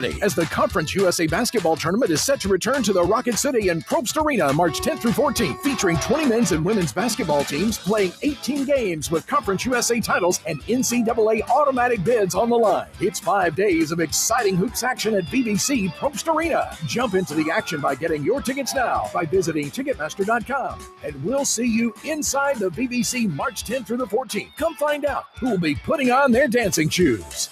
As the Conference USA Basketball Tournament is set to return to the Rocket City and Probst Arena March 10th through 14th, featuring 20 men's and women's basketball teams playing 18 games with Conference USA titles and NCAA automatic bids on the line. It's 5 days of exciting hoops action at BBC Probst Arena. Jump into the action by getting your tickets now by visiting Ticketmaster.com. And we'll see you inside the BBC March 10th through the 14th. Come find out who will be putting on their dancing shoes.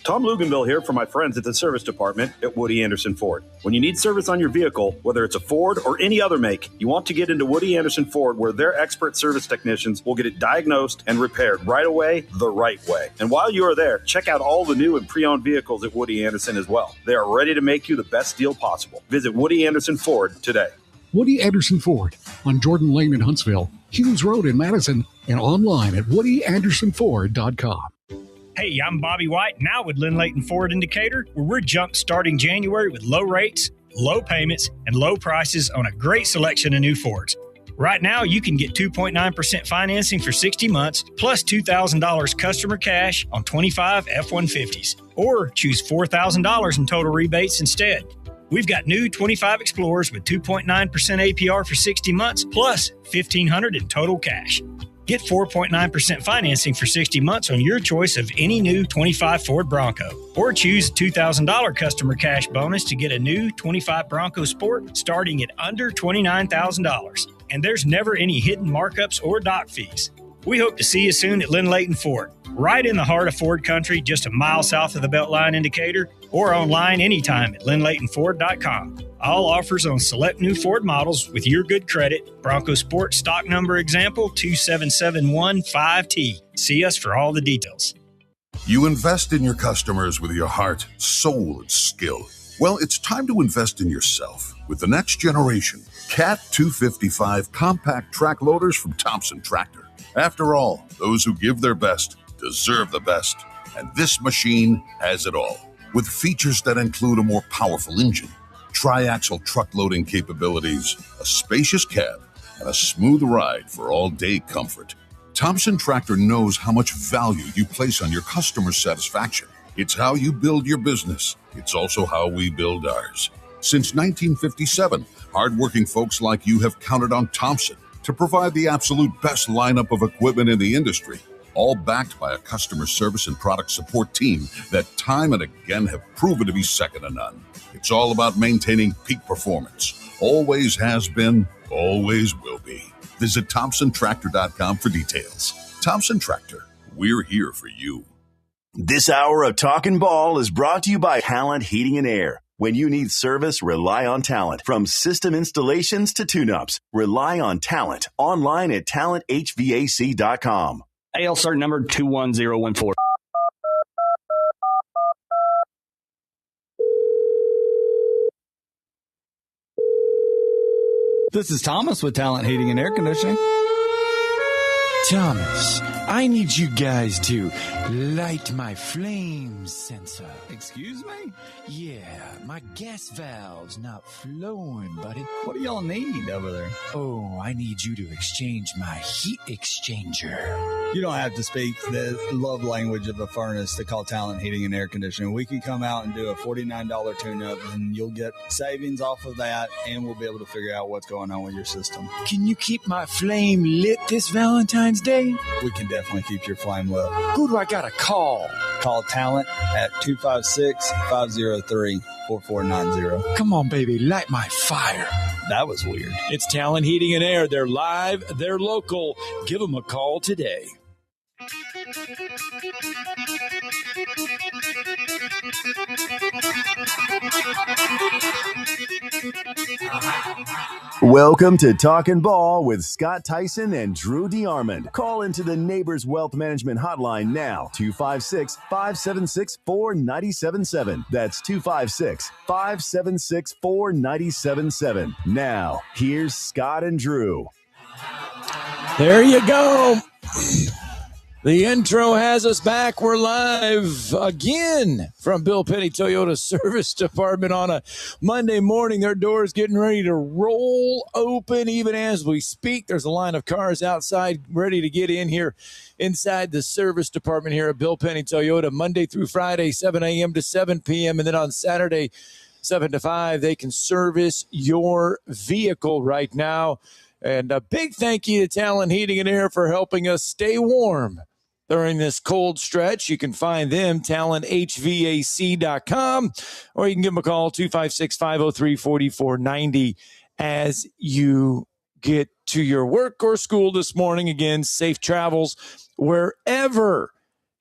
Tom Luganville here for my friends at the service department at Woody Anderson Ford. When you need service on your vehicle, whether it's a Ford or any other make, you want to get into Woody Anderson Ford where their expert service technicians will get it diagnosed and repaired right away, the right way. And while you are there, check out all the new and pre-owned vehicles at Woody Anderson as well. They are ready to make you the best deal possible. Visit Woody Anderson Ford today. Woody Anderson Ford on Jordan Lane in Huntsville, Hughes Road in Madison, and online at WoodyAndersonFord.com. Hey, I'm Bobby White, now with Lynn Layton Ford in Decatur, where we're jump-starting January with low rates, low payments, and low prices on a great selection of new Fords. Right now, you can get 2.9% financing for 60 months, plus $2,000 customer cash on 25 F-150s, or choose $4,000 in total rebates instead. We've got new 25 Explorers with 2.9% APR for 60 months, plus $1,500 in total cash. Get 4.9% financing for 60 months on your choice of any new 25 Ford Bronco. Or choose a $2,000 customer cash bonus to get a new 25 Bronco Sport starting at under $29,000. And there's never any hidden markups or dock fees. We hope to see you soon at Lynn Layton Ford, right in the heart of Ford country, just a mile south of the Beltline in Decatur, or online anytime at lynnlaytonford.com. All offers on select new Ford models with your good credit. Bronco Sport stock number example 27715T. See us for all the details. You invest in your customers with your heart, soul, and skill. Well, it's time to invest in yourself with the next generation Cat 255 compact track loaders from Thompson Tractor. After all, those who give their best deserve the best, and this machine has it all. With features that include a more powerful engine, tri-axle truck loading capabilities, a spacious cab, and a smooth ride for all-day comfort. Thompson Tractor knows how much value you place on your customer satisfaction. It's how you build your business. It's also how we build ours. Since 1957, hardworking folks like you have counted on Thompson to provide the absolute best lineup of equipment in the industry, all backed by a customer service and product support team that time and again have proven to be second to none. It's all about maintaining peak performance. Always has been, always will be. Visit ThompsonTractor.com for details. Thompson Tractor, we're here for you. This hour of Talkin Ball is brought to you by Talent Heating and Air. When you need service, rely on Talent. From system installations to tune-ups, rely on Talent. Online at talenthvac.com. AL cert number 21014. This is Thomas with Talent Heating and Air Conditioning. Thomas, I need you guys to light my flame sensor. Excuse me? Yeah, my gas valve's not flowing, buddy. What do y'all need over there? Oh, I need you to exchange my heat exchanger. You don't have to speak the love language of a furnace to call Talent Heating and Air Conditioning. We can come out and do a $49 tune-up, and you'll get savings off of that, and we'll be able to figure out what's going on with your system. Can you keep my flame lit this Valentine's Day? We can definitely keep your flame lit. Who do I gotta call? Call Talent at 256-503-4490. Come on, baby, light my fire. That was weird. It's Talent Heating and Air. They're live, they're local. Give them a call today. Welcome to Talkin Ball with Scott Tyson and Drew DeArmond. Call into the Neighbors Wealth Management Hotline now, 256-576-4977. That's 256-576-4977. Now, here's Scott and Drew. There you go. The intro has us back. We're live again from Bill Penney Toyota Service Department on a Monday morning. Their doors getting ready to roll open even as we speak. There's a line of cars outside ready to get in here inside the service department here at Bill Penney Toyota, Monday through Friday, 7 a.m. to 7 p.m. And then on Saturday, 7 to 5, they can service your vehicle right now. And a big thank you to Talon Heating and Air for helping us stay warm during this cold stretch. You can find them, talonhvac.com, or you can give them a call, 256-503-4490, as you get to your work or school this morning. Again, safe travels wherever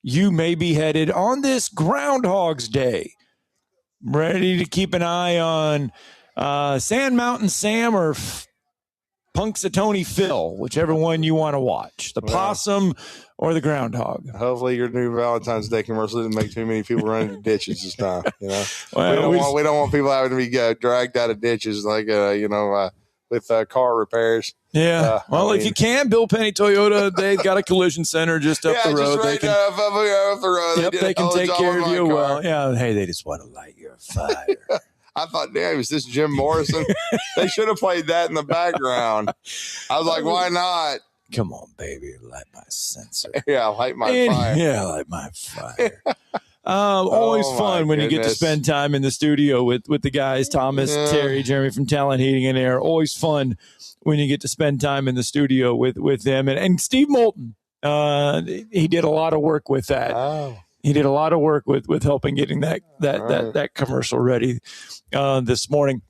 you may be headed on this Groundhog's Day. Ready to keep an eye on Sand Mountain Sam or Punxsutawney Phil, whichever one you want to watch, the possum or the groundhog. Hopefully your new Valentine's Day commercial didn't make too many people run into ditches this time. You know, Well, we don't want people having to be dragged out of ditches like with car repairs. Yeah. If you can, Bill Penney Toyota, they've got a collision center just up the road. Just up the road. Yep, they can take care of you well. Yeah. Hey, they just want to light your fire. I thought, damn, is this Jim Morrison? They should have played that in the background. I was like, why not? Come on, baby, light my sensor. Yeah, light my fire. Yeah, light my fire. Always fun when you get to spend time in the studio with the guys, Thomas, Terry, Jeremy from Talon Heating and Air. Always fun when you get to spend time in the studio with them. And Steve Moulton, he did a lot of work with that. Oh. He did a lot of work with helping getting that commercial ready this morning.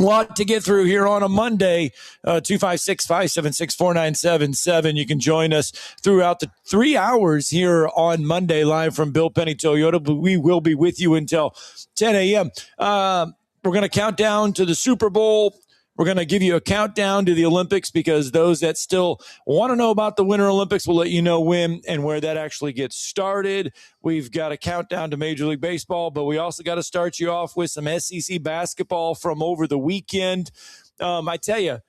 A lot to get through here on a Monday, 256-576-4977. You can join us throughout the 3 hours here on Monday live from Bill Penney Toyota. But we will be with you until 10 a.m. We're going to count down to the Super Bowl. We're going to give you a countdown to the Olympics because those that still want to know about the Winter Olympics, will let you know when and where that actually gets started. We've got a countdown to Major League Baseball, but we also got to start you off with some SEC basketball from over the weekend. I tell you,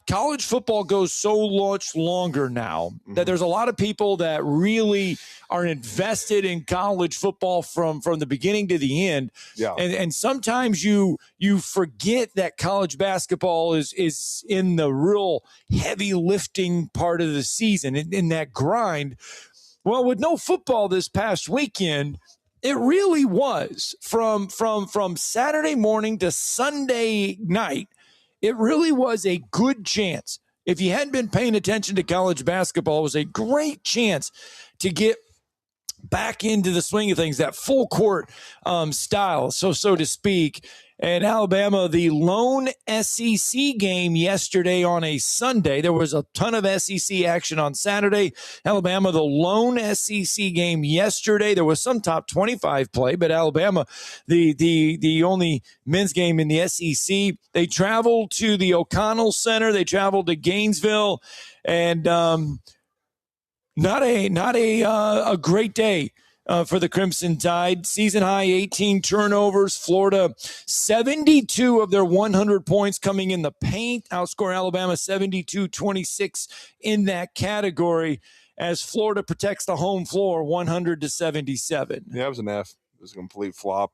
college football goes so much longer now that there's a lot of people that really are invested in college football from the beginning to the end. Yeah. And sometimes you forget that college basketball is in the real heavy lifting part of the season, in that grind. Well, with no football this past weekend, it really was from Saturday morning to Sunday night. It really was a good chance. If you hadn't been paying attention to college basketball, it was a great chance to get back into the swing of things, that full court style, so to speak. And Alabama, the lone SEC game yesterday on a Sunday. There was a ton of SEC action on Saturday. Alabama, the lone SEC game yesterday. There was some top 25 play, but Alabama, the only men's game in the SEC. They traveled to the O'Connell Center. They traveled to Gainesville, and not a great day for the Crimson Tide. Season high 18 turnovers. Florida, 72 of their 100 points coming in the paint. Outscore Alabama 72-26 in that category as Florida protects the home floor 100-77. Yeah, it was an F. It was a complete flop.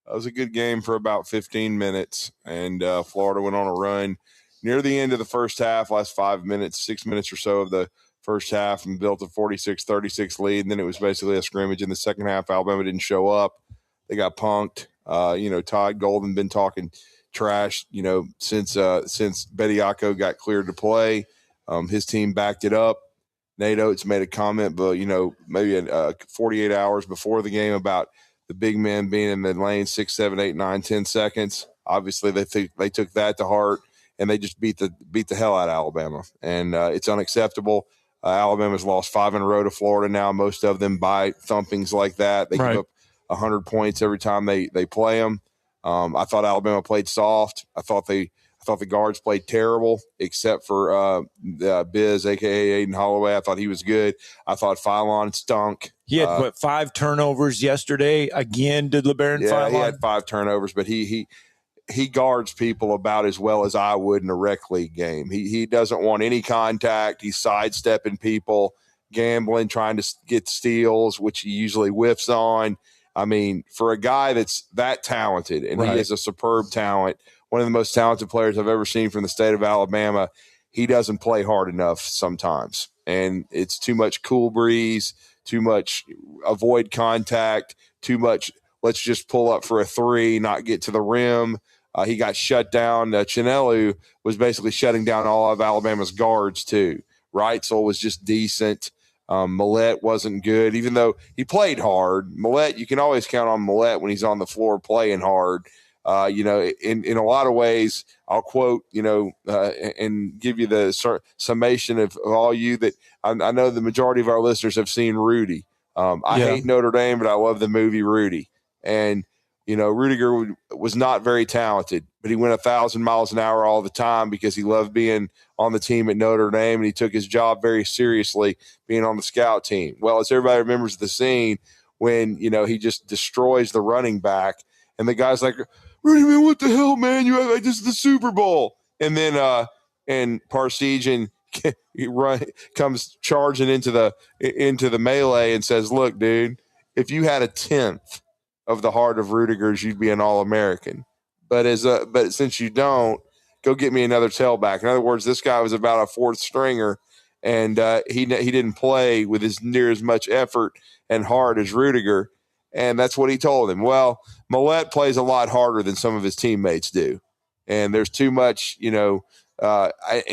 It was a good game for about 15 minutes, and Florida went on a run near the end of the first half, last 5 minutes, 6 minutes or so of the first half, and built a 46-36 lead. And then it was basically a scrimmage in the second half. Alabama didn't show up. They got punked. Todd Golden been talking trash, since Bediako got cleared to play. His team backed it up. Nate Oates made a comment, but, maybe 48 hours before the game about the big men being in the lane 6, 7, 8, 9, 10 seconds. Obviously, they took that to heart, and they just beat the hell out of Alabama. And it's unacceptable. Alabama's lost 5 in a row to Florida now, most of them by thumpings like that. They give up 100 points every time they play them. I thought Alabama played soft. I thought the guards played terrible, except for Biz, a.k.a. Aiden Holloway. I thought he was good. I thought Philon stunk. He had 5 turnovers yesterday. Again, did LeBaron Philon? He had 5 turnovers, but he guards people about as well as I would in a rec league game. He doesn't want any contact. He's sidestepping people. gambling, trying to get steals, which he usually whiffs on. I mean, for a guy that's that talented, and he is a superb talent, one of the most talented players I've ever seen from the state of Alabama, he doesn't play hard enough sometimes. And it's too much cool breeze, too much avoid contact, too much let's just pull up for a three, not get to the rim. He got shut down. Chinelu was basically shutting down all of Alabama's guards too. Reitzel was just decent. Millette wasn't good, even though he played hard. Millette, you can always count on Millette when he's on the floor playing hard. In a lot of ways, I'll quote, and give you the summation of all you that I know the majority of our listeners have seen Rudy. I hate Notre Dame, but I love the movie Rudy. And, Rudiger was not very talented, but he went 1,000 miles an hour all the time because he loved being on the team at Notre Dame, and he took his job very seriously being on the scout team. Well, as everybody remembers the scene when, he just destroys the running back, and the guy's like, Rudy, man, what the hell, man? You act like this is the Super Bowl. And then and Parsegian comes charging into the melee and says, look, dude, if you had a 10th of the heart of Rudiger's, you'd be an All-American. But since you don't, go get me another tailback. In other words, this guy was about a fourth stringer, and he didn't play with near as much effort and heart as Rudiger. And that's what he told him. Well, Millette plays a lot harder than some of his teammates do. And there's too much, in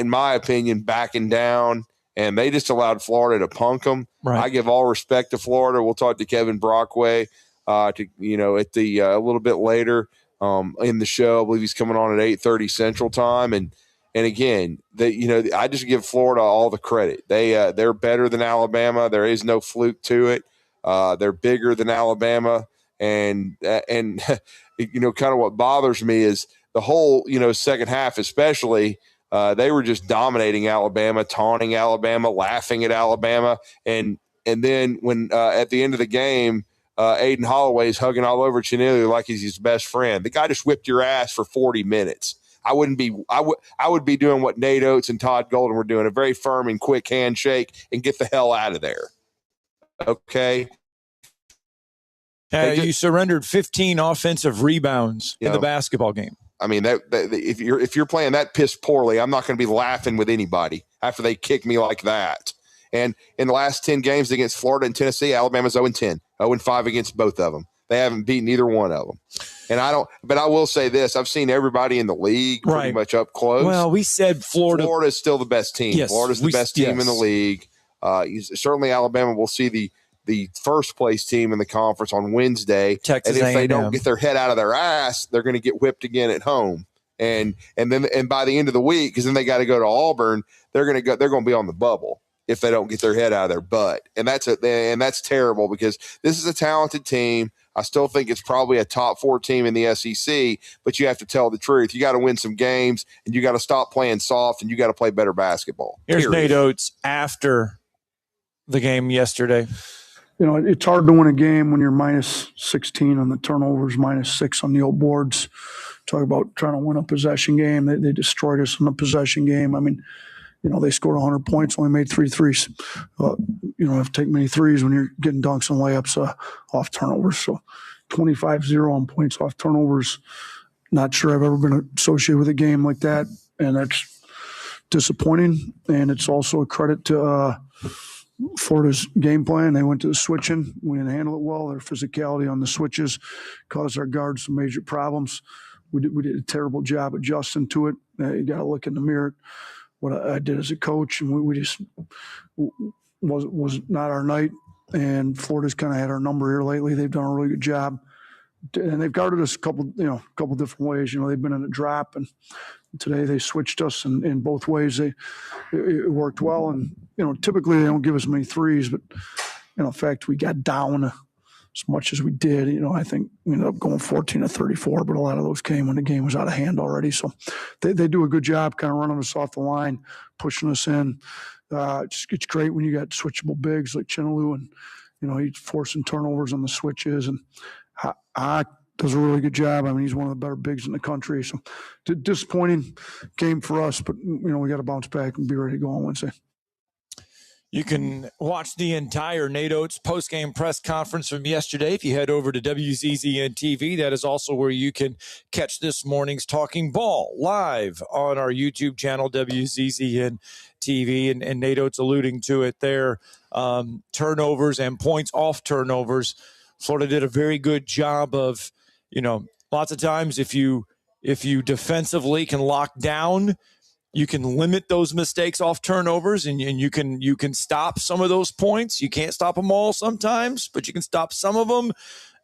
my opinion, backing down. And they just allowed Florida to punk them. Right. I give all respect to Florida. We'll talk to Kevin Brockway at the a little bit later in the show. I believe he's coming on at 8:30 Central Time. And again, I just give Florida all the credit. They're better than Alabama. There is no fluke to it. They're bigger than Alabama. And kind of what bothers me is the whole, second half, especially, they were just dominating Alabama, taunting Alabama, laughing at Alabama. And then when at the end of the game, Aiden Holloway's hugging all over Chinelu like he's his best friend. The guy just whipped your ass for 40 minutes. I would be doing what Nate Oates and Todd Golden were doing, a very firm and quick handshake and get the hell out of there. Okay. You surrendered 15 offensive rebounds in the basketball game. I mean, if you're playing that piss poorly, I'm not going to be laughing with anybody after they kick me like that. And in the last 10 games against Florida and Tennessee, Alabama's 0-10, 0-5 against both of them. They haven't beaten either one of them. And but I will say this: I've seen everybody in the league pretty much up close. Well, we said Florida is still the best team. Yes, Florida's the best team in the league. Certainly, Alabama will see the first place team in the conference on Wednesday. Texas and if they A&M. don't get their head out of their ass, they're going to get whipped again at home. And by the end of the week, because then they got to go to Auburn, they're going to be on the bubble if they don't get their head out of their butt. And that's terrible because this is a talented team. I still think it's probably a top 4 team in the SEC, but you have to tell the truth. You got to win some games, and you got to stop playing soft, and you got to play better basketball. Here's Nate Oates after the game yesterday. It's hard to win a game when you're minus 16 on the turnovers, minus 6 on the old boards. Talk about trying to win a possession game. They destroyed us in the possession game. I mean, they scored 100 points, only made 3 threes. You don't have to take many threes when you're getting dunks and layups off turnovers. So 25-0 on points off turnovers. Not sure I've ever been associated with a game like that, and that's disappointing. And it's also a credit to Florida's game plan. They went to the switching. We didn't handle it well. Their physicality on the switches caused our guards some major problems. We did a terrible job adjusting to it. You got to look in the mirror what I did as a coach, and we just was not our night. And Florida's kind of had our number here lately. They've done a really good job, and they've guarded us a couple different ways. They've been in a drop, and today they switched us in both ways. It worked well, and typically they don't give us many threes, but in fact we got down as much as we did. I think we ended up going 14-34, but a lot of those came when the game was out of hand already. So they do a good job kind of running us off the line, pushing us in. It's great when you got switchable bigs like Chinelu, and he's forcing turnovers on the switches, and does a really good job. I mean, he's one of the better bigs in the country. So disappointing game for us, but we got to bounce back and be ready to go on Wednesday. You can watch the entire Nate Oates postgame press conference from yesterday if you head over to WZZN TV. That is also where you can catch this morning's Talking Ball live on our YouTube channel, WZZN TV. And Nate Oates alluding to it there, turnovers and points off turnovers. Florida did a very good job of, lots of times if you defensively can lock down, you can limit those mistakes off turnovers, and you can stop some of those points. You can't stop them all sometimes, but you can stop some of them.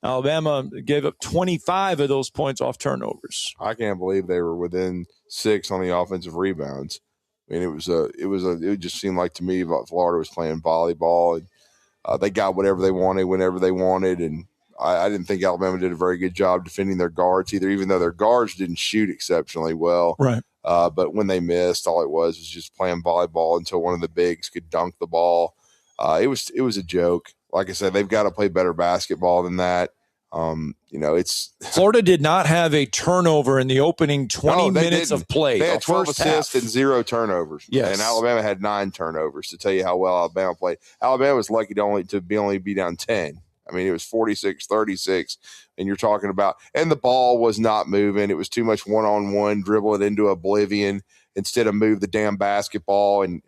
Alabama gave up 25 of those points off turnovers. I can't believe they were within 6 on the offensive rebounds. I mean, it just seemed like to me Florida was playing volleyball, and they got whatever they wanted whenever they wanted. And I didn't think Alabama did a very good job defending their guards either, even though their guards didn't shoot exceptionally well. Right. But when they missed, all it was just playing volleyball until one of the bigs could dunk the ball. It was a joke. Like I said, they've got to play better basketball than that. Florida did not have a turnover in the opening 20 minutes of play. They had 12 assists and 0 turnovers. Yes. And Alabama had 9 turnovers, to tell you how well Alabama played. Alabama was lucky to only be down 10. I mean, it was 46-36, and you're talking about – and the ball was not moving. It was too much one-on-one, dribble it into oblivion instead of move the damn basketball and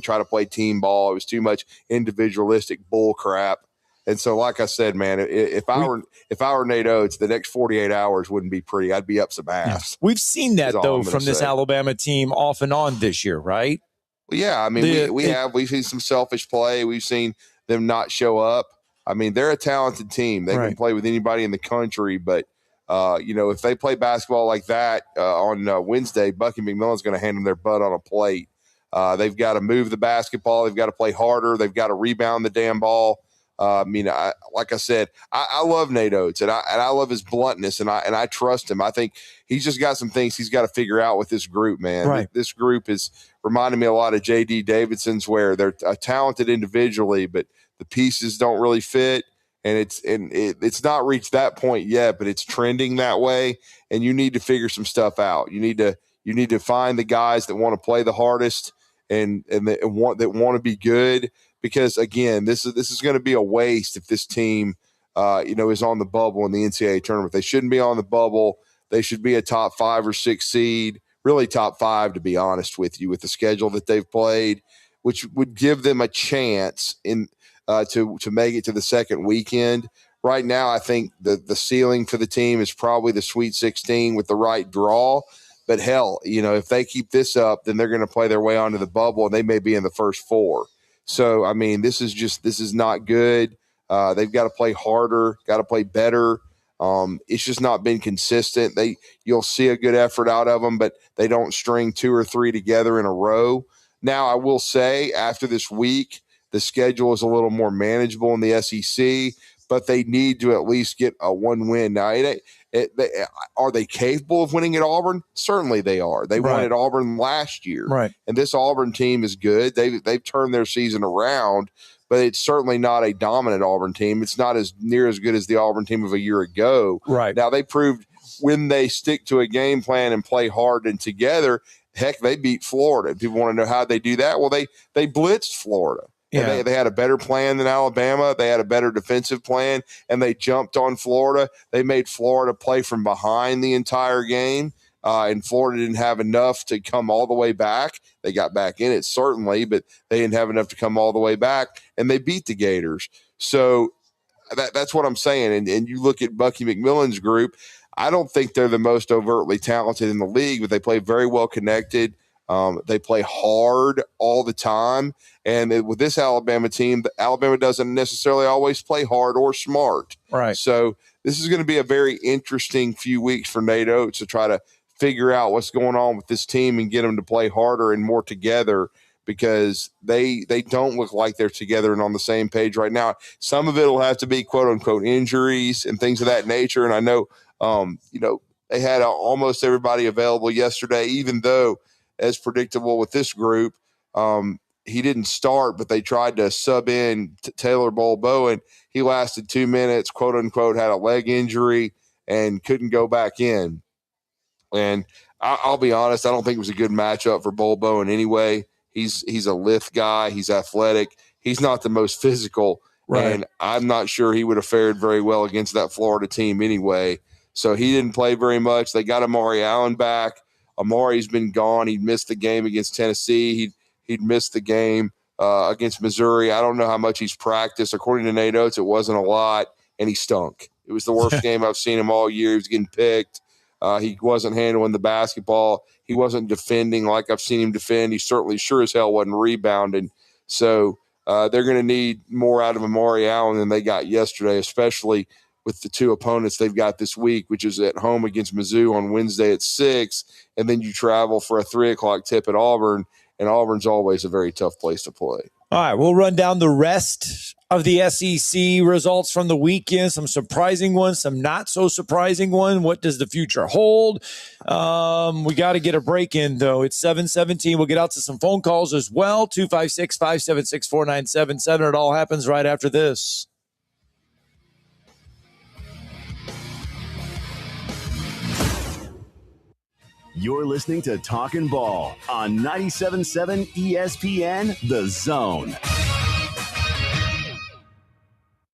try to play team ball. It was too much individualistic bull crap. And so, like I said, man, if I were Nate Oates, the next 48 hours wouldn't be pretty. I'd be up some ass. We've seen that, though, from this Alabama team off and on this year, right? Well, yeah, I mean, we've seen some selfish play. We've seen them not show up. I mean, they're a talented team. They can play with anybody in the country, but if they play basketball like that on Wednesday, Bucky McMillan's going to hand them their butt on a plate. They've got to move the basketball. They've got to play harder. They've got to rebound the damn ball. Like I said, I love Nate Oates, and I love his bluntness, and I trust him. I think he's just got some things he's got to figure out with this group, man. Right. This group is reminding me a lot of J.D. Davidson's, where they're talented individually, but the pieces don't really fit, and it's not reached that point yet, but it's trending that way. And you need to figure some stuff out. You need to find the guys that want to play the hardest and want to be good. Because again, this is going to be a waste if this team, is on the bubble in the NCAA tournament. They shouldn't be on the bubble. They should be a top 5 or 6 seed, really top 5, to be honest with you, with the schedule that they've played, which would give them a chance to make it to the second weekend. Right now, I think the ceiling for the team is probably the Sweet 16 with the right draw. But hell, if they keep this up, then they're going to play their way onto the bubble, and they may be in the first 4. So, I mean, this is not good. They've got to play harder, got to play better. It's just not been consistent. You'll see a good effort out of them, but they don't string 2 or 3 together in a row. Now, I will say after this week, the schedule is a little more manageable in the SEC, but they need to at least get a 1 win. Now, are they capable of winning at Auburn? Certainly they are. They won at Auburn last year. Right. And this Auburn team is good. They've turned their season around, but it's certainly not a dominant Auburn team. It's not as near as good as the Auburn team of a year ago. Right. Now, they proved when they stick to a game plan and play hard and together, heck, they beat Florida. People want to know how they do that. Well, they blitzed Florida. Yeah. And they had a better plan than Alabama. They had a better defensive plan, and they jumped on Florida. They made Florida play from behind the entire game, and Florida didn't have enough to come all the way back. They got back in it, certainly, but they didn't have enough to come all the way back, and they beat the Gators. So that's what I'm saying. And you look at Bucky McMillan's group, I don't think they're the most overtly talented in the league, but they play very well connected. They play hard all the time. And with this Alabama team, Alabama doesn't necessarily always play hard or smart. Right. So this is going to be a very interesting few weeks for Nate Oates to try to figure out what's going on with this team and get them to play harder and more together, because they don't look like they're together and on the same page right now. Some of it will have to be quote unquote injuries and things of that nature. And I know, they had almost everybody available yesterday, even though, as predictable with this group, he didn't start, but they tried to sub in Taylor Bolboa. He lasted 2 minutes, quote unquote, had a leg injury and couldn't go back in. And I'll be honest, I don't think it was a good matchup for Bolboa in any way. He's a lithe guy. He's athletic. He's not the most physical. Right. And I'm not sure he would have fared very well against that Florida team anyway. So he didn't play very much. They got Amari Allen back. Amari's been gone. He missed the game against Tennessee. He'd missed the game against Missouri. I don't know how much he's practiced. According to Nate Oates, it wasn't a lot, and he stunk. It was the worst game I've seen him all year. He was getting picked. He wasn't handling the basketball. He wasn't defending like I've seen him defend. He certainly sure as hell wasn't rebounding. So they're going to need more out of Amari Allen than they got yesterday, especially with the two opponents they've got this week, which is at home against Mizzou on Wednesday at 6, and then you travel for a 3 o'clock tip at Auburn, and Auburn's always a very tough place to play. All right, we'll run down the rest of the SEC results from the weekend, some surprising ones, some not so surprising ones. What does the future hold? We got to get a break in, though. It's 7:17. We'll get out to some phone calls as well, 256-576-4977. It all happens right after this. You're listening to Talkin Ball on 97.7 ESPN, The Zone.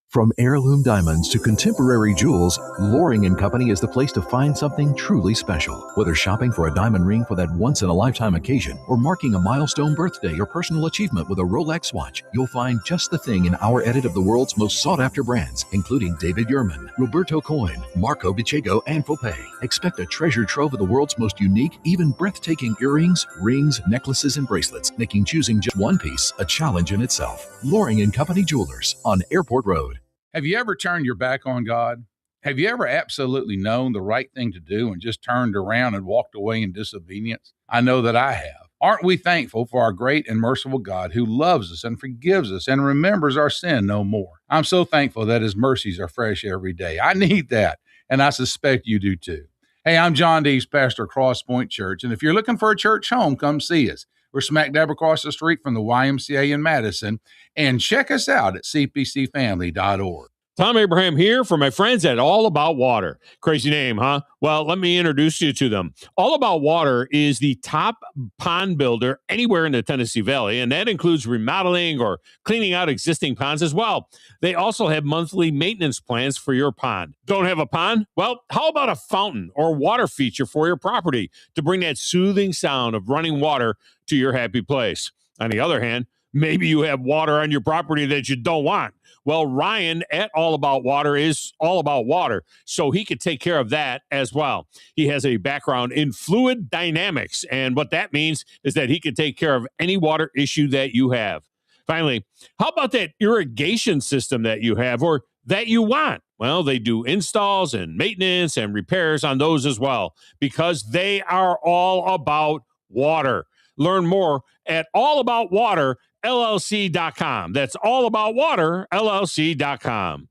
From heirloom diamonds to contemporary jewels, Loring & Company is the place to find something truly special. Whether shopping for a diamond ring for that once-in-a-lifetime occasion or marking a milestone birthday or personal achievement with a Rolex watch, you'll find just the thing in our edit of the world's most sought-after brands, including David Yurman, Roberto Coin, Marco Bicego, and Fopay. Expect a treasure trove of the world's most unique, even breathtaking earrings, rings, necklaces, and bracelets, making choosing just one piece a challenge in itself. Loring & Company Jewelers on Airport Road. Have you ever turned your back on God? Have you ever absolutely known the right thing to do and just turned around and walked away in disobedience? I know that I have. Aren't we thankful for our great and merciful God who loves us and forgives us and remembers our sin no more? I'm so thankful that his mercies are fresh every day. I need that, and I suspect you do too. Hey, I'm John Dees, pastor of Cross Point Church, and if you're looking for a church home, come see us. We're smack dab across the street from the YMCA in Madison. And check us out at cpcfamily.org. Tom Abraham here for my friends at All About Water. Crazy name, huh? Well, let me introduce you to them. All About Water is the top pond builder anywhere in the Tennessee Valley, and that includes remodeling or cleaning out existing ponds as well. They also have monthly maintenance plans for your pond. Don't have a pond? Well, how about a fountain or water feature for your property to bring that soothing sound of running water to your happy place? On the other hand, maybe you have water on your property that you don't want. Well, Ryan at All About Water is all about water, so he could take care of that as well. He has a background in fluid dynamics, and what that means is that he can take care of any water issue that you have. Finally, how about that irrigation system that you have or that you want? Well, they do installs and maintenance and repairs on those as well because they are all about water. Learn more at allaboutwaterllc.com. That's allaboutwaterllc.com.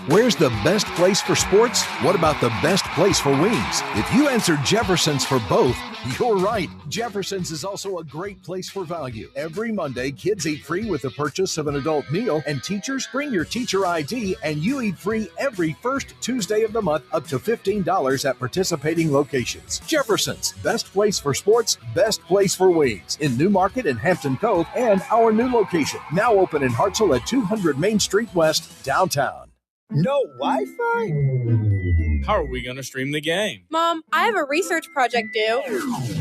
Where's the best place for sports? What about the best place for wings? If you answered Jefferson's for both, you're right. Jefferson's is also a great place for value. Every Monday, kids eat free with the purchase of an adult meal, and teachers bring your teacher ID, and you eat free every first Tuesday of the month, up to $15 at participating locations. Jefferson's, best place for sports, best place for wings, in New Market and Hampton Cove, and our new location, now open in Hartselle at 200 Main Street West, downtown. No Wi-Fi? How are we going to stream the game? Mom, I have a research project due.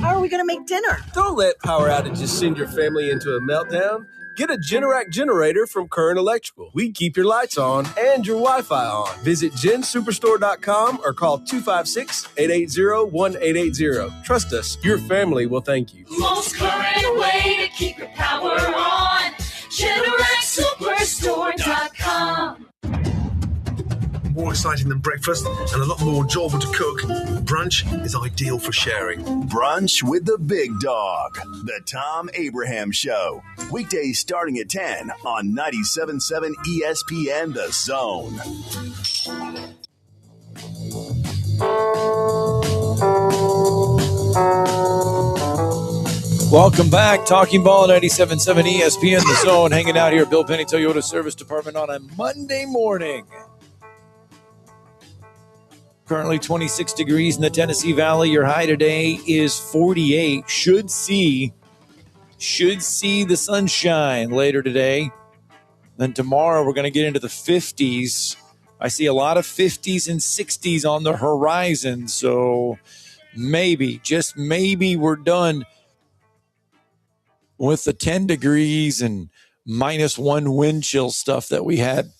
How are we going to make dinner? Don't let power outages send your family into a meltdown. Get a Generac generator from Current Electrical. We keep your lights on and your Wi-Fi on. Visit gensuperstore.com or call 256-880-1880. Trust us, your family will thank you. Most current way to keep your power on. GeneracSuperstore.com. More exciting than breakfast and a lot more enjoyable to cook, brunch is ideal for sharing. Brunch with the Big Dog, the Tom Abraham Show. Weekdays starting at 10 on 97.7 ESPN The Zone. Welcome back. Talking Ball, 97.7 ESPN The Zone. Hanging out here at Bill Penney Toyota Service Department on a Monday morning. Currently 26 degrees in the Tennessee Valley. Your high today is 48. Should see should see the sunshine later today. Then tomorrow we're going to get into the 50s. I see a lot of 50s and 60s on the horizon. So maybe, just maybe, we're done with the 10 degrees and -1 wind chill stuff that we had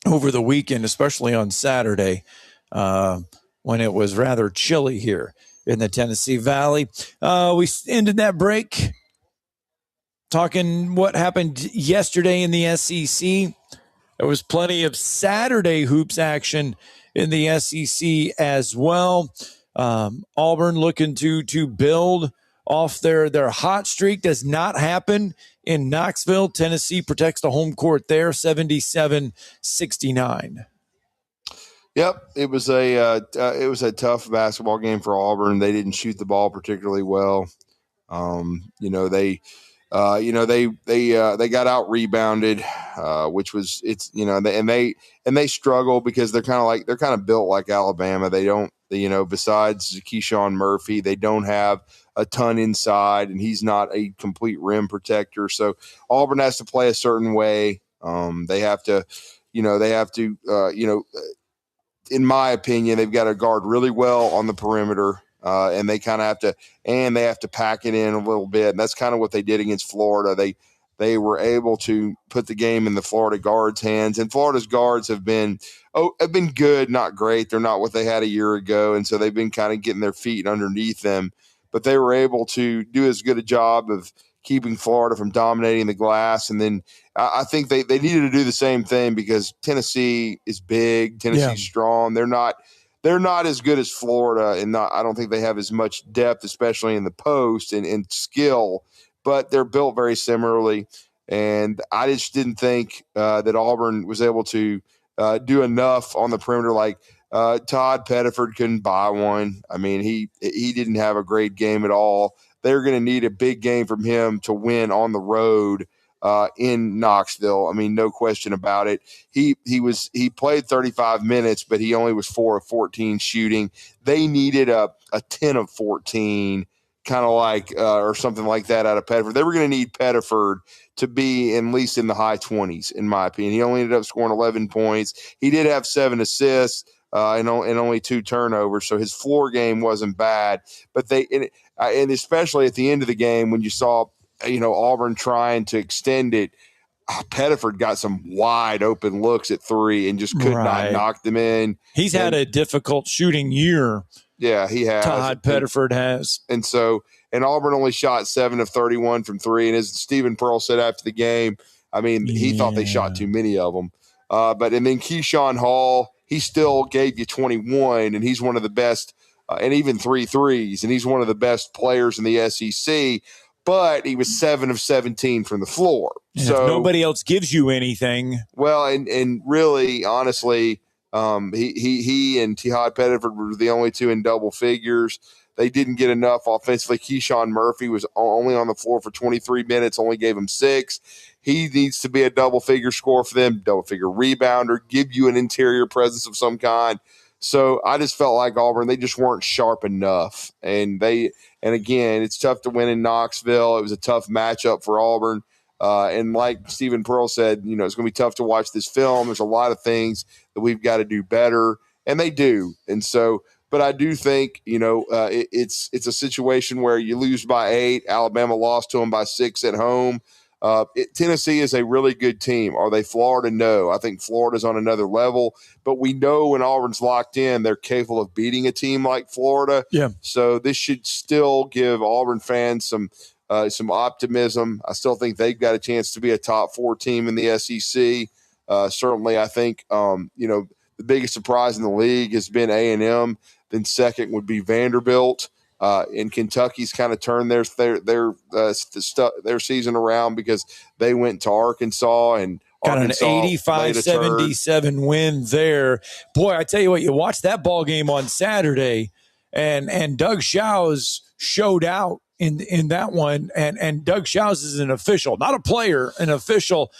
over the weekend, especially on Saturday, when it was rather chilly here in the Tennessee Valley. We ended that break talking what happened yesterday in the SEC. There was plenty of Saturday hoops action in the SEC as well. Auburn looking to build off their hot streak. Does not happen in Knoxville. Tennessee protects the home court there, 77-69. Yep, it was a tough basketball game for Auburn. They didn't shoot the ball particularly well. They got out rebounded, which was they struggle because they're kind of built like Alabama. They don't, besides Keyshawn Murphy, they don't have a ton inside, and he's not a complete rim protector. So Auburn has to play a certain way. They have to, in my opinion, they've got to guard really well on the perimeter. And they kind of have to pack it in a little bit. And that's kind of what they did against Florida. They were able to put the game in the Florida guards' hands, and Florida's guards have been good, not great. They're not what they had a year ago. And so they've been kind of getting their feet underneath them, but they were able to do as good a job of keeping Florida from dominating the glass. And then I think they needed to do the same thing because Tennessee is big. Tennessee's strong. They're not as good as Florida, and I don't think they have as much depth, especially in the post and skill, but they're built very similarly. And I just didn't think that Auburn was able to do enough on the perimeter. Like Todd Pettiford couldn't buy one. I mean, he didn't have a great game at all. They're going to need a big game from him to win on the road in Knoxville. I mean, no question about it. He played 35 minutes, but he only was 4 of 14 shooting. They needed a 10 of 14, kind of like or something like that out of Pettiford. They were going to need Pettiford to be at least in the high 20s, in my opinion. He only ended up scoring 11 points. He did have 7 assists and only 2 turnovers, so his floor game wasn't bad. But and especially at the end of the game when you saw Auburn trying to extend it, Pettiford got some wide open looks at 3 and just could not knock them in. He's had a difficult shooting year. Yeah, he has. Todd Pettiford has. And Auburn only shot 7 of 31 from 3. And as Stephen Pearl said after the game, I mean, he thought they shot too many of them. And then Keyshawn Hall, he still gave you 21, and he's one of the best, and even 3 threes, and he's one of the best players in the SEC. But he was 7 of 17 from the floor. And so if nobody else gives you anything. Well, and really, honestly, he and Todd Pettiford were the only 2 in double figures. They didn't get enough offensively. Keyshawn Murphy was only on the floor for 23 minutes, only gave him 6. He needs to be a double-figure scorer for them, double-figure rebounder, give you an interior presence of some kind. So I just felt like Auburn, they just weren't sharp enough. And again, it's tough to win in Knoxville. It was a tough matchup for Auburn. And like Stephen Pearl said, it's going to be tough to watch this film. There's a lot of things that we've got to do better, and they do. And so, but I do think, it's a situation where you lose by 8. Alabama lost to them by 6 at home. Tennessee is a really good team. Are they Florida? No. I think Florida's on another level, but we know when Auburn's locked in, they're capable of beating a team like Florida. Yeah. So this should still give Auburn fans some optimism. I still think they've got a chance to be a top 4 team in the SEC. Certainly, I think, the biggest surprise in the league has been A&M. Then second would be Vanderbilt. And Kentucky's kind of turned their season around because they went to Arkansas and got Arkansas an 85-77 win there. Boy, I tell you what, you watched that ball game on Saturday, and Doug Shows showed out in that one. And Doug Shows is an official, not a player, an official.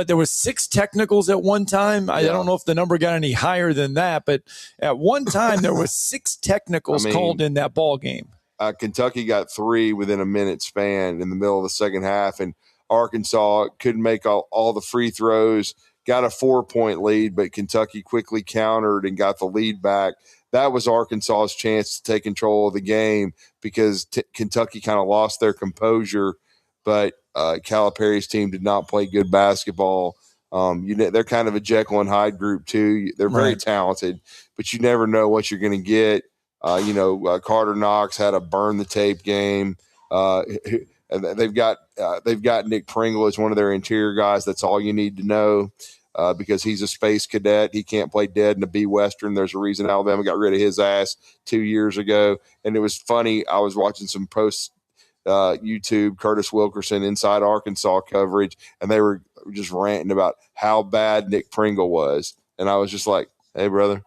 There was 6 technicals at one time. I don't know if the number got any higher than that, but at one time there was 6 technicals called in that ball game. Kentucky got 3 within a minute span in the middle of the second half, and Arkansas couldn't make all the free throws, got a 4-point lead, but Kentucky quickly countered and got the lead back. That was Arkansas's chance to take control of the game because Kentucky kind of lost their composure, but Calipari's team did not play good basketball. They're kind of a Jekyll and Hyde group too. They're very talented, but you never know what you're going to get. Carter Knox had a burn the tape game. And they've got Nick Pringle as one of their interior guys. That's all you need to know because he's a space cadet. He can't play dead in a B Western. There's a reason Alabama got rid of his ass 2 years ago. And it was funny. I was watching some post YouTube Curtis Wilkerson Inside Arkansas coverage, and they were just ranting about how bad Nick Pringle was. And I was just like, hey, brother,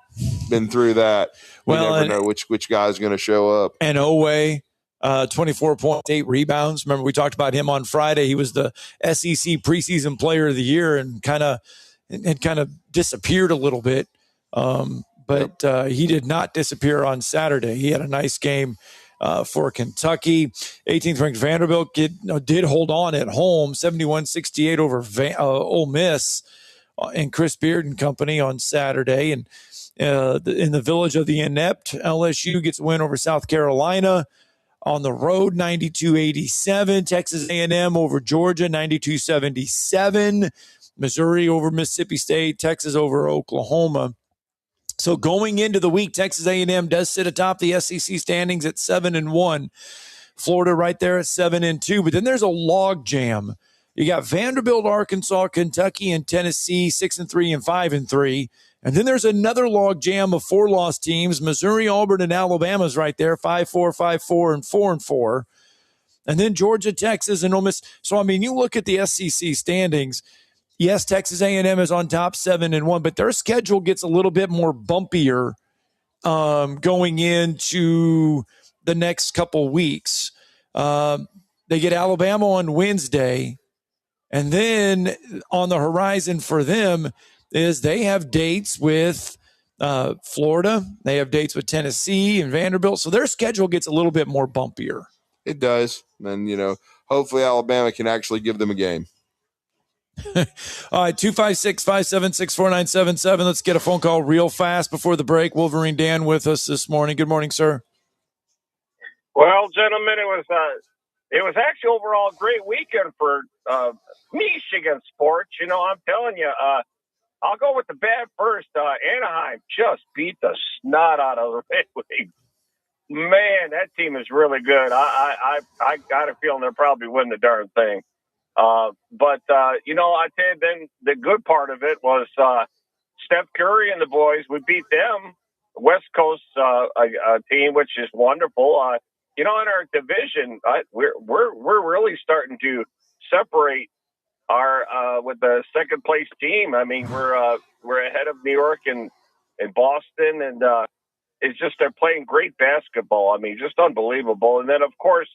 been through that. We never know which guy is going to show up. And Oweh, 24 points, 8 rebounds. Remember, we talked about him on Friday. He was the SEC preseason player of the year and kind of disappeared a little bit. But he did not disappear on Saturday. He had a nice game for Kentucky. 18th ranked Vanderbilt did hold on at home, 71-68 over Ole Miss and Chris Beard and company on Saturday. And in the village of the inept, LSU gets a win over South Carolina on the road, 92-87. Texas A&M over Georgia, 92-77. Missouri over Mississippi State. Texas over Oklahoma. So going into the week, Texas A&M does sit atop the SEC standings at 7-1. Florida right there at 7-2. But then there's a log jam. You got Vanderbilt, Arkansas, Kentucky, and Tennessee 6-3 and 5-3. And then there's another log jam of 4-loss teams. Missouri, Auburn, and Alabama's right there, 5-4, 5-4, and 4-4. And then Georgia, Texas, and Ole Miss. So, I mean, you look at the SEC standings. Yes, Texas A&M is on top 7-1, but their schedule gets a little bit more bumpier going into the next couple weeks. They get Alabama on Wednesday, and then on the horizon for them is they have dates with Florida. They have dates with Tennessee and Vanderbilt, so their schedule gets a little bit more bumpier. It does, and hopefully Alabama can actually give them a game. All right, 256-576-4977. Let's get a phone call real fast before the break. Wolverine Dan with us this morning. Good morning, sir. Well, gentlemen, it was actually overall a great weekend for Michigan sports. I'm telling you, I'll go with the bad first. Anaheim just beat the snot out of the Red Wings. Man, that team is really good. I got a feeling they'll probably win the darn thing. But I tell you, then the good part of it was Steph Curry and the boys. We beat them, West Coast team, which is wonderful. In our division, we're really starting to separate our with the second place team. I mean, we're ahead of New York and Boston, and it's just they're playing great basketball. I mean, just unbelievable. And then of course,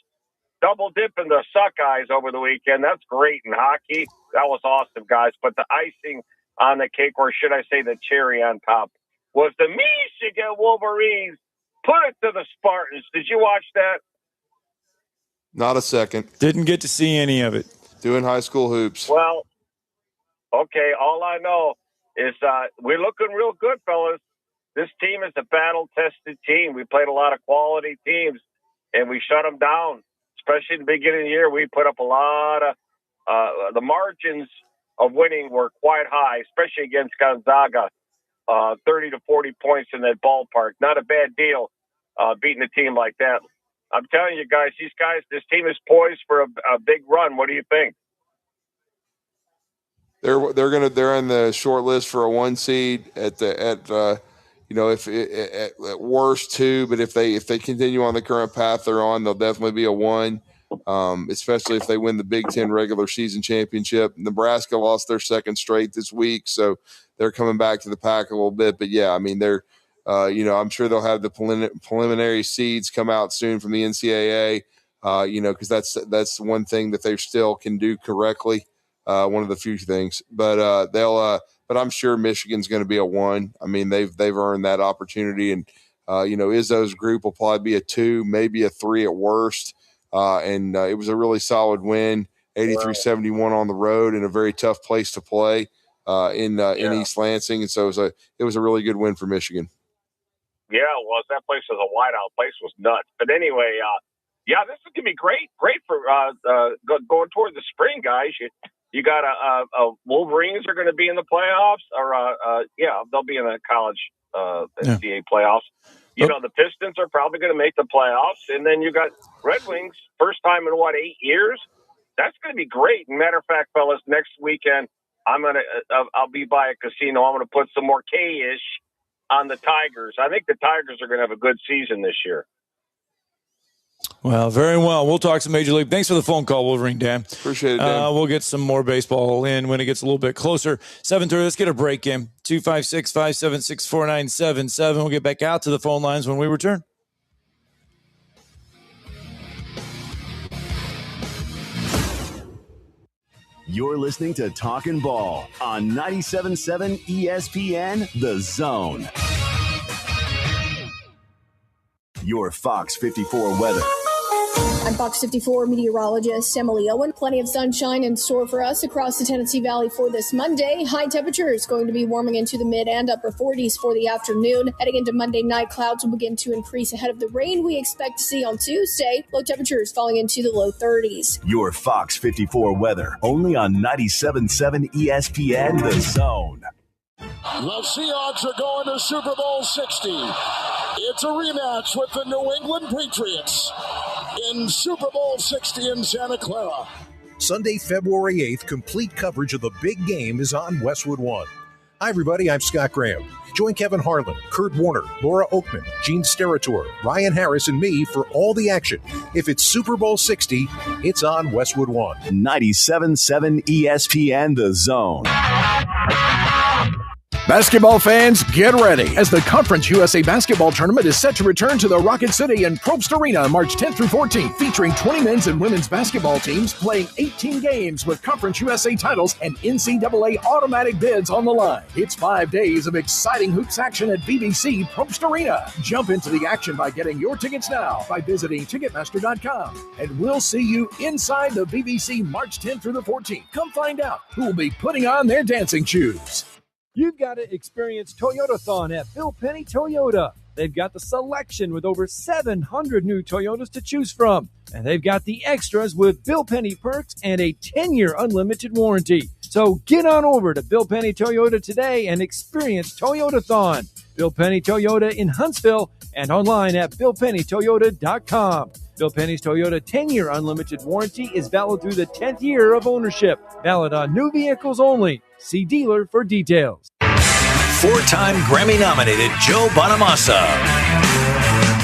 double dipping the Suckeyes over the weekend. That's great in hockey. That was awesome, guys. But the icing on the cake, or should I say the cherry on top, was the Michigan Wolverines. Put it to the Spartans. Did you watch that? Not a second. Didn't get to see any of it. Doing high school hoops. Well, okay, all I know is we're looking real good, fellas. This team is a battle-tested team. We played a lot of quality teams, and we shut them down. Especially in the beginning of the year, we put up a lot of the margins of winning were quite high, especially against Gonzaga, 30 to 40 points in that ballpark. Not a bad deal beating a team like that. I'm telling you guys, this team is poised for a big run. What do you think? They're in the short list for a 1 seed at worst 2, but if they continue on the current path they're on, they'll definitely be a 1. Especially if they win the Big Ten regular season championship. Nebraska lost their second straight this week, so they're coming back to the pack a little bit. But yeah, I mean they're I'm sure they'll have the preliminary seeds come out soon from the NCAA. Because that's one thing that they still can do correctly. One of the few things, but I'm sure Michigan's going to be a 1. I mean, they've earned that opportunity, and Izzo's group will probably be a 2, maybe a 3 at worst. It was a really solid win, 83-71 on the road in a very tough place to play in East Lansing. And so it was a really good win for Michigan. Yeah, it was. That place was a whiteout. Place was nuts. But anyway, this is going to be great for going toward the spring, guys. You got Wolverines are going to be in the playoffs, or they'll be in the college NCAA playoffs. The Pistons are probably going to make the playoffs, and then you got Red Wings, first time in 8 years. That's going to be great. Matter of fact, fellas, next weekend I'll be by a casino. I'm going to put some more K-ish on the Tigers. I think the Tigers are going to have a good season this year. Well, very well. We'll talk some Major League. Thanks for the phone call, Wolverine Dan. Appreciate it, Dan. We'll get some more baseball in when it gets a little bit closer. 7:30, let's get a break in. 256-576-4977. We'll get back out to the phone lines when we return. You're listening to Talkin Ball on 97.7 ESPN, The Zone. Your Fox 54 weather. I'm Fox 54 meteorologist Emily Owen. Plenty of sunshine in store for us across the Tennessee Valley for this Monday. High temperatures going to be warming into the mid and upper 40s for the afternoon. Heading into Monday night, clouds will begin to increase ahead of the rain we expect to see on Tuesday. Low temperatures falling into the low 30s. Your Fox 54 weather, only on 97.7 ESPN, The Zone. The Seahawks are going to Super Bowl 60. It's a rematch with the New England Patriots in Super Bowl 60 in Santa Clara. Sunday, February 8th, complete coverage of the big game is on Westwood One. Hi, everybody. I'm Scott Graham. Join Kevin Harlan, Kurt Warner, Laura Oakman, Gene Steratore, Ryan Harris, and me for all the action. If it's Super Bowl 60, it's on Westwood One. 97.7 ESPN, The Zone. Basketball fans, get ready as the Conference USA Basketball Tournament is set to return to the Rocket City and Probst Arena March 10th through 14th, featuring 20 men's and women's basketball teams playing 18 games with Conference USA titles and NCAA automatic bids on the line. It's 5 days of exciting hoops action at BBC Probst Arena. Jump into the action by getting your tickets now by visiting Ticketmaster.com. And we'll see you inside the BBC March 10th through the 14th. Come find out who will be putting on their dancing shoes. You've got to experience Toyotathon at Bill Penney Toyota. They've got the selection with over 700 new Toyotas to choose from. And they've got the extras with Bill Penney perks and a 10-year unlimited warranty. So get on over to Bill Penney Toyota today and experience Toyotathon. Bill Penney Toyota in Huntsville and online at BillPenneyToyota.com. Bill Penney's Toyota 10-year unlimited warranty is valid through the 10th year of ownership. Valid on new vehicles only. See dealer for details. 4-time Grammy-nominated Joe Bonamassa,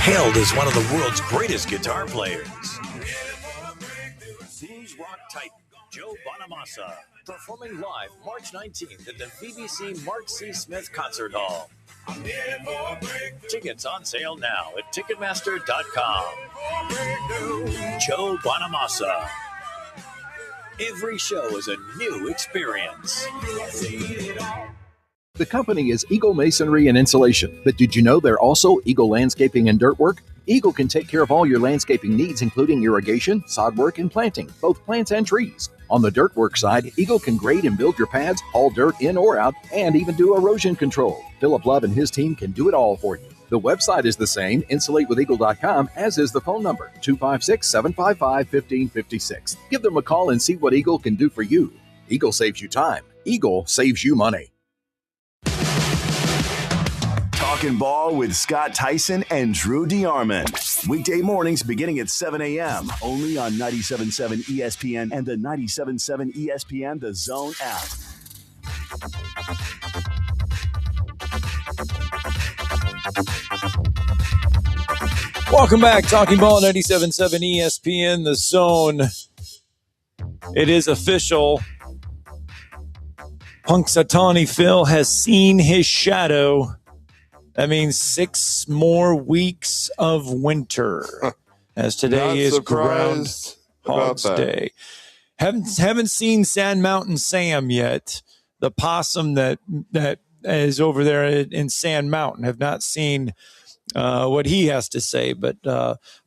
hailed as one of the world's greatest guitar players. Blues rock titan Joe Bonamassa, performing live March 19th at the BBC Mark C. Smith Concert Hall. Tickets on sale now at Ticketmaster.com. Joe Bonamassa. Every show is a new experience. The company is Eagle Masonry and Insulation, but did you know they're also Eagle Landscaping and Dirt Work? Eagle can take care of all your landscaping needs, including irrigation, sod work, and planting, both plants and trees. On the dirt work side, Eagle can grade and build your pads, haul dirt in or out, and even do erosion control. Philip Love and his team can do it all for you. The website is the same, insulatewitheagle.com, as is the phone number, 256-755-1556. Give them a call and see what Eagle can do for you. Eagle saves you time. Eagle saves you money. Talkin Ball with Scott Tyson and Drew DeArmond. Weekday mornings beginning at 7 a.m. only on 97.7 ESPN and the 97.7 ESPN The Zone app. Welcome back. Talking Ball, 97.7 ESPN, The Zone. It is official. Punxsutawney Phil has seen his shadow. That means 6 more weeks of winter, as today is Groundhog's Day. Haven't seen Sand Mountain Sam yet. The possum that is over there in Sand Mountain. Have not seen what he has to say. But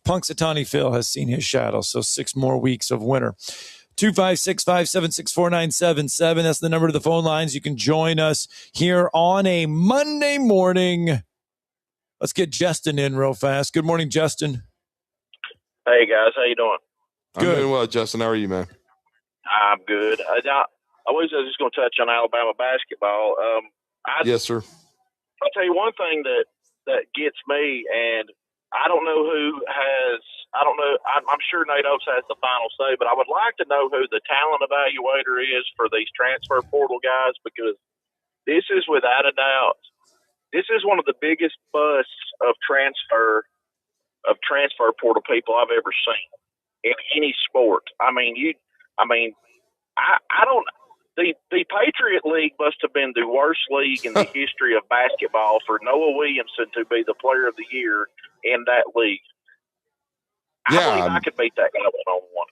Punxsutawney Phil has seen his shadow, so 6 more weeks of winter. 256-576-4977. That's the number to the phone lines. You can join us here on a Monday morning. Let's get Justin in real fast. Good morning, Justin. Hey, guys. How you doing? I'm doing well, Justin. How are you, man? I'm good. I was just going to touch on Alabama basketball. Yes, sir. I'll tell you one thing that gets me, and I don't know who has – I don't know. I'm sure Nate Oates has the final say, but I would like to know who the talent evaluator is for these transfer portal guys, because this is without a doubt, this is one of the biggest busts of transfer portal people I've ever seen in any sport. I don't. The Patriot League must have been the worst league in the history of basketball for Noah Williamson to be the player of the year in that league. I believe I could beat that guy one-on-one.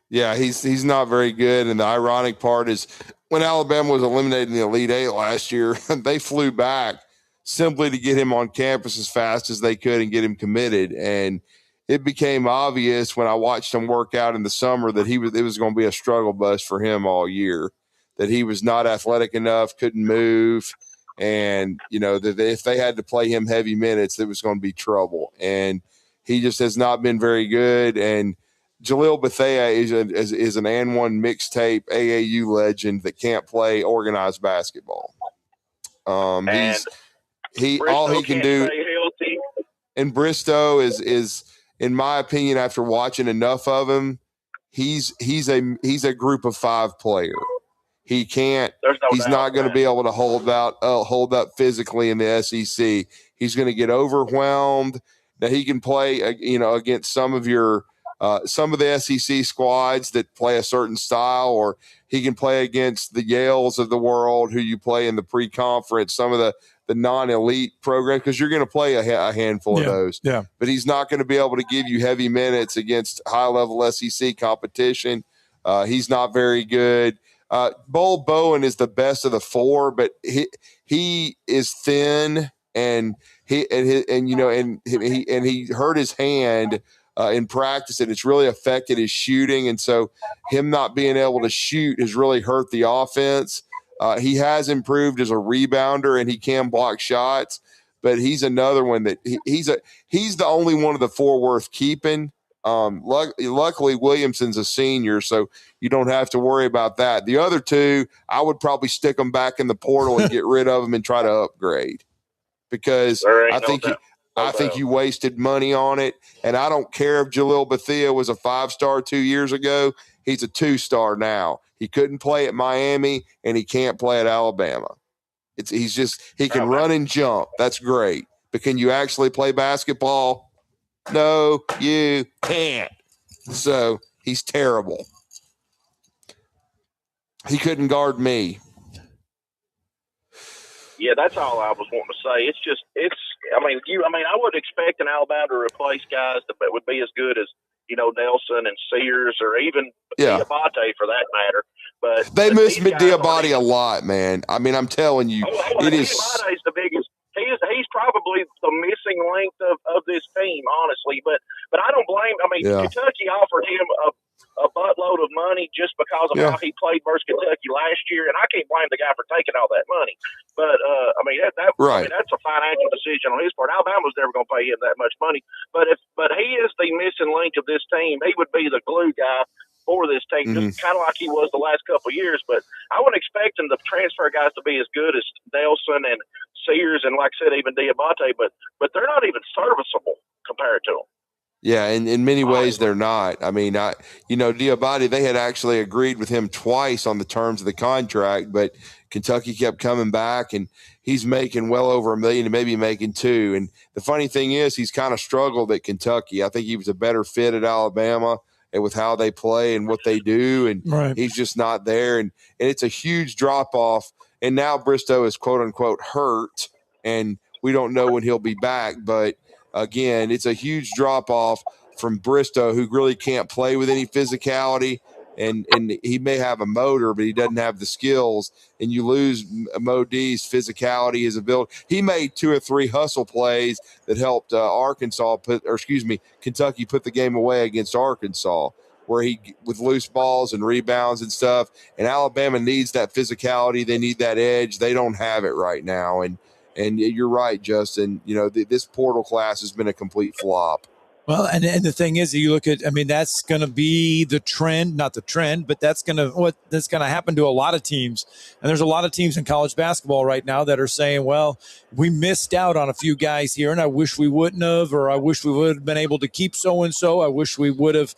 Yeah, he's not very good. And the ironic part is when Alabama was eliminated in the Elite Eight last year, they flew back simply to get him on campus as fast as they could and get him committed. And it became obvious when I watched him work out in the summer that it was going to be a struggle bus for him all year, that he was not athletic enough, couldn't move. And, that if they had to play him heavy minutes, it was going to be trouble. And he just has not been very good. And Jaleel Bethea is an and one mixtape AAU legend that can't play organized basketball. All he can do. And Bristow is in my opinion, after watching enough of him, he's a group of 5 player. He can't. He's not going to be able to hold up physically in the SEC. He's going to get overwhelmed. Now he can play, against some of the SEC squads that play a certain style, or he can play against the Yales of the world who you play in the pre-conference, some of the non-elite programs, because you're going to play a handful of those. Yeah. But he's not going to be able to give you heavy minutes against high-level SEC competition. He's not very good. Bull Bowen is the best of the 4, but he is thin, and he hurt his hand in practice, and it's really affected his shooting. And so him not being able to shoot has really hurt the offense. He has improved as a rebounder, and he can block shots, but he's another one that he's the only one of the 4 worth keeping. Luckily Williamson's a senior, so you don't have to worry about that. The other 2, I would probably stick them back in the portal and get rid of them and try to upgrade, because I think you wasted money on it. And I don't care if Jaleel Bethea was a 5-star 2 years ago. He's a 2-star now. He couldn't play at Miami, and he can't play at Alabama. He can run and jump. That's great. But can you actually play basketball? No, you can't. So he's terrible. He couldn't guard me. Yeah, that's all I was wanting to say. I would expect an Alabama to replace guys that would be as good as, Nelson and Sears, or even Diabate for that matter. But they miss Diabate a lot, man. I'm telling you, it is. Diabate's the biggest. He's probably the missing link of this team, honestly. But I don't blame. Kentucky offered him a buttload of money just because of how he played versus Kentucky last year, and I can't blame the guy for taking all that money. But that's a financial decision on his part. Alabama's never going to pay him that much money. But he is the missing link of this team. He would be the glue guy for this team, just kind of like he was the last couple of years. But I wouldn't expect him to transfer guys to be as good as Nelson and Sears and, like I said, even Diabate, but they're not even serviceable compared to him. Yeah, and in many ways they're not. Diabate, they had actually agreed with him twice on the terms of the contract, but Kentucky kept coming back, and he's making well over $1 million and maybe making $2 million. And the funny thing is, he's kind of struggled at Kentucky. I think he was a better fit at Alabama and with how they play and what they do, and he's just not there. And it's a huge drop-off. And now Bristow is, quote-unquote, hurt, and we don't know when he'll be back. But, again, it's a huge drop-off from Bristow, who really can't play with any physicality. and he may have a motor, but he doesn't have the skills, and you lose Mo D's physicality, his ability. He made 2 or 3 hustle plays that helped Kentucky put the game away against Arkansas, where he with loose balls and rebounds and stuff. And Alabama needs that physicality. They need that edge. They don't have it right now. And you're right, Justin. This portal class has been a complete flop. Well, and the thing is, you look at, that's going to be the trend, not the trend, but that's going to happen to a lot of teams. And there's a lot of teams in college basketball right now that are saying, well, we missed out on a few guys here, and I wish we wouldn't have, or I wish we would have been able to keep so-and-so. I wish we would have,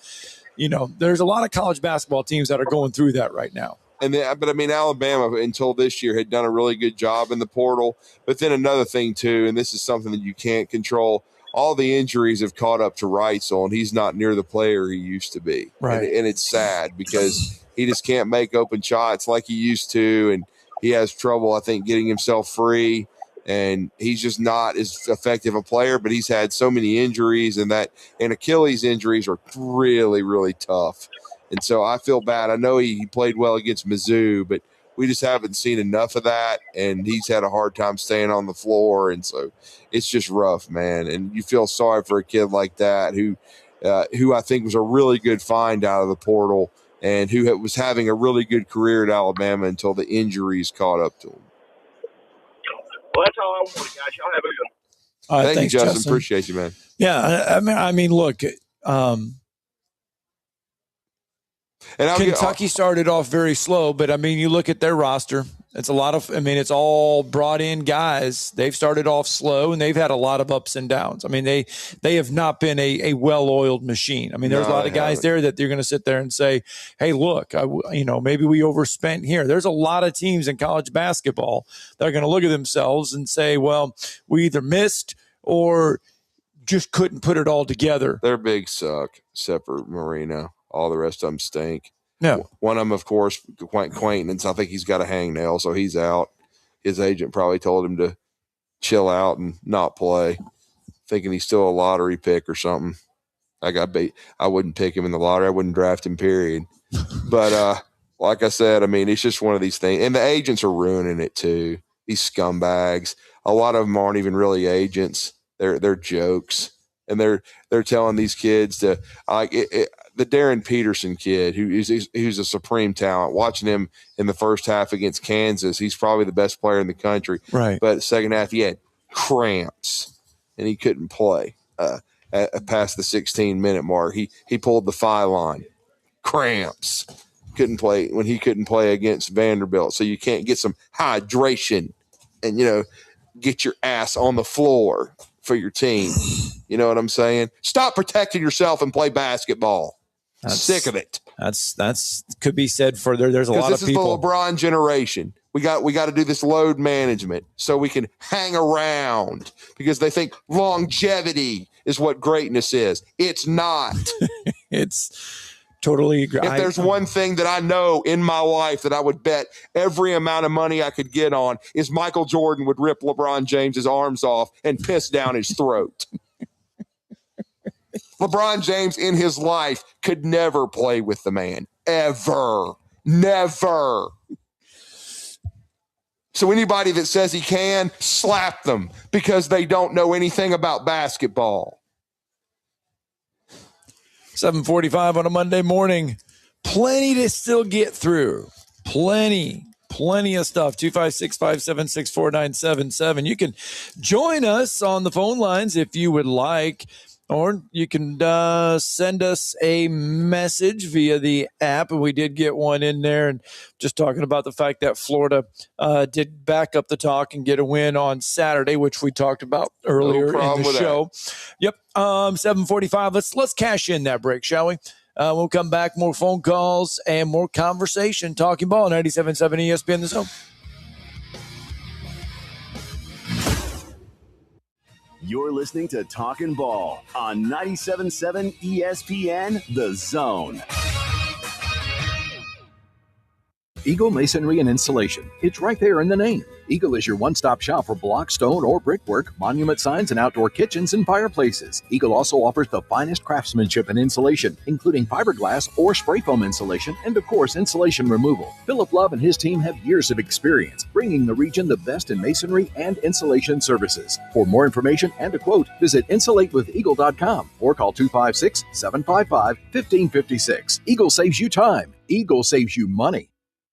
there's a lot of college basketball teams that are going through that right now. But Alabama until this year had done a really good job in the portal. But then another thing too, and this is something that you can't control, all the injuries have caught up to Reitzel, and he's not near the player he used to be. Right. And it's sad because he just can't make open shots like he used to, and he has trouble, I think, getting himself free. And he's just not as effective a player, but he's had so many injuries, and Achilles injuries are really, really tough. And so I feel bad. I know he played well against Mizzou, but we just haven't seen enough of that, and he's had a hard time staying on the floor, and so it's just rough, man. And you feel sorry for a kid like that who I think was a really good find out of the portal and who was having a really good career at Alabama until the injuries caught up to him. Well, that's all I wanted, guys. Y'all have a good one. Thank thanks, you, Justin. Appreciate you, man. Yeah, look, Kentucky started off very slow, but you look at their roster. It's a lot of, it's all brought in guys. They've started off slow, and they've had a lot of ups and downs. They have not been a well-oiled machine. There's a lot of guys there that you're going to sit there and say, hey, look, maybe we overspent here. There's a lot of teams in college basketball that are going to look at themselves and say, well, we either missed or just couldn't put it all together. Their big suck, except for Marino. All the rest of them stink. No. One of them, of course, Quaintance. I think he's got a hangnail, so he's out. His agent probably told him to chill out and not play, thinking he's still a lottery pick or something. I wouldn't pick him in the lottery. I wouldn't draft him, period. But like I said, it's just one of these things. And the agents are ruining it too. These scumbags. A lot of them aren't even really agents. They're jokes. And they're telling these kids to the Darren Peterson kid, who's a supreme talent. Watching him in the first half against Kansas, he's probably the best player in the country. Right. But the second half, he had cramps and he couldn't play past the 16-minute mark. He pulled the phi line, cramps. Couldn't play when he couldn't play against Vanderbilt. So you can't get some hydration and get your ass on the floor for your team. You know what I'm saying? Stop protecting yourself and play basketball. Sick of it. That's could be said for there. There's a lot of people. This is the LeBron generation. We got to do this load management so we can hang around because they think longevity is what greatness is. It's not. It's totally agree. If there's one thing that I know in my life that I would bet every amount of money I could get on is Michael Jordan would rip LeBron James's arms off and piss down his throat. LeBron James in his life could never play with the man. Ever. Never. So anybody that says he can, slap them because they don't know anything about basketball. 7:45 on a Monday morning. Plenty to still get through. Plenty of stuff. 256-576-4977. You can join us on the phone lines if you would like. Or you can send us a message via the app. And we did get one in there and just talking about the fact that Florida did back up the talk and get a win on Saturday, which we talked about earlier in the show. Yep. 7:45. Let's cash in that break, shall we? We'll come back. More phone calls and more conversation. Talking Ball, 97.7 ESPN The Zone. You're listening to Talkin Ball on 97.7 ESPN The Zone. Eagle Masonry and Installation. It's right there in the name. Eagle is your one-stop shop for block, stone, or brickwork, monument signs, and outdoor kitchens and fireplaces. Eagle also offers the finest craftsmanship and insulation, including fiberglass or spray foam insulation, and of course, insulation removal. Philip Love and his team have years of experience, bringing the region the best in masonry and insulation services. For more information and a quote, visit insulatewitheagle.com or call 256-755-1556. Eagle saves you time. Eagle saves you money.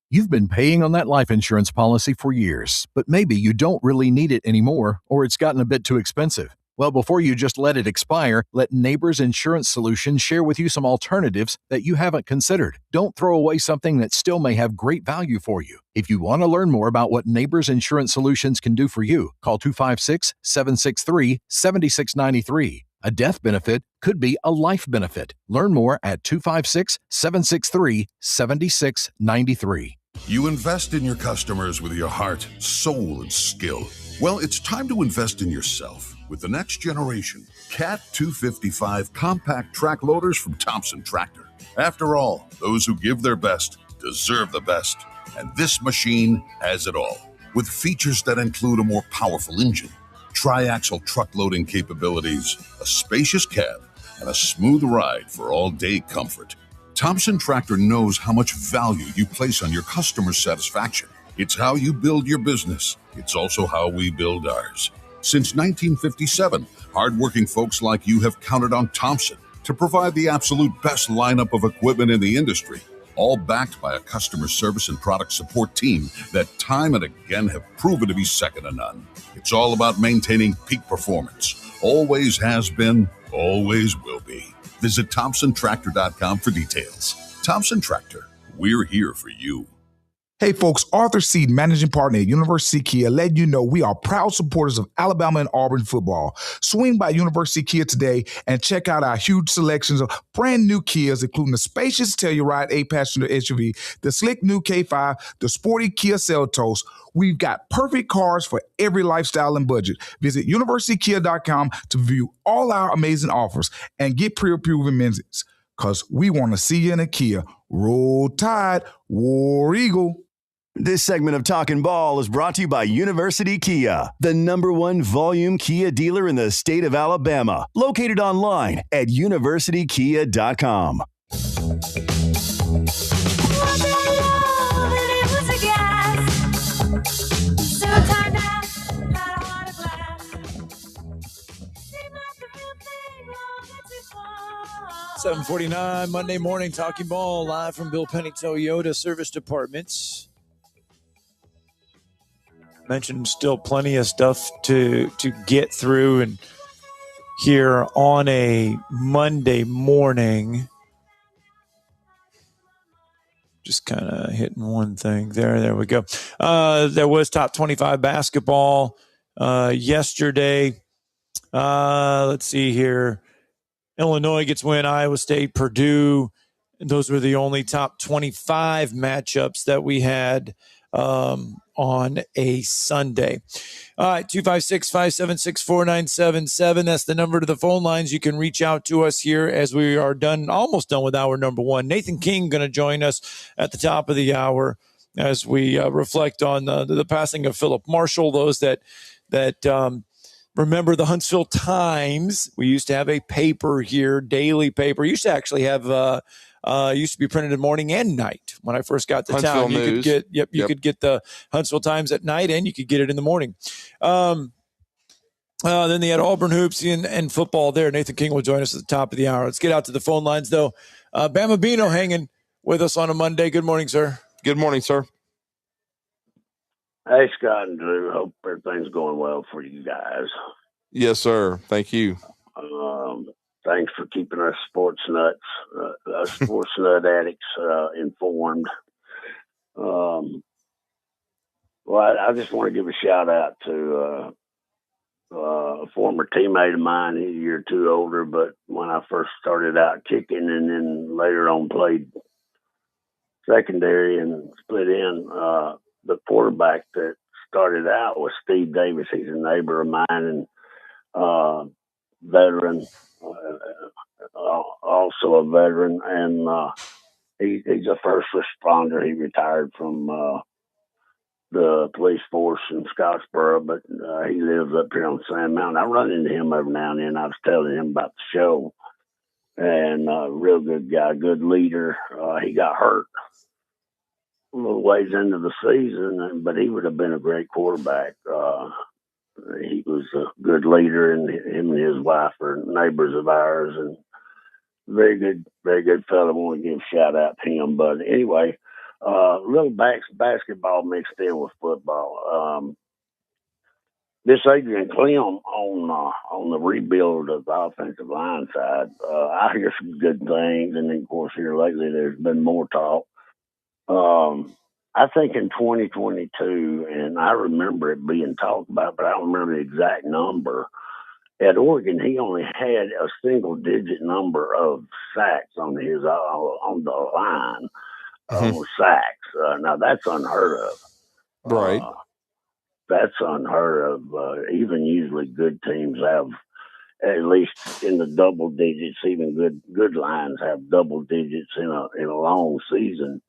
You've been paying on that life insurance policy for years, but maybe you don't really need it anymore, or it's gotten a bit too expensive. Well, before you just let it expire, let Neighbors Insurance Solutions share with you some alternatives that you haven't considered. Don't throw away something that still may have great value for you. If you want to learn more about what Neighbors Insurance Solutions can do for you, call 256-763-7693. A death benefit could be a life benefit. Learn more at 256-763-7693. You invest in your customers with your heart, soul, and skill. Well, it's time to invest in yourself with the next generation Cat 255 compact track loaders from Thompson Tractor. After all, those who give their best deserve the best. And this machine has it all. With features that include a more powerful engine, tri-axle truck loading capabilities, a spacious cab, and a smooth ride for all-day comfort. Thompson Tractor knows how much value you place on your customer satisfaction. It's how you build your business. It's also how we build ours. Since 1957, hardworking folks like you have counted on Thompson to provide the absolute best lineup of equipment in the industry, all backed by a customer service and product support team that time and again have proven to be second to none. It's all about maintaining peak performance. Always has been, always will be. Visit ThompsonTractor.com for details. Thompson Tractor, we're here for you. Hey folks, Arthur Seed, managing partner at University Kia, letting you know we are proud supporters of Alabama and Auburn football. Swing by University Kia today and check out our huge selections of brand new Kias, including the spacious Telluride 8-passenger SUV, the slick new K5, the sporty Kia Seltos. We've got perfect cars for every lifestyle and budget. Visit universitykia.com to view all our amazing offers and get pre-approved amenities, because we want to see you in a Kia. Roll Tide, War Eagle. This segment of Talkin Ball is brought to you by University Kia, the #1 volume Kia dealer in the state of Alabama. Located online at universitykia.com. $7:49 Monday morning, Talking Ball live from Bill Penney Toyota Service Departments. Mentioned still plenty of stuff to get through and here on a Monday morning. Just kind of hitting one thing there. There we go. There was top 25 basketball yesterday. Let's see here. Illinois gets win, Iowa State, Purdue. Those were the only top 25 matchups that we had on a Sunday. All right, 256-576-4977. That's the number to the phone lines. You can reach out to us here as we are almost done with hour number one. Nathan King going to join us at the top of the hour as we reflect on the passing of Philip Marshall. Those that remember the Huntsville Times. We used to have a paper here, daily paper. Used to actually have used to be printed in morning and night. When I first got to town, you could get could get the Huntsville Times at night, and you could get it in the morning. Then they had Auburn hoops and football there. Nathan King will join us at the top of the hour. Let's get out to the phone lines though. Bama Bino hanging with us on a Monday. Good morning, sir. Good morning, sir. Hey, Scott and Drew. Hope everything's going well for you guys. Yes, sir. Thank you. Thanks for keeping us sports nuts, us sports nut addicts informed. Well, I just want to give a shout out to a former teammate of mine. He's a year or two older, but when I first started out kicking and then later on played secondary and split in, the quarterback that started out was Steve Davis. He's a neighbor of mine and veteran, also a veteran. And he's a first responder. He retired from the police force in Scottsboro, but he lives up here on Sand Mountain. I run into him every now and then. I was telling him about the show, and real good guy, good leader. He got hurt a little ways into the season, but he would have been a great quarterback. He was a good leader, and him and his wife are neighbors of ours, and very good fellow. I want to give a shout out to him. But anyway, little basketball mixed in with football. This Adrian Clem on the rebuild of the offensive line side, I hear some good things, and then of course here lately there's been more talk. I think in 2022, and I remember it being talked about, but I don't remember the exact number. At Oregon, he only had a single-digit number of sacks on the line, sacks. Now that's unheard of. Right. That's unheard of. Even usually good teams have at least in the double digits. Even good lines have double digits in a long season.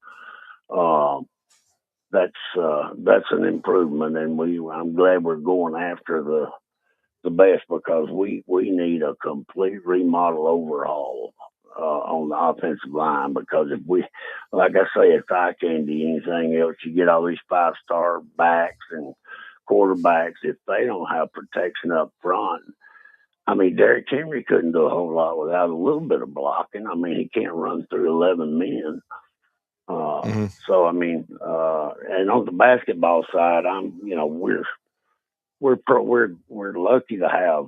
That's an improvement, and I'm glad we're going after the best, because we need a complete remodel overhaul on the offensive line, because if we, like I say, if I can't do anything else, you get all these 5-star backs and quarterbacks, if they don't have protection up front. I mean, Derrick Henry couldn't do a whole lot without a little bit of blocking. I mean, he can't run through 11 men. So I mean, and on the basketball side, we're lucky to have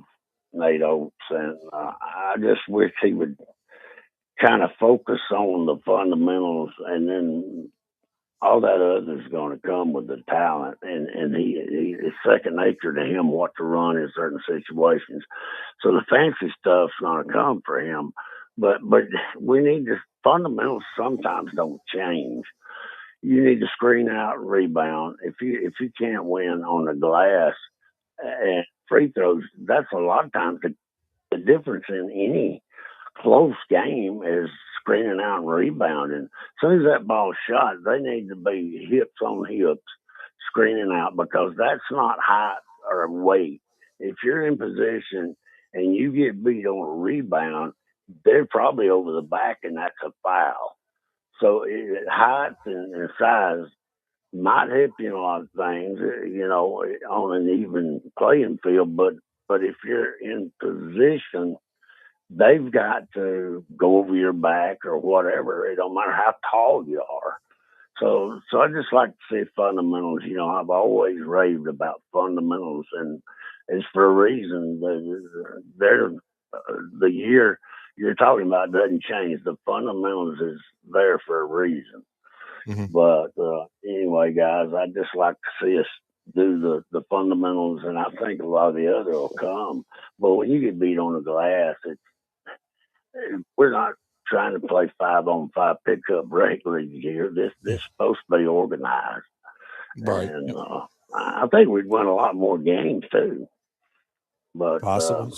Nate Oates, and I just wish he would kind of focus on the fundamentals, and then all that other is going to come with the talent, and it's second nature to him what to run in certain situations. So the fancy stuff's going to come for him, but we need the fundamentals. Sometimes don't change. You need to screen out and rebound. If you can't win on the glass and free throws, that's a lot of times the difference in any close game is screening out and rebounding. As soon as that ball's shot, they need to be hips on hips screening out, because that's not height or weight. If you're in position and you get beat on a rebound, they're probably over the back, and that's a foul. So height and size might help you in a lot of things, on an even playing field. But if you're in position, they've got to go over your back or whatever. It don't matter how tall you are. So I just like to see fundamentals. I've always raved about fundamentals, and it's for a reason. They're the year you're talking about doesn't change. The fundamentals is there for a reason. But anyway, guys, I'd just like to see us do the fundamentals, and I think a lot of the other will come. But when you get beat on the glass, we're not trying to play 5-on-5 pickup regularly here. This is supposed to be organized. Right. And I think we'd win a lot more games too. But possible.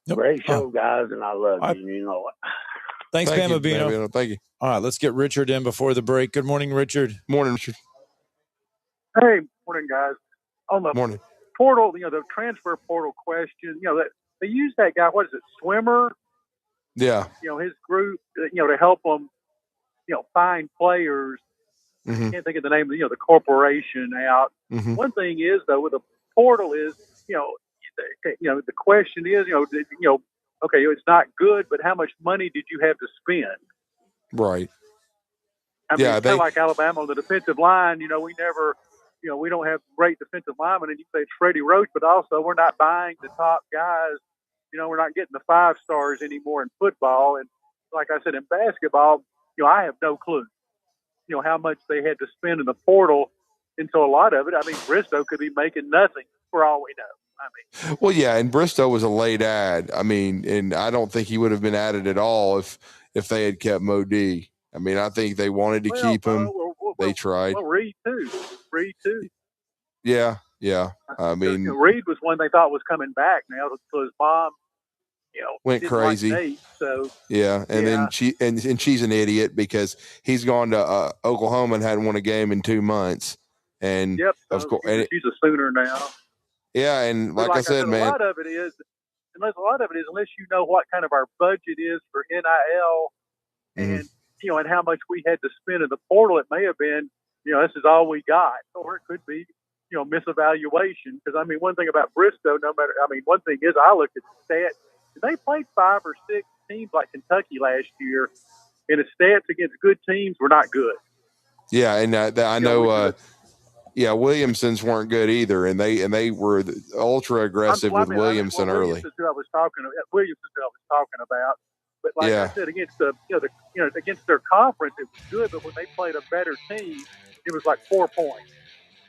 Great show, guys, and I love you. You know it. Thanks, Thank you, Bama Bino. Thank you. All right, let's get Richard in before the break. Good morning, Richard. Morning, Richard. Hey, morning, guys. On the morning portal, the transfer portal question, that they use that guy. What is it, Swimmer? Yeah. His group, to help them, find players. I can't think of the name of the corporation out. One thing is, though, with the portal is, the question is, okay, it's not good, but how much money did you have to spend? Right. I mean, it's kind of like Alabama on the defensive line. We never, we don't have great defensive linemen, and you say it's Freddie Roach, but also we're not buying the top guys. We're not getting the 5 stars anymore in football. And like I said, in basketball, I have no clue, how much they had to spend in the portal. And so a lot of it, I mean, Bristow could be making nothing for all we know. Well, yeah, and Bristow was a late ad. I mean, and I don't think he would have been added at all if they had kept Modi. I mean, I think they wanted to keep him. They tried. Well, Reed too. Yeah. I mean, Reed was one they thought was coming back now. So his mom went crazy. Like Nate, so yeah, and then she's an idiot because he's gone to Oklahoma and hadn't won a game in 2 months. And of course, she's a Sooner now. Yeah, and like I said, man, a lot of it is unless you know what kind of our budget is for NIL, and and how much we had to spend in the portal, it may have been, this is all we got, or it could be, misevaluation. Because I mean, one thing about Bristow, one thing is I look at the stats. They played 5 or 6 teams like Kentucky last year, and the stats against good teams were not good. Yeah, and I know. Williamson's weren't good either, and they were ultra aggressive with Williamson early. Williamson's who I was talking about. But like I said, against against their conference, it was good. But when they played a better team, it was like 4 points.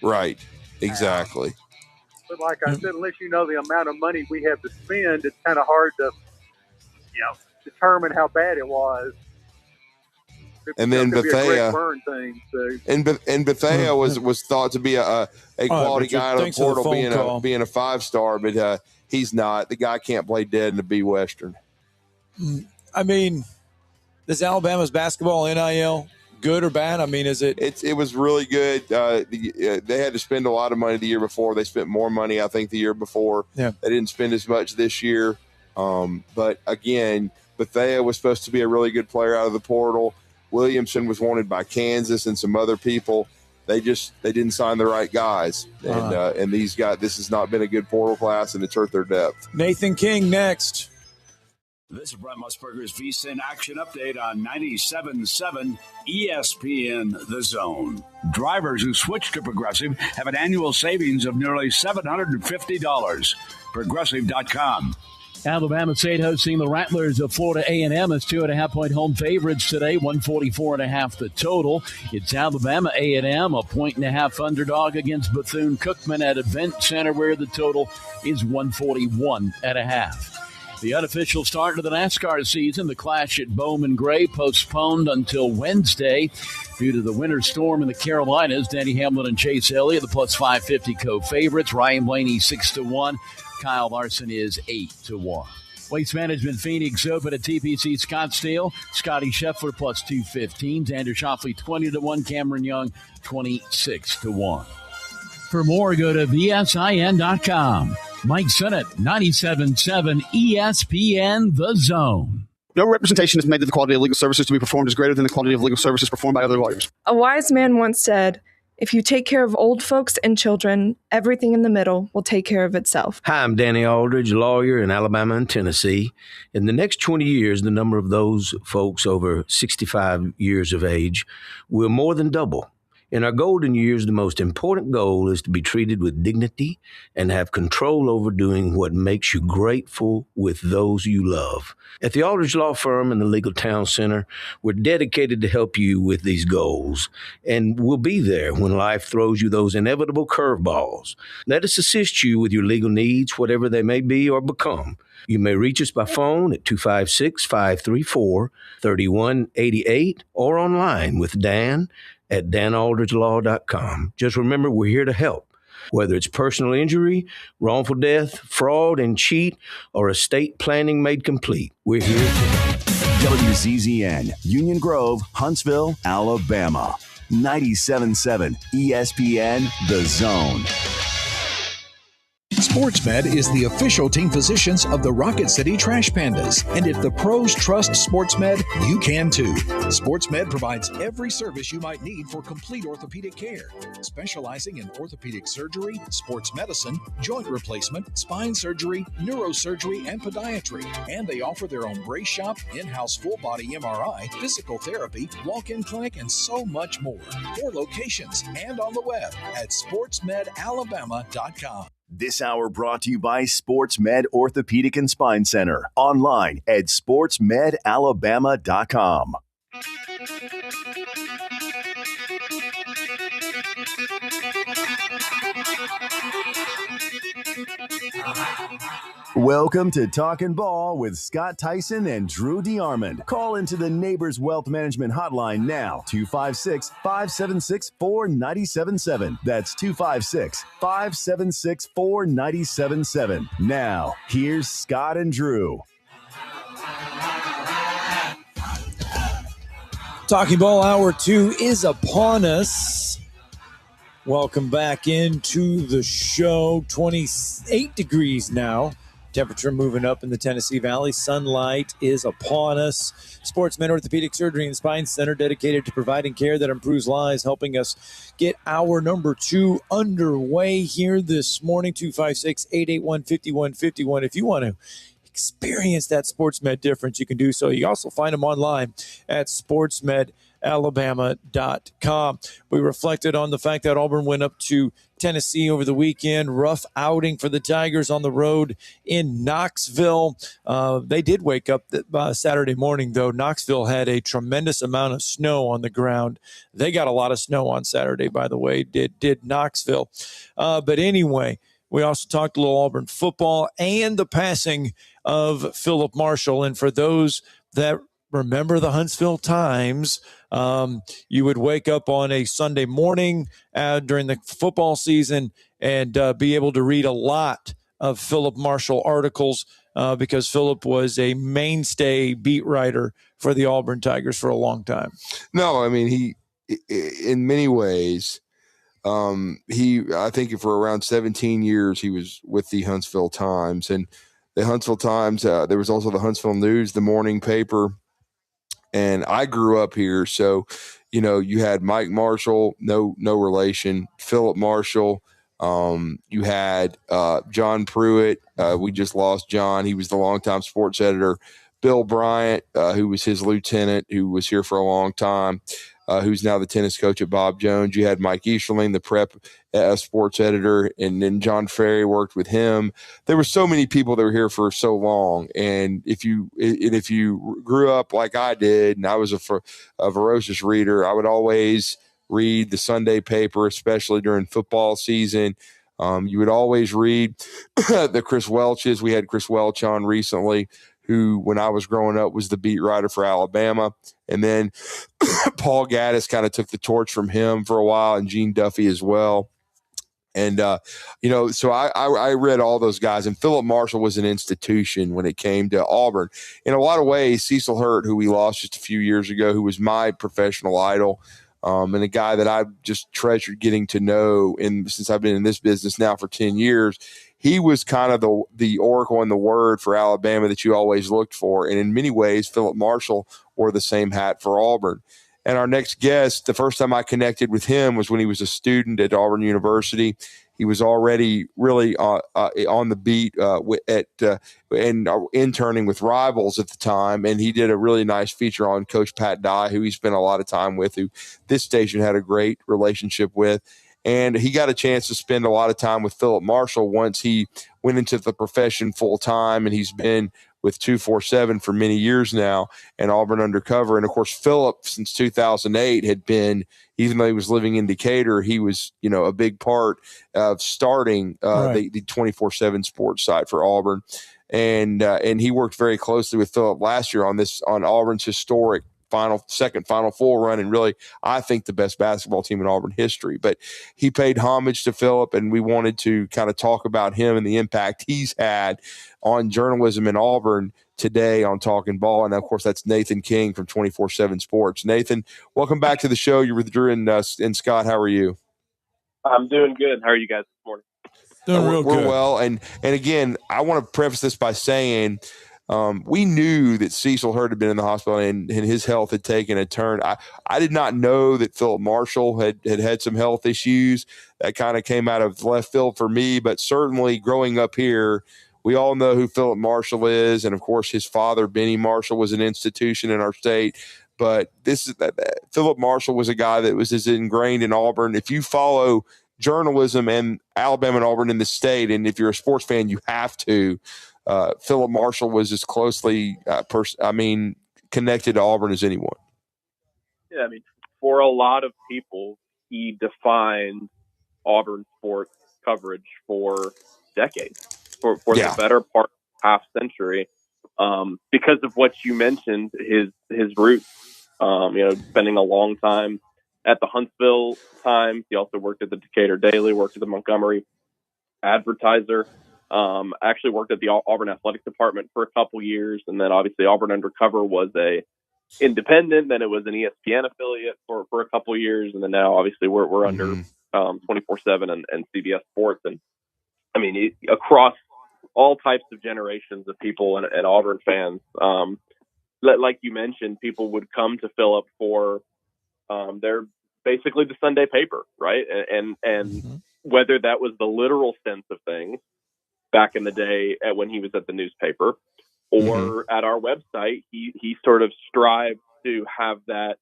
Right. Exactly. But like I said, unless you know the amount of money we have to spend, it's kind of hard to, determine how bad it was. And then Bethea, and Bethea was thought to be a quality guy out of the portal, being a 5-star, but he's not. The guy can't play dead in the B Western. I mean, is Alabama's basketball NIL good or bad? I mean, is it? It was really good. They had to spend a lot of money the year before. They spent more money, I think, the year before. Yeah. They didn't spend as much this year. But again, Bethea was supposed to be a really good player out of the portal. Williamson was wanted by Kansas and some other people. They didn't sign the right guys, and these guys. This has not been a good portal class, and it's hurt their depth. Nathan King next. This is Brent Musburger's VSiN Action Update on 97.7 ESPN The Zone. Drivers who switch to Progressive have an annual savings of nearly $750. Progressive.com. Alabama State hosting the Rattlers of Florida A&M as 2.5-point home favorites today, 144.5 the total. It's Alabama A&M, a 1.5 underdog against Bethune-Cookman at Event Center, where the total is 141.5. The unofficial start to the NASCAR season, the clash at Bowman Gray, postponed until Wednesday due to the winter storm in the Carolinas. Denny Hamlin and Chase Elliott, the plus 550 co-favorites. Ryan Blaney 6-1. Kyle Larson is 8-1. Waste Management Phoenix Open at TPC Scottsdale. Scotty Scheffler plus 215. Xander Schauffele 20-1. Cameron Young 26-1. For more, go to VSIN.com. Mike Sennett, 97.7 ESPN The Zone. No representation is made that the quality of legal services to be performed is greater than the quality of legal services performed by other lawyers. A wise man once said, if you take care of old folks and children, everything in the middle will take care of itself. Hi, I'm Danny Aldridge, lawyer in Alabama and Tennessee. In the next 20 years, the number of those folks over 65 years of age will more than double. In our golden years, the most important goal is to be treated with dignity and have control over doing what makes you grateful with those you love. At the Aldridge Law Firm and the Legal Town Center, we're dedicated to help you with these goals, and we'll be there when life throws you those inevitable curveballs. Let us assist you with your legal needs, whatever they may be or become. You may reach us by phone at 256-534-3188 or online with Dan at danaldridgelaw.com. Just remember, we're here to help. Whether it's personal injury, wrongful death, fraud and cheat, or estate planning made complete, we're here to WZZN, Union Grove, Huntsville, Alabama. 97.7 ESPN The Zone. SportsMed is the official team physicians of the Rocket City Trash Pandas. And if the pros trust SportsMed, you can too. SportsMed provides every service you might need for complete orthopedic care, specializing in orthopedic surgery, sports medicine, joint replacement, spine surgery, neurosurgery, and podiatry. And they offer their own brace shop, in-house full-body MRI, physical therapy, walk-in clinic, and so much more. 4 locations and on the web at sportsmedalabama.com. This hour brought to you by SportsMed Orthopedic and Spine Center. Online at sportsmedalabama.com. Welcome to Talkin Ball with Scott Tyson and Drew DeArmond. Call into the Neighbors Wealth Management Hotline now, 256-576-4977. That's 256-576-4977. Now, here's Scott and Drew. Talking Ball Hour 2 is upon us. Welcome back into the show. 28 degrees now. Temperature moving up in the Tennessee Valley. Sunlight is upon us. SportsMed Orthopedic Surgery and Spine Center, dedicated to providing care that improves lives, helping us get hour number 2 underway here this morning. 256-881-5151. If you want to experience that SportsMed difference, you can do so. You also find them online at sportsmedalabama.com. We reflected on the fact that Auburn went up to Tennessee over the weekend. Rough outing for the Tigers on the road in Knoxville. They did wake up Saturday morning, though. Knoxville had a tremendous amount of snow on the ground. They got a lot of snow on Saturday, by the way, did Knoxville. But anyway, we also talked a little Auburn football and the passing of Philip Marshall. And for those that remember the Huntsville Times, you would wake up on a Sunday morning during the football season and be able to read a lot of Philip Marshall articles because Philip was a mainstay beat writer for the Auburn Tigers for a long time. No, I mean, he, in many ways, I think for around 17 years, he was with the Huntsville Times. And the Huntsville Times, there was also the Huntsville News, the morning paper. And I grew up here, so, you had Mike Marshall, no relation, Philip Marshall. You had John Pruitt. We just lost John. He was the longtime sports editor. Bill Bryant, who was his lieutenant, who was here for a long time, who's now the tennis coach at Bob Jones. You had Mike Easterling, the prep sports editor, and then John Ferry worked with him. There were so many people that were here for so long. And if you grew up like I did, and I was a voracious reader, I would always read the Sunday paper, especially during football season. You would always read the Chris Welches. We had Chris Welch on recently, who, when I was growing up, was the beat writer for Alabama. And then Paul Gaddis kind of took the torch from him for a while, and Gene Duffy as well. And, so I read all those guys, and Philip Marshall was an institution when it came to Auburn. In a lot of ways, Cecil Hurt, who we lost just a few years ago, who was my professional idol, and a guy that I've just treasured getting to know since I've been in this business now for 10 years, he was kind of the oracle and the word for Alabama that you always looked for. And in many ways, Philip Marshall wore the same hat for Auburn. And our next guest, the first time I connected with him was when he was a student at Auburn University. He was already really on the beat and interning with Rivals at the time. And he did a really nice feature on Coach Pat Dye, who he spent a lot of time with, who this station had a great relationship with. And he got a chance to spend a lot of time with Philip Marshall once he went into the profession full time. And he's been with 247 for many years now, and Auburn Undercover. And of course, Philip, since 2008, had been, even though he was living in Decatur, he was, a big part of starting the 247 sports site for Auburn. And he worked very closely with Philip last year on Auburn's historic second Final Four run, and really, I think, the best basketball team in Auburn history. But he paid homage to Philip, and we wanted to kind of talk about him and the impact he's had on journalism in Auburn today on Talkin Ball. And of course, that's Nathan King from 247 Sports. Nathan, welcome back to the show. You're with Drew and Scott. How are you? I'm doing good. How are you guys this morning? We're well. And again, I want to preface this by saying, we knew that Cecil Hurt had been in the hospital and his health had taken a turn. I did not know that Philip Marshall had some health issues. That kind of came out of left field for me, but certainly growing up here, we all know who Philip Marshall is. And of course, his father, Benny Marshall, was an institution in our state. But Philip Marshall was a guy that was as ingrained in Auburn. If you follow journalism and Alabama and Auburn in the state, and if you're a sports fan, you have to, Philip Marshall was as closely connected to Auburn as anyone. Yeah, for a lot of people, he defined Auburn sports coverage for decades, for the better part of half century, because of what you mentioned, his roots. Spending a long time at the Huntsville Times. He also worked at the Decatur Daily, worked at the Montgomery Advertiser. Actually worked at the Auburn Athletic Department for a couple years, and then obviously Auburn Undercover was a independent. Then it was an ESPN affiliate for a couple of years, and then now obviously we're under 24/7 and CBS Sports. And I mean, across all types of generations of people and Auburn fans, like you mentioned, people would come to Philip for their basically the Sunday paper, right? And whether that was the literal sense of things back in the day when he was at the newspaper, or at our website, he sort of strived to have that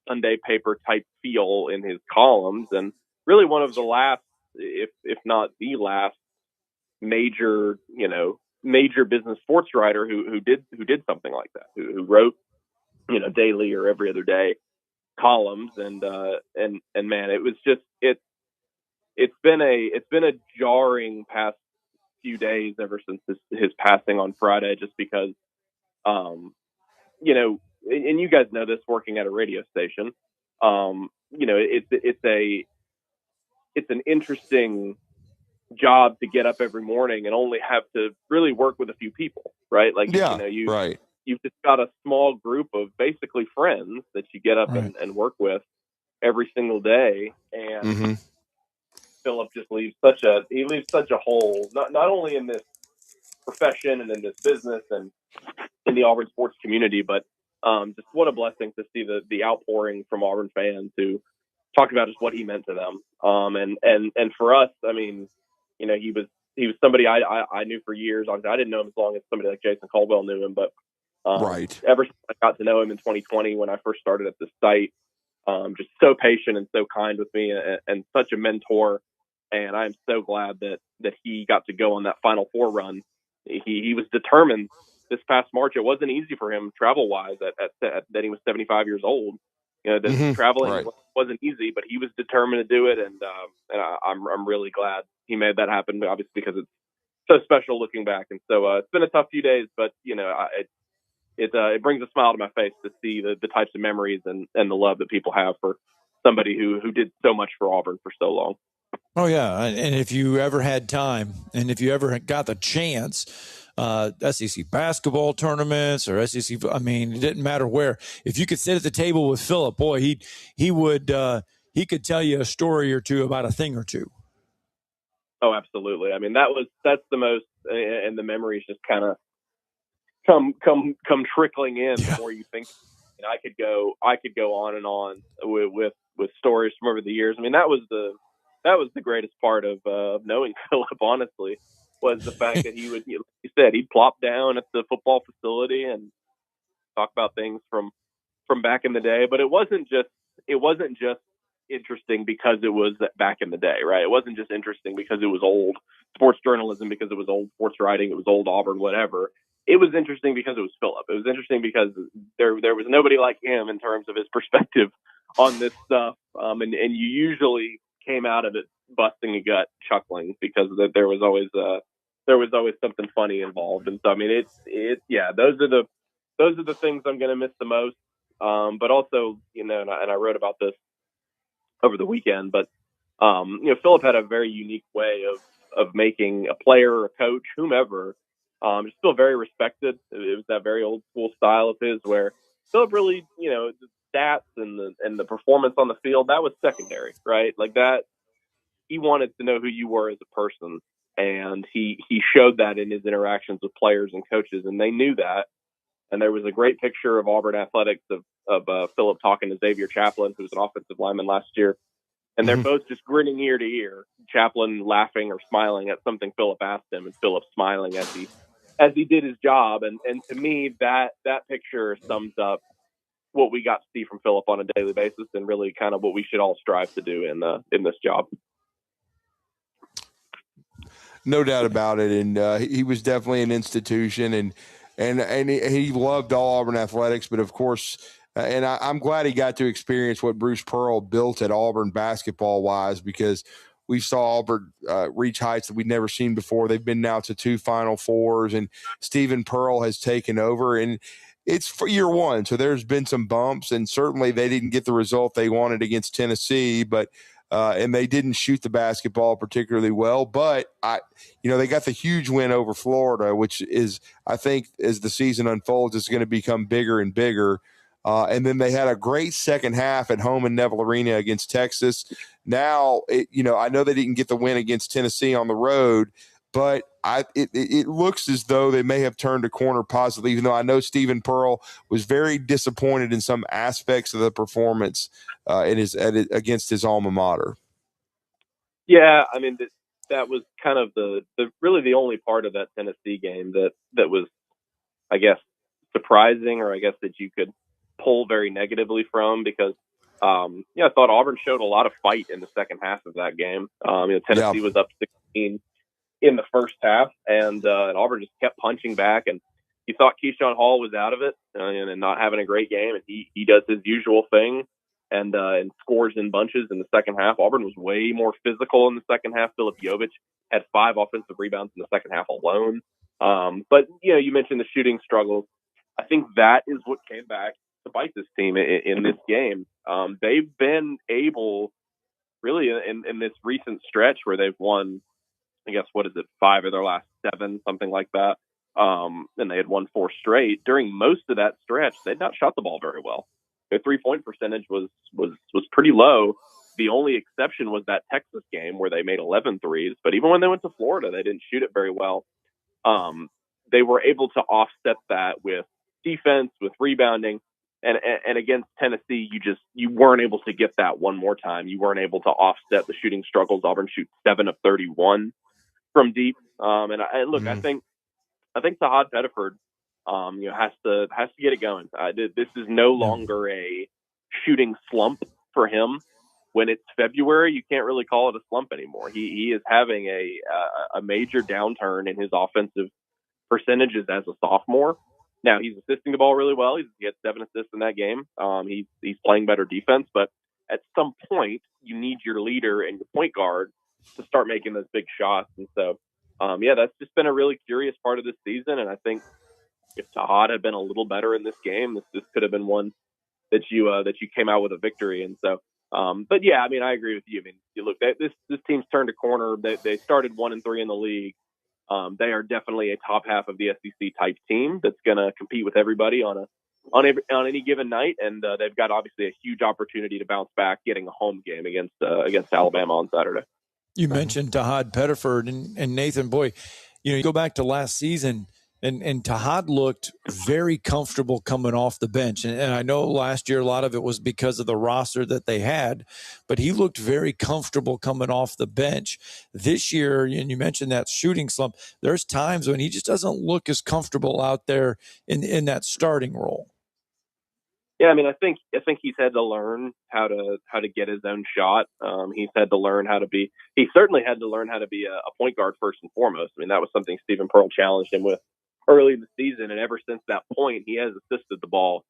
Sunday paper type feel in his columns, and really one of the last, if not the last, major business sports writer who did something like that, who wrote daily or every other day columns, and man, it was just it's been a jarring past few days ever since his passing on Friday, just because and you guys know this, working at a radio station, it's an interesting job to get up every morning and only have to really work with a few people, right? Like, you've just got a small group of basically friends that you get up and work with every single day. And Philip just leaves such a hole, not only in this profession and in this business and in the Auburn sports community, but just what a blessing to see the outpouring from Auburn fans who talk about just what he meant to them. And for us, I mean, he was somebody I knew for years. I didn't know him as long as somebody like Jason Caldwell knew him, but ever since I got to know him in 2020 when I first started at the site, just so patient and so kind with me, and such a mentor. And I'm so glad that he got to go on that Final Four run. He was determined this past March. It wasn't easy for him travel wise at that he was 75 years old. Traveling wasn't easy, but he was determined to do it. And I'm really glad he made that happen, obviously, because it's so special looking back. And so it's been a tough few days, but it brings a smile to my face to see the types of memories and the love that people have for somebody who did so much for Auburn for so long. Oh, yeah. And if you ever had time, and if you ever got the chance, SEC basketball tournaments or SEC, I mean, it didn't matter where. If you could sit at the table with Philip, boy, he could tell you a story or two about a thing or two. Oh, absolutely. I mean, that's the most, and the memories just kind of come trickling in the more you think. And I could go on and on with stories from over the years. I mean, that was the greatest part of knowing Philip, honestly, was the fact that he would, like you said, he'd plop down at the football facility and talk about things from back in the day. But it wasn't just interesting because it was back in the day, right? It wasn't just interesting because it was old sports journalism, because it was old sports writing, it was old Auburn, whatever. It was interesting because it was Philip. It was interesting because there was nobody like him in terms of his perspective on this stuff. And you usually came out of it busting a gut, chuckling, because there was always something funny involved. And so, I mean, those are the things I'm going to miss the most. But also, and I wrote about this over the weekend, but Philip had a very unique way of making a player or a coach, whomever, just feel very respected. It was that very old school style of his where Philip really, the stats and the performance on the field, that was secondary, right? Like that, he wanted to know who you were as a person. And he showed that in his interactions with players and coaches, and they knew that. And there was a great picture of Auburn athletics of Philip talking to Xavier Chaplin, who was an offensive lineman last year. And they're both just grinning ear to ear, Chaplin laughing or smiling at something Philip asked him, and Philip smiling as he did his job. And to me, that picture sums up what we got to see from Philip on a daily basis, and really kind of what we should all strive to do in this job. No doubt about it. And he was definitely an institution, and he loved all Auburn athletics. But of course, and I'm glad he got to experience what Bruce Pearl built at Auburn basketball wise, because we saw Auburn reach heights that we'd never seen before. They've been now to 2 Final Fours, and Stephen Pearl has taken over, and it's for year one. So there's been some bumps, and certainly they didn't get the result they wanted against Tennessee, but and they didn't shoot the basketball particularly well, but they got the huge win over Florida, which is, I think, as the season unfolds, it's going to become bigger and bigger. And then they had a great second half at home in Neville Arena against Texas. Now, I know they didn't get the win against Tennessee on the road, but it looks as though they may have turned a corner positively, even though I know Stephen Pearl was very disappointed in some aspects of the performance against his alma mater. Yeah, I mean, that was kind of the really the only part of that Tennessee game that was, I guess, surprising, or I guess that you could pull very negatively from, because I thought Auburn showed a lot of fight in the second half of that game. Tennessee was up 16 in the first half, and Auburn just kept punching back. And you thought Keyshawn Hall was out of it and not having a great game, and he does his usual thing and scores in bunches in the second half. Auburn was way more physical in the second half. Philip Jovich had 5 offensive rebounds in the second half alone. But you mentioned the shooting struggles. I think that is what came back to bite this team in this game. They've been able, really, in this recent stretch where they've won, I guess, 5 of their last 7, something like that. And they had won 4 straight. During most of that stretch, they'd not shot the ball very well. Their 3-point percentage was pretty low. The only exception was that Texas game where they made 11 threes. But even when they went to Florida, they didn't shoot it very well. They were able to offset that with defense, with rebounding. And against Tennessee, you weren't able to get that one more time. You weren't able to offset the shooting struggles. Auburn shoots 7 of 31 from deep. I think Tahad Pettiford, has to get it going. This is no longer a shooting slump for him. When it's February, you can't really call it a slump anymore. He is having a major downturn in his offensive percentages as a sophomore. Now, he's assisting the ball really well. He had 7 assists in that game. He's playing better defense, but at some point, you need your leader and your point guard to start making those big shots. And so, that's just been a really curious part of this season. And I think if Tahad had been a little better in this game, this could have been one that you came out with a victory. And so, I agree with you. I mean, you look, this team's turned a corner. They started 1-3 in the league. They are definitely a top half of the SEC type team that's going to compete with everybody on any given night, and they've got obviously a huge opportunity to bounce back, getting a home game against Alabama on Saturday. You mentioned Tahad Pettiford and Nathan, boy, you go back to last season, and Tahad looked very comfortable coming off the bench. And I know last year a lot of it was because of the roster that they had, but he looked very comfortable coming off the bench. This year, and you mentioned that shooting slump, there's times when he just doesn't look as comfortable out there in that starting role. Yeah, I mean, I think he's had to learn how to get his own shot. He's had to learn he certainly had to learn how to be a point guard first and foremost. I mean, that was something Stephen Pearl challenged him with early in the season, and ever since that point, he has assisted the ball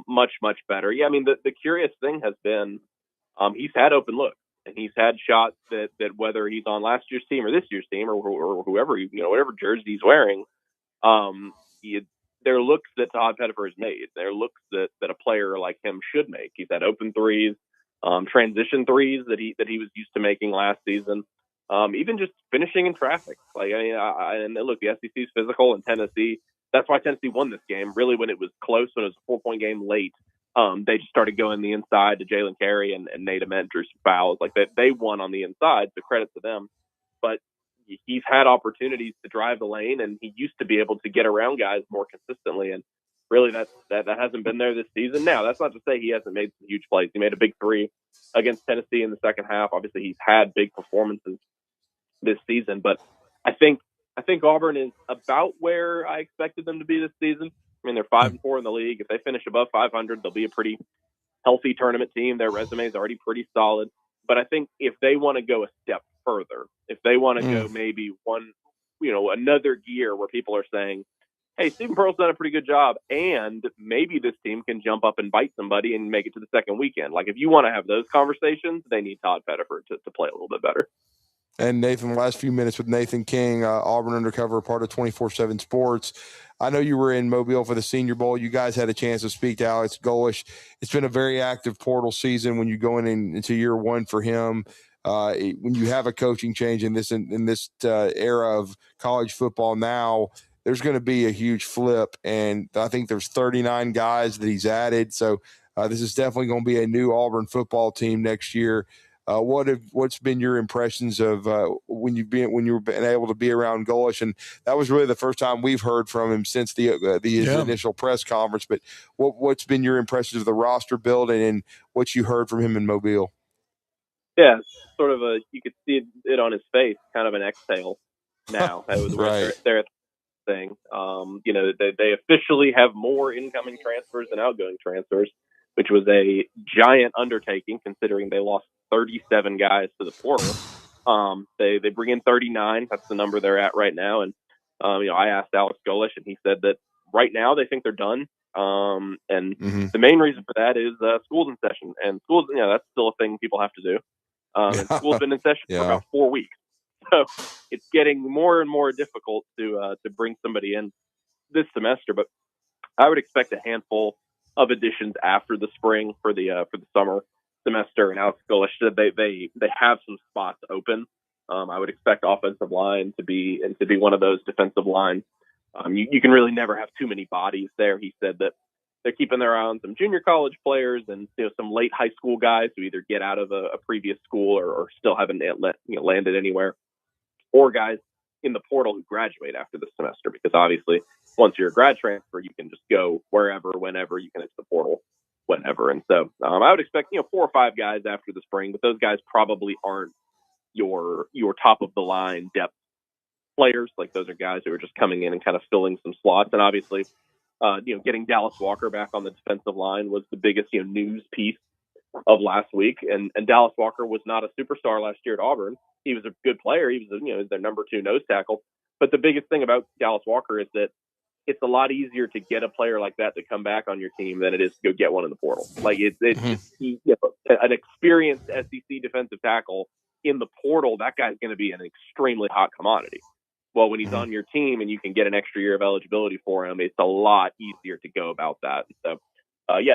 much, much better. Yeah, I mean, the curious thing has been he's had open looks, and he's had shots that whether he's on last year's team or this year's team or whoever, whatever jersey he's wearing, they're looks that Tahad Pettiford has made. They're looks that a player like him should make. He's had open threes, transition threes that he was used to making last season. Even just finishing in traffic. And look, the SEC is physical, and Tennessee, that's why Tennessee won this game. Really, when it was close, when it was a 4-point game late, they just started going the inside to Jalen Carey and Nate Ament drew some fouls. They won on the inside, so credit to them. But he's had opportunities to drive the lane, and he used to be able to get around guys more consistently. And really, that hasn't been there this season. Now, that's not to say he hasn't made some huge plays. He made a big 3 against Tennessee in the second half. Obviously, he's had big performances this season, but I think Auburn is about where I expected them to be this season. I mean, they're 5-4 in the league. If they finish above 500, they'll be a pretty healthy tournament team. Their resume is already pretty solid. But I think if they want to go a step further, if they want to go maybe another gear where people are saying, hey, Stephen Pearl's done a pretty good job, and maybe this team can jump up and bite somebody and make it to the second weekend. If you want to have those conversations, they need Tahad Pettiford to play a little bit better. And Nathan, last few minutes with Nathan King, Auburn Undercover, part of 24/7 Sports. I know you were in Mobile for the Senior Bowl. You guys had a chance to speak to Alex Golish. It's been a very active portal season when you go into year one for him. When you have a coaching change in this era of college football now, there's going to be a huge flip. And I think there's 39 guys that he's added. So this is definitely going to be a new Auburn football team next year. What's been your impressions of when you've been able to be around Golesh? And that was really the first time we've heard from him since his initial press conference. But what's been your impressions of the roster building and what you heard from him in Mobile? Yeah, sort of you could see it on his face, kind of an exhale now. That was right. Their thing. They officially have more incoming transfers than outgoing transfers, which was a giant undertaking considering they lost 37 guys to the portal. They bring in 39. That's the number they're at right now. And I asked Alex Golesh, and he said that right now they think they're done. The main reason for that is school's in session, and schools, that's still a thing people have to do. And school's been in session for about 4 weeks, so it's getting more and more difficult to bring somebody in this semester. But I would expect a handful of additions after the spring for the summer semester. And Alex Golesh said they have some spots open. I would expect offensive line to be one of those defensive lines. You can really never have too many bodies there. He said that they're keeping their eye on some junior college players and some late high school guys who either get out of a previous school or still haven't landed anywhere, or guys in the portal who graduate after the semester. Because obviously, once you're a grad transfer, you can just go wherever, whenever. You can hit the portal whenever. And so I would expect 4 or 5 guys after the spring, but those guys probably aren't your top of the line depth players. Like, those are guys who are just coming in and kind of filling some slots. And obviously, getting Dallas Walker back on the defensive line was the biggest news piece of last week. And Dallas Walker was not a superstar last year at Auburn. He was a good player. He was their number 2 nose tackle. But the biggest thing about Dallas Walker is that it's a lot easier to get a player like that to come back on your team than it is to go get one in the portal. Like, an experienced SEC defensive tackle in the portal, that guy's going to be an extremely hot commodity. Well, when he's on your team and you can get an extra year of eligibility for him, it's a lot easier to go about that. So,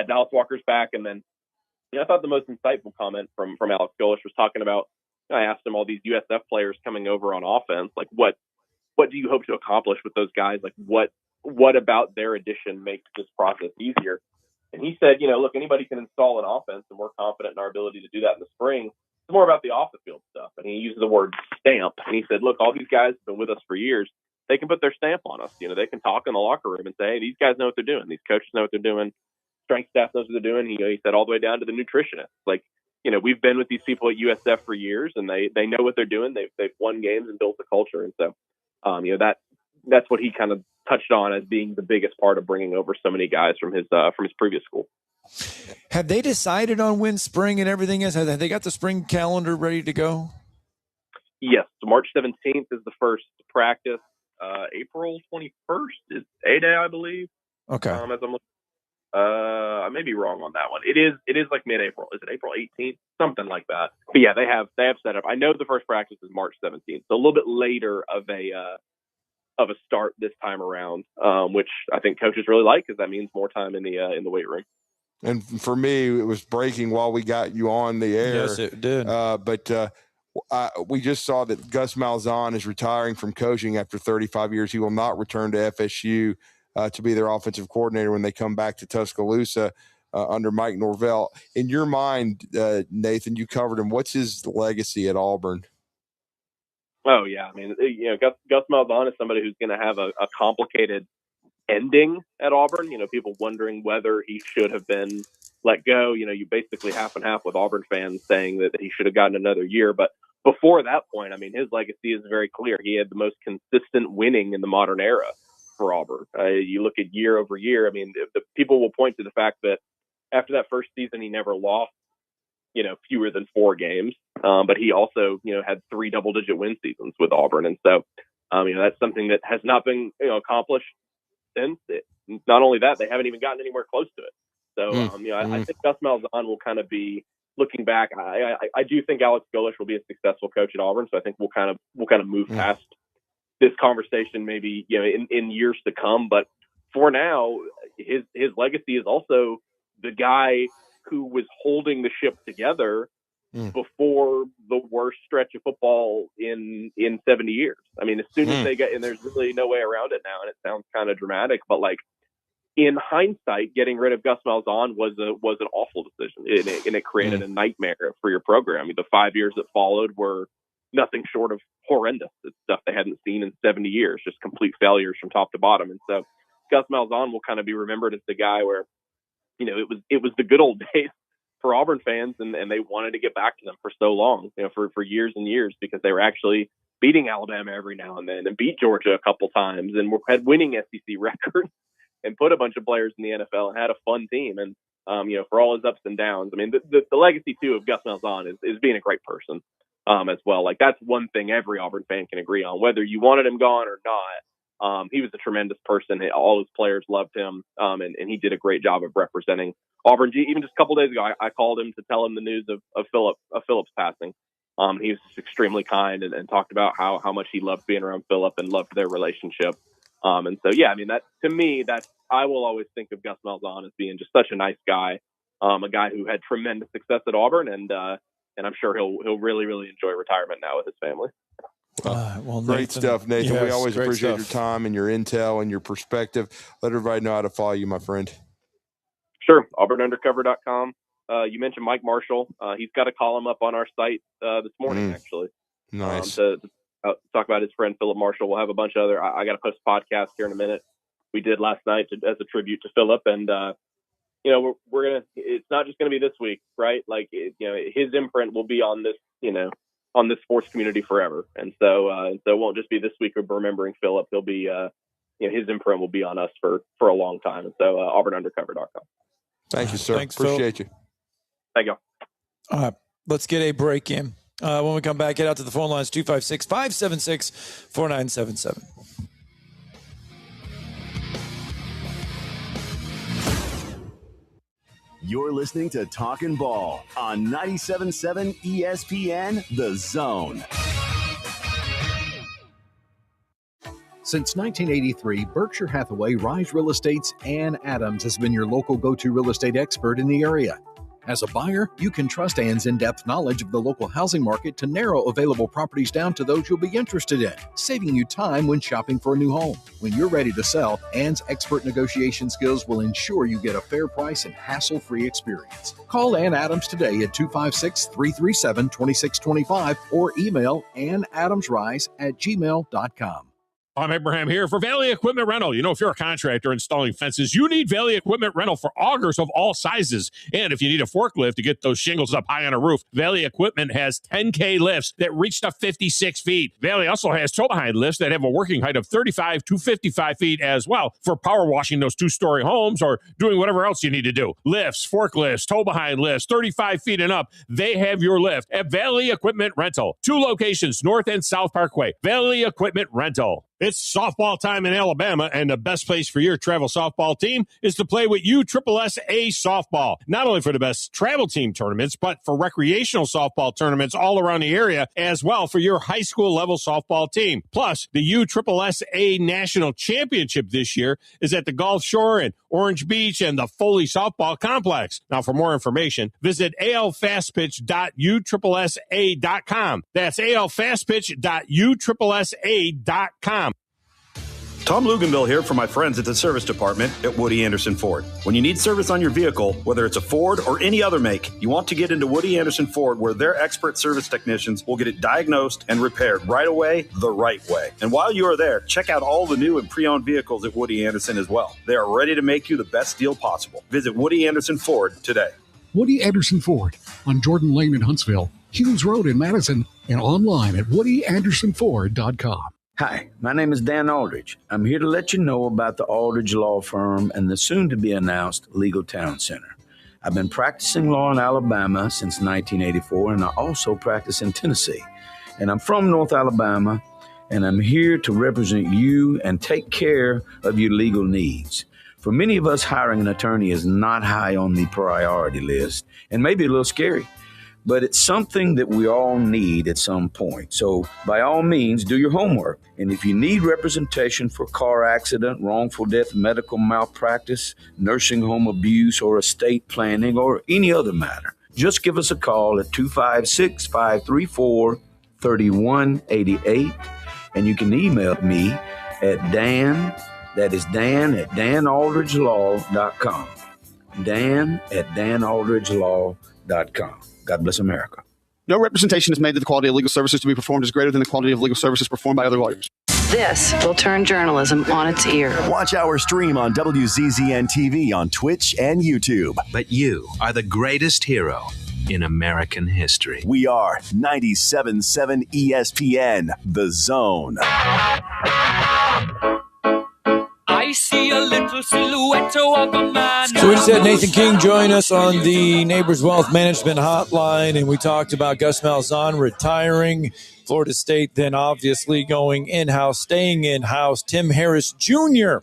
Dallas Walker's back. And then I thought the most insightful comment from Alex Golesh was talking about, I asked him all these USF players coming over on offense, like, what do you hope to accomplish with those guys? Like, what about their addition makes this process easier? And he said, look, anybody can install an offense, and we're confident in our ability to do that in the spring. It's more about the off the field stuff. And he uses the word stamp. And he said, look, all these guys have been with us for years. They can put their stamp on us. They can talk in the locker room and say, hey, these guys know what they're doing. These coaches know what they're doing. Strength staff knows what they're doing. He said all the way down to the nutritionist. Like, we've been with these people at USF for years, and they know what they're doing. They've won games and built the culture. And so, that's what he kind of touched on as being the biggest part of bringing over so many guys from his previous school. Have they decided on when spring and everything is? Have they got the spring calendar ready to go? Yes. So March 17th is the first practice. April 21st is A-Day, I believe. Okay. As I'm looking. I may be wrong on that one. It is like mid-April. Is it April 18th? Something like that. But yeah, they have set up. I know the first practice is March 17th, so a little bit later of a start this time around, which I think coaches really like because that means more time in the weight room. And for me, it was breaking while we got you on the air. Yes, it did. But we just saw that Gus Malzahn is retiring from coaching after 35 years. He will not return to FSU to be their offensive coordinator when they come back to Tuscaloosa under Mike Norvell. In your mind, Nathan, you covered him. What's his legacy at Auburn? Oh, yeah. I mean, Gus Malzahn is somebody who's going to have a complicated ending at Auburn. People wondering whether he should have been let go. You basically half and half with Auburn fans saying that he should have gotten another year. But before that point, I mean, his legacy is very clear. He had the most consistent winning in the modern era for Auburn. You look at year over year. I mean, the people will point to the fact that after that first season, he never lost, fewer than 4 games. But he also, had 3 double-digit win seasons with Auburn. And so, that's something that has not been, accomplished since it. Not only that, they haven't even gotten anywhere close to it. So, I think Gus Malzahn will kind of be looking back. I do think Alex Golesh will be a successful coach at Auburn. So I think we'll kind of move past this conversation maybe, in years to come. But for now, his legacy is also the guy who was holding the ship together before the worst stretch of football in 70 years. I mean, as soon as they get, and there's really no way around it now, and it sounds kind of dramatic, but like in hindsight, getting rid of Gus Malzahn was an awful decision, and it created a nightmare for your program. I mean, the 5 years that followed were nothing short of horrendous. It's stuff they hadn't seen in 70 years, just complete failures from top to bottom. And so Gus Malzahn will kind of be remembered as the guy where, you know, it was the good old days for Auburn fans, and they wanted to get back to them for so long, you know, for years and years, because they were actually beating Alabama every now and then and beat Georgia a couple times and had winning SEC records and put a bunch of players in the NFL and had a fun team. And, you know, for all his ups and downs, I mean, the legacy too of Gus Malzahn is being a great person as well. Like, that's one thing every Auburn fan can agree on, whether you wanted him gone or not. He was a tremendous person. All his players loved him, and he did a great job of representing Auburn. Even just a couple days ago, I called him to tell him the news of Phillip's passing. He was just extremely kind and talked about how much he loved being around Phillip and loved their relationship. And so, yeah, I mean, that to me, I will always think of Gus Malzahn as being just such a nice guy, a guy who had tremendous success at Auburn, and I'm sure he'll really, really enjoy retirement now with his family. Well, great stuff, Nathan. Yes, we always appreciate stuff. your time and your intel and your perspective. Let everybody know how to follow you, my friend. Sure. AuburnUndercover.com. You mentioned Mike Marshall. He's got a column up on our site this morning, actually. Nice. To talk about his friend Phillip Marshall. We'll have a bunch of other. I got to post a podcast here in a minute. We did last night as a tribute to Phillip, and you know, we're gonna. It's not just gonna be this week, right? Like, you know, his imprint will be on this, you know, on this sports community forever. And so it won't just be this week of remembering Phillip. He'll be, you know, his imprint will be on us for a long time. And so AuburnUndercover.com. Thank you, sir. Thanks, appreciate Phil. you. Thank you. All right, let's get a break in. When we come back, get out to the phone lines, 256-576-4977. You're listening to Talkin Ball on 97.7 ESPN, The Zone. Since 1983, Berkshire Hathaway Rise Real Estate's Ann Adams has been your local go-to real estate expert in the area. As a buyer, you can trust Ann's in-depth knowledge of the local housing market to narrow available properties down to those you'll be interested in, saving you time when shopping for a new home. When you're ready to sell, Ann's expert negotiation skills will ensure you get a fair price and hassle-free experience. Call Ann Adams today at 256-337-2625 or email annadamsrise@gmail.com. I'm Abraham here for Valley Equipment Rental. You know, if you're a contractor installing fences, you need Valley Equipment Rental for augers of all sizes. And if you need a forklift to get those shingles up high on a roof, Valley Equipment has 10K lifts that reach to 56 feet. Valley also has tow-behind lifts that have a working height of 35 to 55 feet as well for power washing those two-story homes or doing whatever else you need to do. Lifts, forklifts, tow-behind lifts, 35 feet and up. They have your lift at Valley Equipment Rental. 2 locations, North and South Parkway. Valley Equipment Rental. It's softball time in Alabama, and the best place for your travel softball team is to play with USSSA Softball. Not only for the best travel team tournaments, but for recreational softball tournaments all around the area, as well for your high school level softball team. Plus, the USSSA National Championship this year is at the Gulf Shore and Orange Beach and the Foley Softball Complex. Now, for more information, visit alfastpitch.uSSSA.com. That's alfastpitch.uSSSA.com. Tom Luganville here for my friends at the service department at Woody Anderson Ford. When you need service on your vehicle, whether it's a Ford or any other make, you want to get into Woody Anderson Ford, where their expert service technicians will get it diagnosed and repaired right away, the right way. And while you are there, check out all the new and pre-owned vehicles at Woody Anderson as well. They are ready to make you the best deal possible. Visit Woody Anderson Ford today. Woody Anderson Ford on Jordan Lane in Huntsville, Hughes Road in Madison, and online at WoodyAndersonFord.com. Hi, my name is Dan Aldridge. I'm here to let you know about the Aldridge Law Firm and the soon-to-be-announced Legal Town Center. I've been practicing law in Alabama since 1984, and I also practice in Tennessee. And I'm from North Alabama, and I'm here to represent you and take care of your legal needs. For many of us, hiring an attorney is not high on the priority list, and maybe a little scary. But it's something that we all need at some point. So by all means, do your homework. And if you need representation for car accident, wrongful death, medical malpractice, nursing home abuse, or estate planning, or any other matter, just give us a call at 256-534-3188. And you can email me at Dan, that is Dan at danaldridgelaw.com. Dan at danaldridgelaw.com. God bless America. No representation is made that the quality of legal services to be performed is greater than the quality of legal services performed by other lawyers. This will turn journalism on its ear. Watch our stream on WZZN TV on Twitch and YouTube. But you are the greatest hero in American history. We are 97.7 ESPN, The Zone. I see a little silhouette of a man. So we just had Nathan King join us on the Neighbors Wealth Management Hotline, and we talked about Gus Malzahn retiring, Florida State then obviously going in-house, staying in-house. Tim Harris Jr.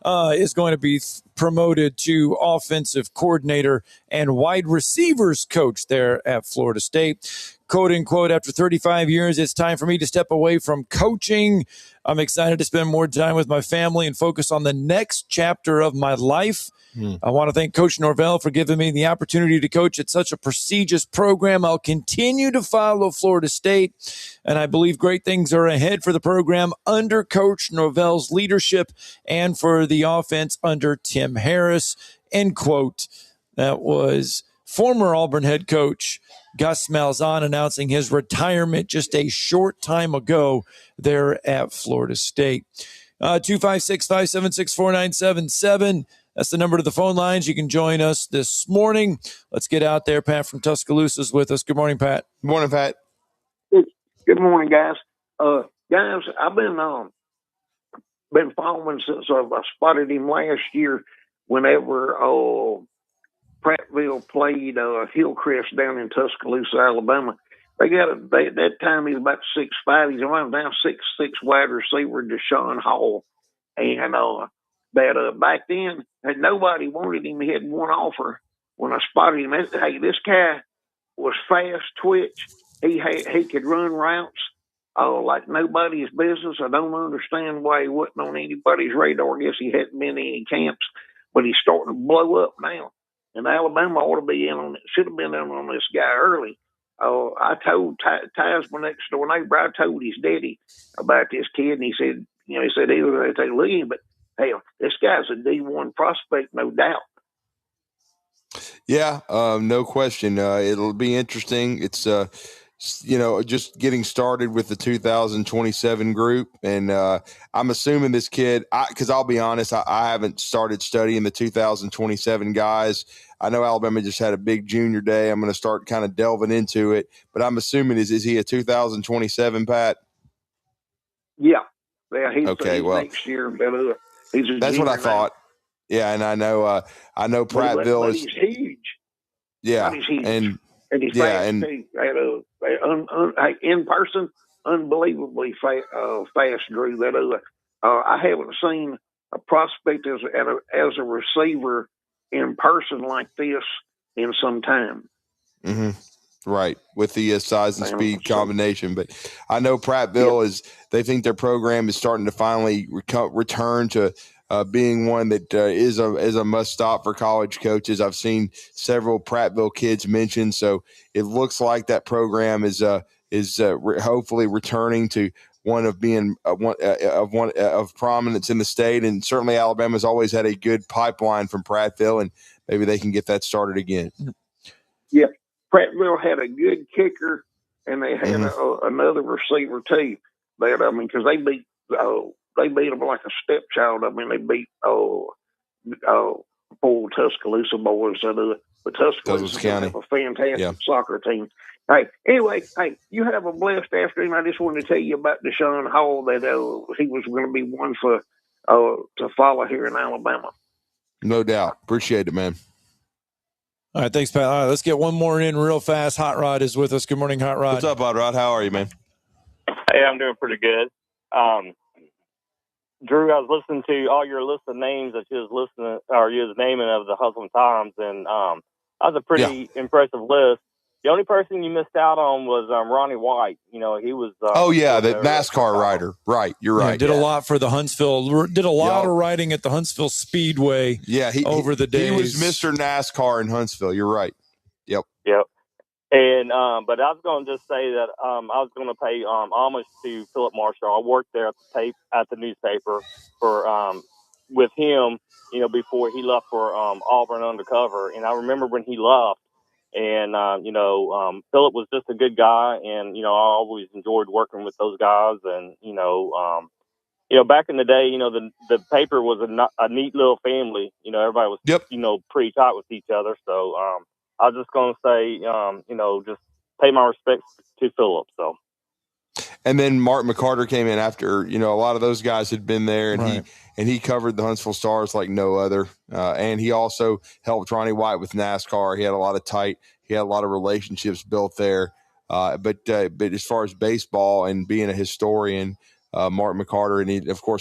Is going to be promoted to offensive coordinator and wide receivers coach there at Florida State. Quote, unquote, after 35 years, it's time for me to step away from coaching. I'm excited to spend more time with my family and focus on the next chapter of my life. I want to thank Coach Norvell for giving me the opportunity to coach at such a prestigious program. I'll continue to follow Florida State, and I believe great things are ahead for the program under Coach Norvell's leadership and for the offense under Tim Harris, end quote. That was former Auburn head coach Gus Malzahn announcing his retirement just a short time ago there at Florida State. 256-576-4977. That's the number to the phone lines. You can join us this morning. Let's get out there. Pat from Tuscaloosa is with us. Good morning, Pat. Good morning, Pat. Good morning, guys. Guys, I've been following since I spotted him last year whenever Prattville played Hillcrest down in Tuscaloosa, Alabama. That time he was about 6'5". He's around now 6'6" wide receiver, Deshaun Hall. And back then, and nobody wanted him. He had one offer. When I spotted him, hey, this guy was fast twitch. He could run routes like nobody's business. I don't understand why he wasn't on anybody's radar. I guess he hadn't been in any camps, but he's starting to blow up now. And Alabama ought to be in on it. Should have been in on this guy early. I told Ty's my next door neighbor. I told his daddy about this kid, and he said, he said either they take a look at him, but hell, this guy's a D1 prospect, no doubt. Yeah, no question. It'll be interesting. It's just getting started with the 2027 group, and I'm assuming this kid. Because I'll be honest, I haven't started studying the 2027 guys. I know Alabama just had a big junior day. I'm going to start kind of delving into it, but I'm assuming is he a 2027, Pat? Yeah, he's okay. Well, next year, but that's what I thought. Yeah, and I know Prattville is he's huge. Yeah, he's huge. and he's fast too. In person, unbelievably fast, Drew. I haven't seen a prospect as a receiver in person like this in some time. Mm-hmm. Right, with the size and speed combination. But I know Prattville they think their program is starting to finally return to being one that is a must stop for college coaches. I've seen several Prattville kids mentioned, so it looks like that program is hopefully returning to one of being one of prominence in the state. And certainly Alabama's always had a good pipeline from Prattville, and maybe they can get that started again. Yeah. Prattville had a good kicker, and they had another receiver too. Because they beat them like a stepchild. They beat poor Tuscaloosa boys. But Tuscaloosa have a fantastic soccer team. Hey, anyway, you have a blessed afternoon. I just wanted to tell you about Deshaun Hall that he was going to be one for to follow here in Alabama. No doubt. Appreciate it, man. All right, thanks, Pat. All right, let's get one more in real fast. Hot Rod is with us. Good morning, Hot Rod. What's up, Hot Rod? How are you, man? Hey, I'm doing pretty good. Drew, I was listening to all your list of names that you was naming of the Hustle Times, and that was a pretty impressive list. The only person you missed out on was Ronnie White. He was. The NASCAR rider. Right, you're right. Did a lot for the Huntsville. Did a lot of riding at the Huntsville Speedway. Yeah, over the days. He was Mr. NASCAR in Huntsville. You're right. Yep. And but I was going to just say that I was going to pay homage to Philip Marshall. I worked there at the newspaper for with him, before he left for Auburn undercover. And I remember when he left, and Philip was just a good guy, and I always enjoyed working with those guys. And back in the day, the paper was a neat little family. Everybody was pretty tight with each other. So I was just going to say, just pay my respects to Philip. So. And then Mark McCarter came in after, a lot of those guys had been there, and he covered the Huntsville Stars like no other. And he also helped Ronnie White with NASCAR. He had a lot of relationships built there. But as far as baseball and being a historian, Mark McCarter, and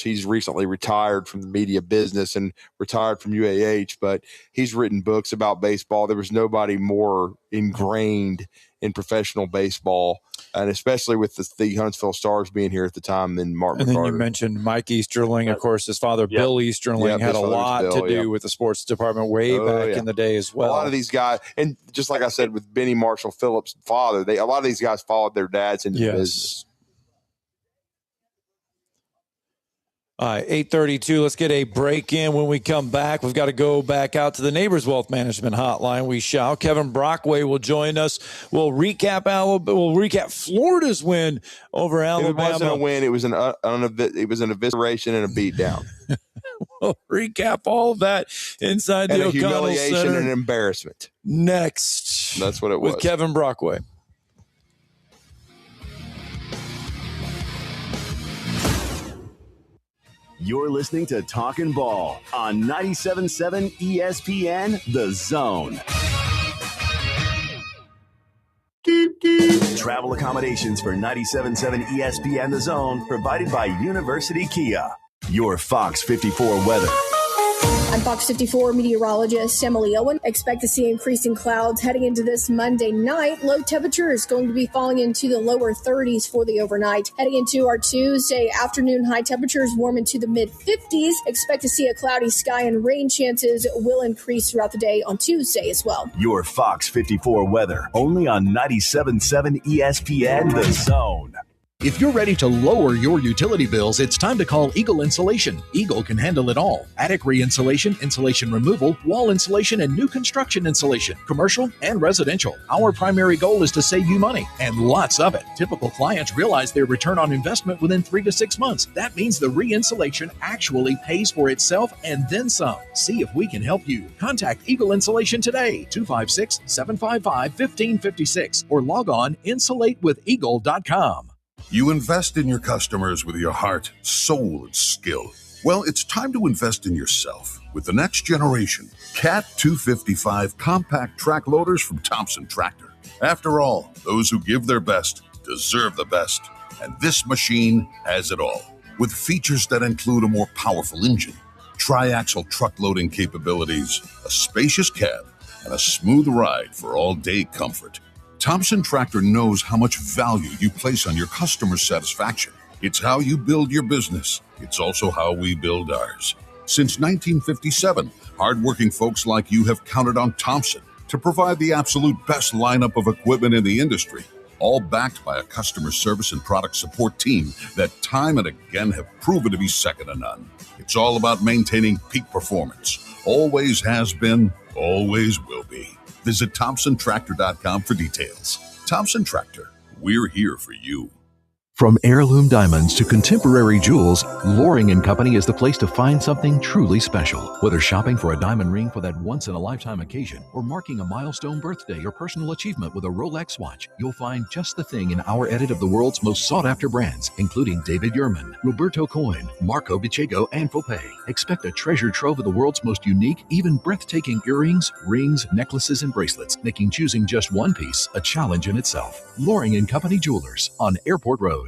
he's recently retired from the media business and retired from UAH, but he's written books about baseball. There was nobody more ingrained in professional baseball, and especially with the Huntsville Stars being here at the time, than Mark McCarter. And then you mentioned Mike Easterling. Of course, his father, Bill Easterling, had a lot to do with the sports department way back in the day as well. A lot of these guys, and just like I said with Benny Marshall Phillips' father, a lot of these guys followed their dads into the business. All right, 8:32. Let's get a break in. When we come back, we've got to go back out to the Neighbors Wealth Management Hotline. We shall. Kevin Brockway will join us. We'll recap Florida's win over Alabama. It wasn't a win. It was an evisceration and a beatdown. We'll recap all of that inside the O'Connell humiliation Center. and embarrassment. Next, that's what it was with Kevin Brockway. You're listening to Talkin Ball on 97.7 ESPN, The Zone. Travel accommodations for 97.7 ESPN, The Zone, provided by University Kia. Your Fox 54 weather. I'm Fox 54 meteorologist Emily Owen. Expect to see increasing clouds heading into this Monday night. Low temperature is going to be falling into the lower 30s for the overnight. Heading into our Tuesday afternoon, high temperatures warm into the mid-50s. Expect to see a cloudy sky, and rain chances will increase throughout the day on Tuesday as well. Your Fox 54 weather, only on 97.7 ESPN, The Zone. If you're ready to lower your utility bills, it's time to call Eagle Insulation. Eagle can handle it all. Attic re-insulation, insulation removal, wall insulation, and new construction insulation, commercial and residential. Our primary goal is to save you money, and lots of it. Typical clients realize their return on investment within 3 to 6 months. That means the re-insulation actually pays for itself and then some. See if we can help you. Contact Eagle Insulation today, 256-755-1556, or log on insulatewitheagle.com. You invest in your customers with your heart, soul, and skill. Well, it's time to invest in yourself with the next generation Cat 255 compact track loaders from Thompson Tractor. After all, those who give their best deserve the best, and this machine has it all. With features that include a more powerful engine, tri-axle truck loading capabilities, a spacious cab, and a smooth ride for all-day comfort. Thompson Tractor knows how much value you place on your customer satisfaction. It's how you build your business. It's also how we build ours. Since 1957, hardworking folks like you have counted on Thompson to provide the absolute best lineup of equipment in the industry, all backed by a customer service and product support team that time and again have proven to be second to none. It's all about maintaining peak performance. Always has been, always will be. Visit ThompsonTractor.com for details. Thompson Tractor, we're here for you. From heirloom diamonds to contemporary jewels, Loring & Company is the place to find something truly special. Whether shopping for a diamond ring for that once-in-a-lifetime occasion or marking a milestone birthday or personal achievement with a Rolex watch, you'll find just the thing in our edit of the world's most sought-after brands, including David Yurman, Roberto Coin, Marco Bicego, and Fopay. Expect a treasure trove of the world's most unique, even breathtaking earrings, rings, necklaces, and bracelets, making choosing just one piece a challenge in itself. Loring & Company Jewelers on Airport Road.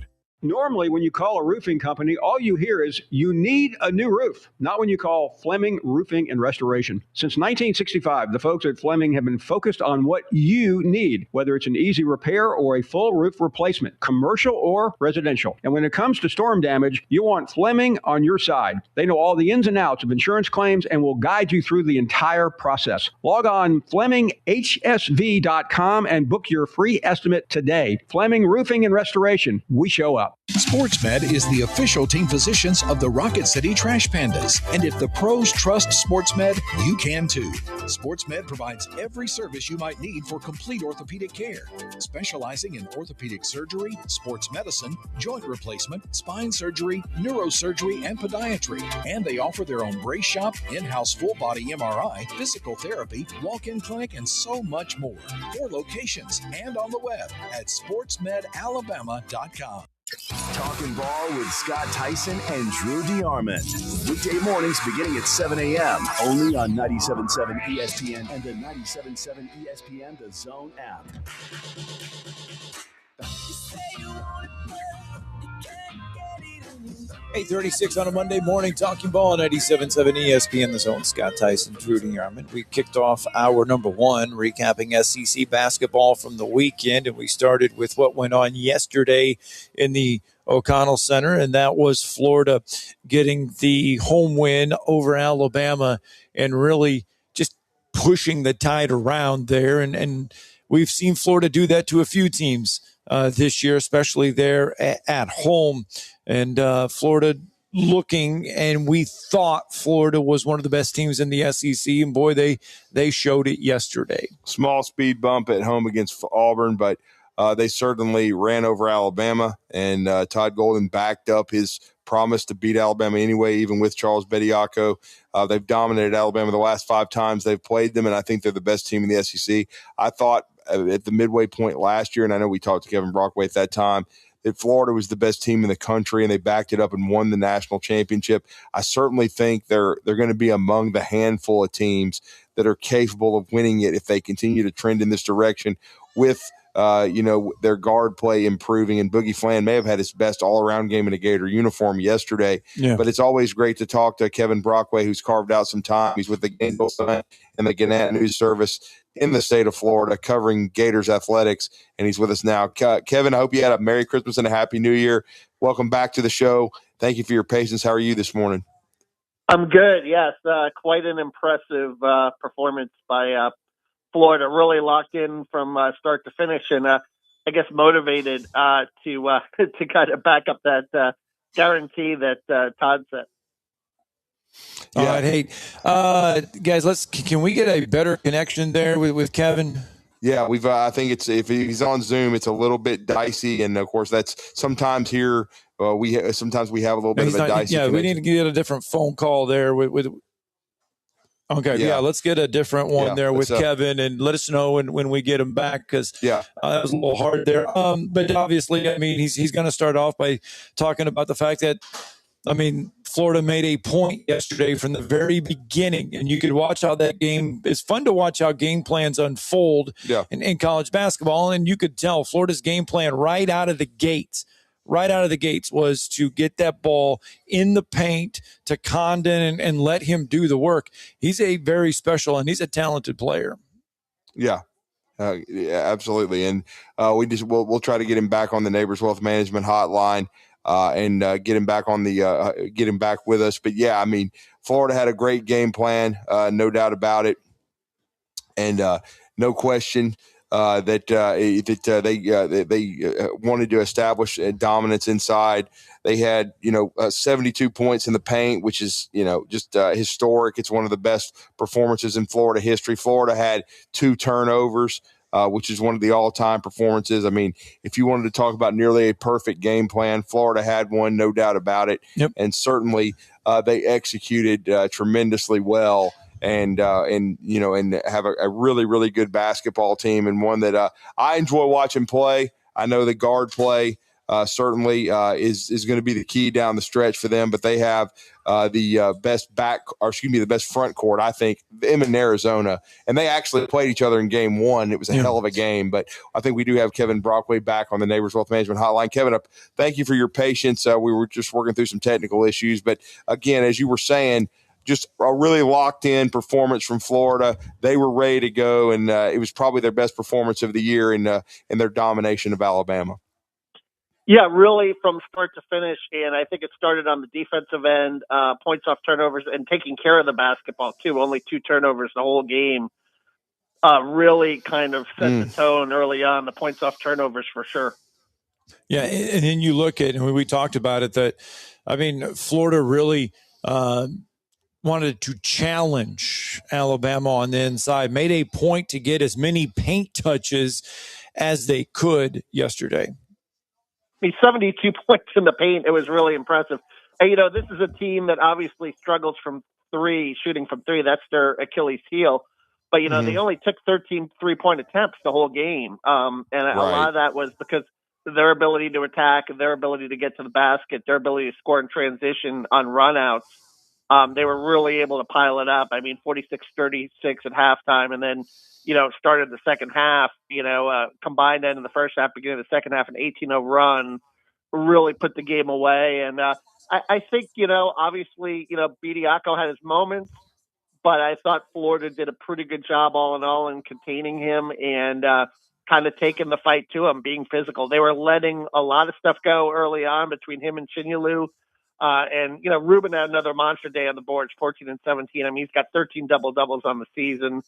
Normally, when you call a roofing company, all you hear is you need a new roof, not when you call Fleming Roofing and Restoration. Since 1965, the folks at Fleming have been focused on what you need, whether it's an easy repair or a full roof replacement, commercial or residential. And when it comes to storm damage, you want Fleming on your side. They know all the ins and outs of insurance claims and will guide you through the entire process. Log on FlemingHSV.com and book your free estimate today. Fleming Roofing and Restoration. We show up. SportsMed is the official team physicians of the Rocket City Trash Pandas. And if the pros trust SportsMed, you can too. SportsMed provides every service you might need for complete orthopedic care, specializing in orthopedic surgery, sports medicine, joint replacement, spine surgery, neurosurgery, and podiatry. And they offer their own brace shop, in-house full-body MRI, physical therapy, walk-in clinic, and so much more. 4 locations and on the web at sportsmedalabama.com. Talkin Ball with Scott Tyson and Drew DeArmond. Weekday mornings beginning at 7 a.m. only on 97.7 ESPN and the 97.7 ESPN The Zone app. 8:36 on a Monday morning, Talking Ball on 97.7 ESPN The Zone. Scott Tyson, Drew DeArmond. We kicked off hour number 1, recapping SEC basketball from the weekend, and we started with what went on yesterday in the O'Connell Center, and that was Florida getting the home win over Alabama and really just pushing the tide around there. And we've seen Florida do that to a few teams this year, especially there at home. And Florida looking, and we thought Florida was one of the best teams in the SEC, and boy, they showed it yesterday. Small speed bump at home against Auburn, but they certainly ran over Alabama, and Todd Golden backed up his promise to beat Alabama anyway, even with Charles Bediako. They've dominated Alabama the last 5 times they've played them, and I think they're the best team in the SEC. I thought at the midway point last year, and I know we talked to Kevin Brockway at that time, that Florida was the best team in the country, and they backed it up and won the national championship. I certainly think they're going to be among the handful of teams that are capable of winning it if they continue to trend in this direction with their guard play improving, and Boogie Flan may have had his best all-around game in a Gator uniform yesterday. Yeah. But it's always great to talk to Kevin Brockway, who's carved out some time. He's with the Gainesville Sun and the Gannett News Service in the state of Florida, covering Gators athletics, and he's with us now. Kevin, I hope you had a Merry Christmas and a Happy New Year. Welcome back to the show. Thank you for your patience. How are you this morning? I'm good, yes. Quite an impressive performance by Florida, really locked in from start to finish, and I guess motivated to kind of back up that guarantee that Todd said. All right, hey, guys, can we get a better connection there with Kevin? Yeah, I think if he's on Zoom, it's a little bit dicey, and of course that's sometimes here. Sometimes we have a little bit of a dicey. Yeah, connection. We need to get a different phone call there with. Okay, yeah, let's get a different one there with Kevin, and let us know when we get him back, because that was a little hard there. But obviously, I mean, he's going to start off by talking about the fact that, I mean, Florida made a point yesterday from the very beginning, and you could watch how that game – it's fun to watch how game plans unfold in college basketball, and you could tell Florida's game plan right out of the gates was to get that ball in the paint to Condon and let him do the work. He's a very special, and he's a talented player. Yeah. Absolutely. And we'll try to get him back on the Neighbors Wealth Management hotline. And get him back get him back with us. But yeah, I mean, Florida had a great game plan, no doubt about it, and no question that they wanted to establish dominance inside. They had 72 points in the paint, which is just historic. It's one of the best performances in Florida history. Florida had 2 turnovers. Which is one of the all-time performances. I mean, if you wanted to talk about nearly a perfect game plan, Florida had one, no doubt about it. Yep. And certainly they executed tremendously well, and have a really, really good basketball team, and one that I enjoy watching play. I know the guard play certainly is going to be the key down the stretch for them. But they have the best front court, I think, them in Arizona. And they actually played each other in game one. It was a hell of a game. But I think we do have Kevin Brockway back on the Neighbors Wealth Management Hotline. Kevin, thank you for your patience. We were just working through some technical issues. But again, as you were saying, just a really locked-in performance from Florida. They were ready to go, and it was probably their best performance of the year in their domination of Alabama. Yeah, really from start to finish, and I think it started on the defensive end, points off turnovers, and taking care of the basketball, too. Only 2 turnovers the whole game. Really kind of set the tone early on, the points off turnovers for sure. Yeah, and then you look at, and we talked about it, that, Florida really wanted to challenge Alabama on the inside, made a point to get as many paint touches as they could yesterday. 72 points in the paint. It was really impressive. And, this is a team that obviously struggles from shooting from three. That's their Achilles heel. But, they only took 13 three-point attempts the whole game. And a lot of that was because their ability to attack, their ability to get to the basket, their ability to score in transition on runouts. They were really able to pile it up. 46-36 at halftime. And then, started the second half, combined end of the first half, beginning of the second half, an 18-0 run, really put the game away. And I think, obviously, Bediako had his moments, but I thought Florida did a pretty good job all in all in containing him and kind of taking the fight to him, being physical. They were letting a lot of stuff go early on between him and Chinyelu. And Ruben had another monster day on the boards, 14 and 17. He's got 13 double-doubles on the season.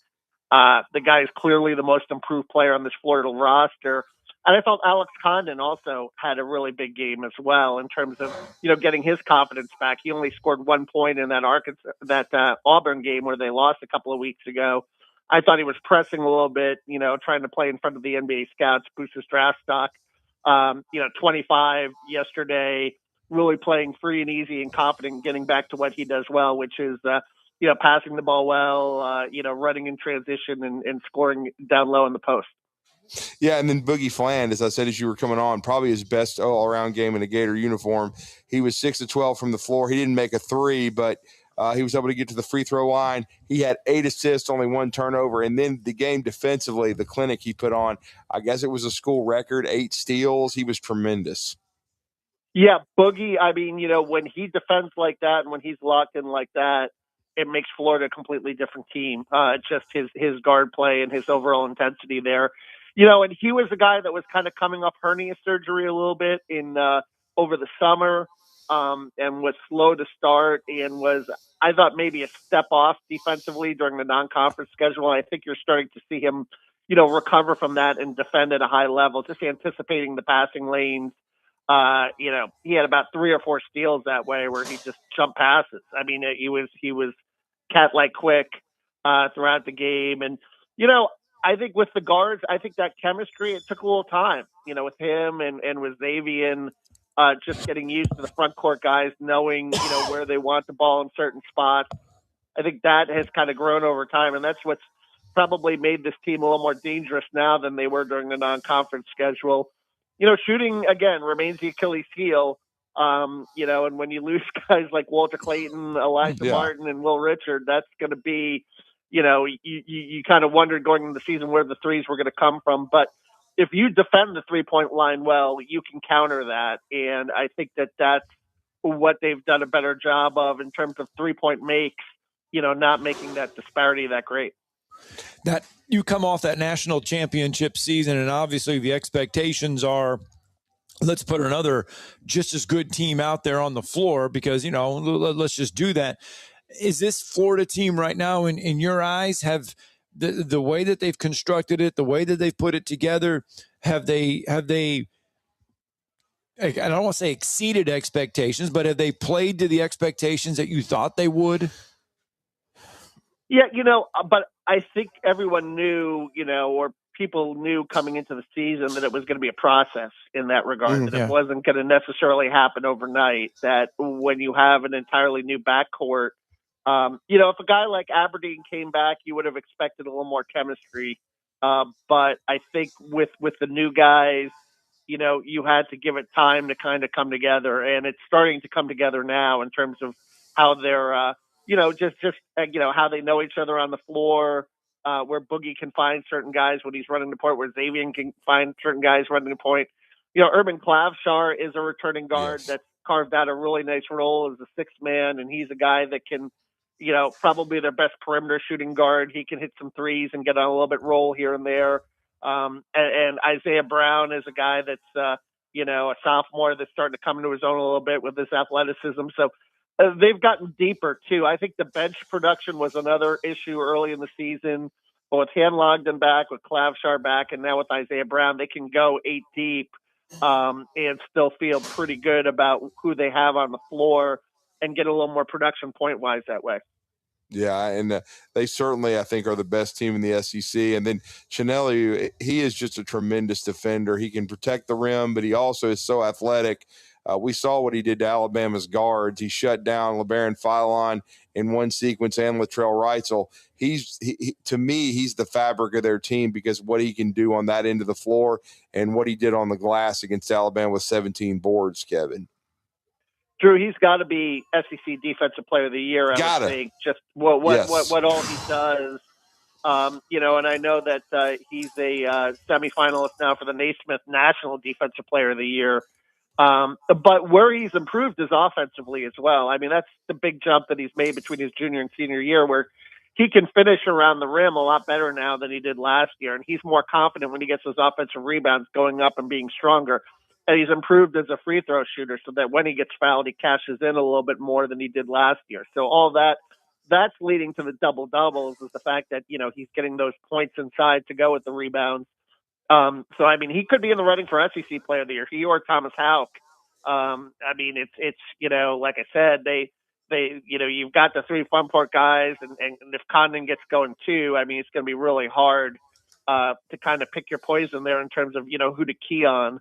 The guy is clearly the most improved player on this Florida roster. And I felt Alex Condon also had a really big game as well in terms of, getting his confidence back. He only scored 1 point in that Auburn game where they lost a couple of weeks ago. I thought he was pressing a little bit, trying to play in front of the NBA scouts, boost his draft stock. 25 yesterday, really playing free and easy and confident, getting back to what he does well, which is, passing the ball well, running in transition and scoring down low in the post. Yeah, and then Boogie Fland, as I said, as you were coming on, probably his best all-around game in a Gator uniform. He was 6 of 12 from the floor. He didn't make a three, but he was able to get to the free throw line. He had 8 assists, only 1 turnover. And then the game defensively, the clinic he put on, I guess it was a school record, 8 steals. He was tremendous. Yeah, Boogie, when he defends like that and when he's locked in like that, it makes Florida a completely different team. Just his guard play and his overall intensity there. And he was a guy that was kind of coming off hernia surgery a little bit over the summer and was slow to start and was, I thought, maybe a step off defensively during the non-conference schedule. And I think you're starting to see him, recover from that and defend at a high level, just anticipating the passing lanes. He had about 3 or 4 steals that way where he just jumped passes. He was cat-like quick throughout the game. And, I think with the guards, I think that chemistry, it took a little time, with him and with Xavier, just getting used to the front court guys, knowing, where they want the ball in certain spots. I think that has kind of grown over time, and that's what's probably made this team a little more dangerous now than they were during the non-conference schedule. Shooting, again, remains the Achilles heel, and when you lose guys like Walter Clayton, Elijah Martin, and Will Richard, that's going to be, you kind of wondered going into the season where the threes were going to come from. But if you defend the three-point line well, you can counter that. And I think that that's what they've done a better job of in terms of three-point makes, not making that disparity that great. That you come off that national championship season, and obviously the expectations are, let's put another just as good team out there on the floor because, let's just do that. Is this Florida team right now, in your eyes, have the way that they've constructed it, the way that they've put it together, have they, I don't want to say exceeded expectations, but have they played to the expectations that you thought they would? Yeah, but I think everyone knew, or people knew coming into the season that it was going to be a process in that regard, that it wasn't going to necessarily happen overnight, that when you have an entirely new backcourt, if a guy like Aberdeen came back, you would have expected a little more chemistry. But I think with the new guys, you had to give it time to kind of come together, and it's starting to come together now in terms of how they're, how they know each other on the floor, where Boogie can find certain guys when he's running the point, where Xavier can find certain guys running the point. Urban Klavshar is a returning guard that's carved out a really nice role as a sixth man, and he's a guy that can, probably their best perimeter shooting guard. He can hit some threes and get on a little bit roll here and there. And Isaiah Brown is a guy that's, a sophomore that's starting to come into his own a little bit with his athleticism. So they've gotten deeper too. I think the bench production was another issue early in the season, but with Hanlogden back, with Klavshar back, and now with Isaiah Brown, they can go 8 deep, and still feel pretty good about who they have on the floor and get a little more production point wise that way. Yeah, and they certainly, I think, are the best team in the SEC. And then Chinelli, he is just a tremendous defender. He can protect the rim, but he also is so athletic. We saw what he did to Alabama's guards. He shut down LeBaron Philon in one sequence and Latrell Reitzel. To me, he's the fabric of their team because what he can do on that end of the floor and what he did on the glass against Alabama with 17 boards, Kevin. Drew, he's got to be SEC Defensive Player of the Year. I would think just what all he does. And I know that he's a semifinalist now for the Naismith National Defensive Player of the Year. But where he's improved is offensively as well. I mean, that's the big jump that he's made between his junior and senior year, where he can finish around the rim a lot better now than he did last year, and he's more confident when he gets those offensive rebounds going up and being stronger. And he's improved as a free throw shooter so that when he gets fouled, he cashes in a little bit more than he did last year. So all that's leading to the double-doubles is the fact that, he's getting those points inside to go with the rebounds. So, I mean, he could be in the running for SEC Player of the Year, he or Thomas Houck. I mean, it's like I said, you've got the three front court guys, and if Condon gets going too, I mean, it's going to be really hard to kind of pick your poison there in terms of, who to key on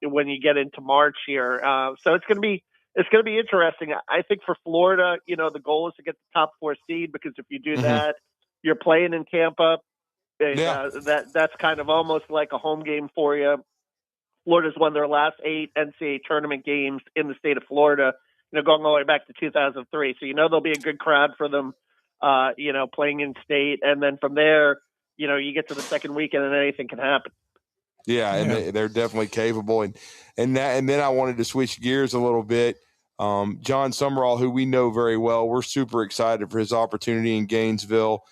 when you get into March here. So it's going to be interesting. I think for Florida, the goal is to get the top 4 seed, because if you do that, you're playing in Tampa. That's kind of almost like a home game for you. Florida's won their last 8 NCAA tournament games in the state of Florida, going all the way back to 2003. So, there'll be a good crowd for them, playing in state. And then from there, you get to the second weekend and anything can happen. Yeah, and they're definitely capable. And then I wanted to switch gears a little bit. John Summerall, who we know very well, we're super excited for his opportunity in Gainesville.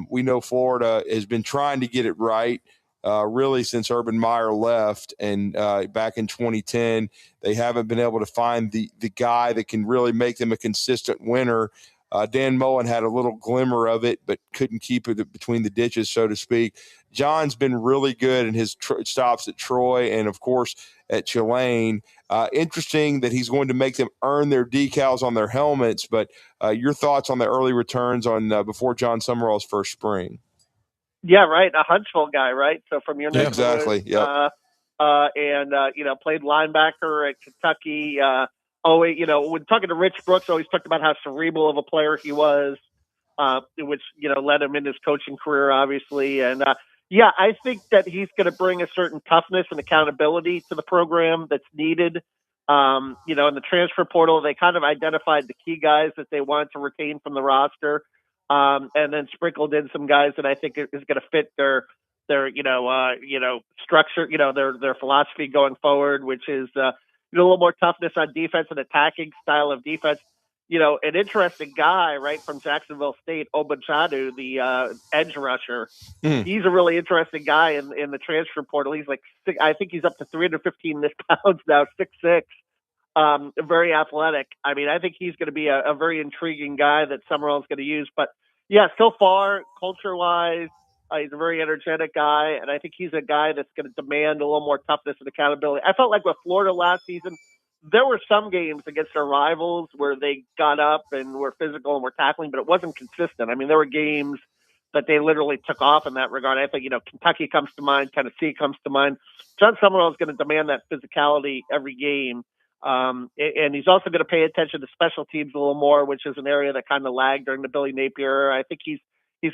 We know Florida has been trying to get it right really since Urban Meyer left, and back in 2010. They haven't been able to find the guy that can really make them a consistent winner. Dan Mullen had a little glimmer of it, but couldn't keep it between the ditches, so to speak. John's been really good in his stops at Troy and, of course, at Tulane. Interesting that he's going to make them earn their decals on their helmets, but your thoughts on the early returns on before John Summerall's first spring? Yeah, right. A Huntsville guy, right? So from your neck exactly. Yep. Played linebacker at Kentucky. When talking to Rich Brooks, always talked about how cerebral of a player he was, which, led him in his coaching career, obviously. And, I think that he's going to bring a certain toughness and accountability to the program that's needed. In the transfer portal, they kind of identified the key guys that they wanted to retain from the roster, and then sprinkled in some guys that I think is going to fit their structure, their philosophy going forward, which is, a little more toughness on defense and attacking style of defense. An interesting guy, right, from Jacksonville State, Obachadu, the edge rusher. He's a really interesting guy in the transfer portal. He's I think he's up to 315 pounds now, 6'6", very athletic. I mean, I think he's going to be a very intriguing guy that Summerall's going to use. But, so far, culture-wise, he's a very energetic guy, and I think he's a guy that's going to demand a little more toughness and accountability. I felt like with Florida last season, there were some games against their rivals where they got up and were physical and were tackling, but it wasn't consistent. I mean, there were games that they literally took off in that regard. I think, Kentucky comes to mind, Tennessee comes to mind. John Summerall is going to demand that physicality every game. And he's also going to pay attention to special teams a little more, which is an area that kind of lagged during the Billy Napier era. I think he's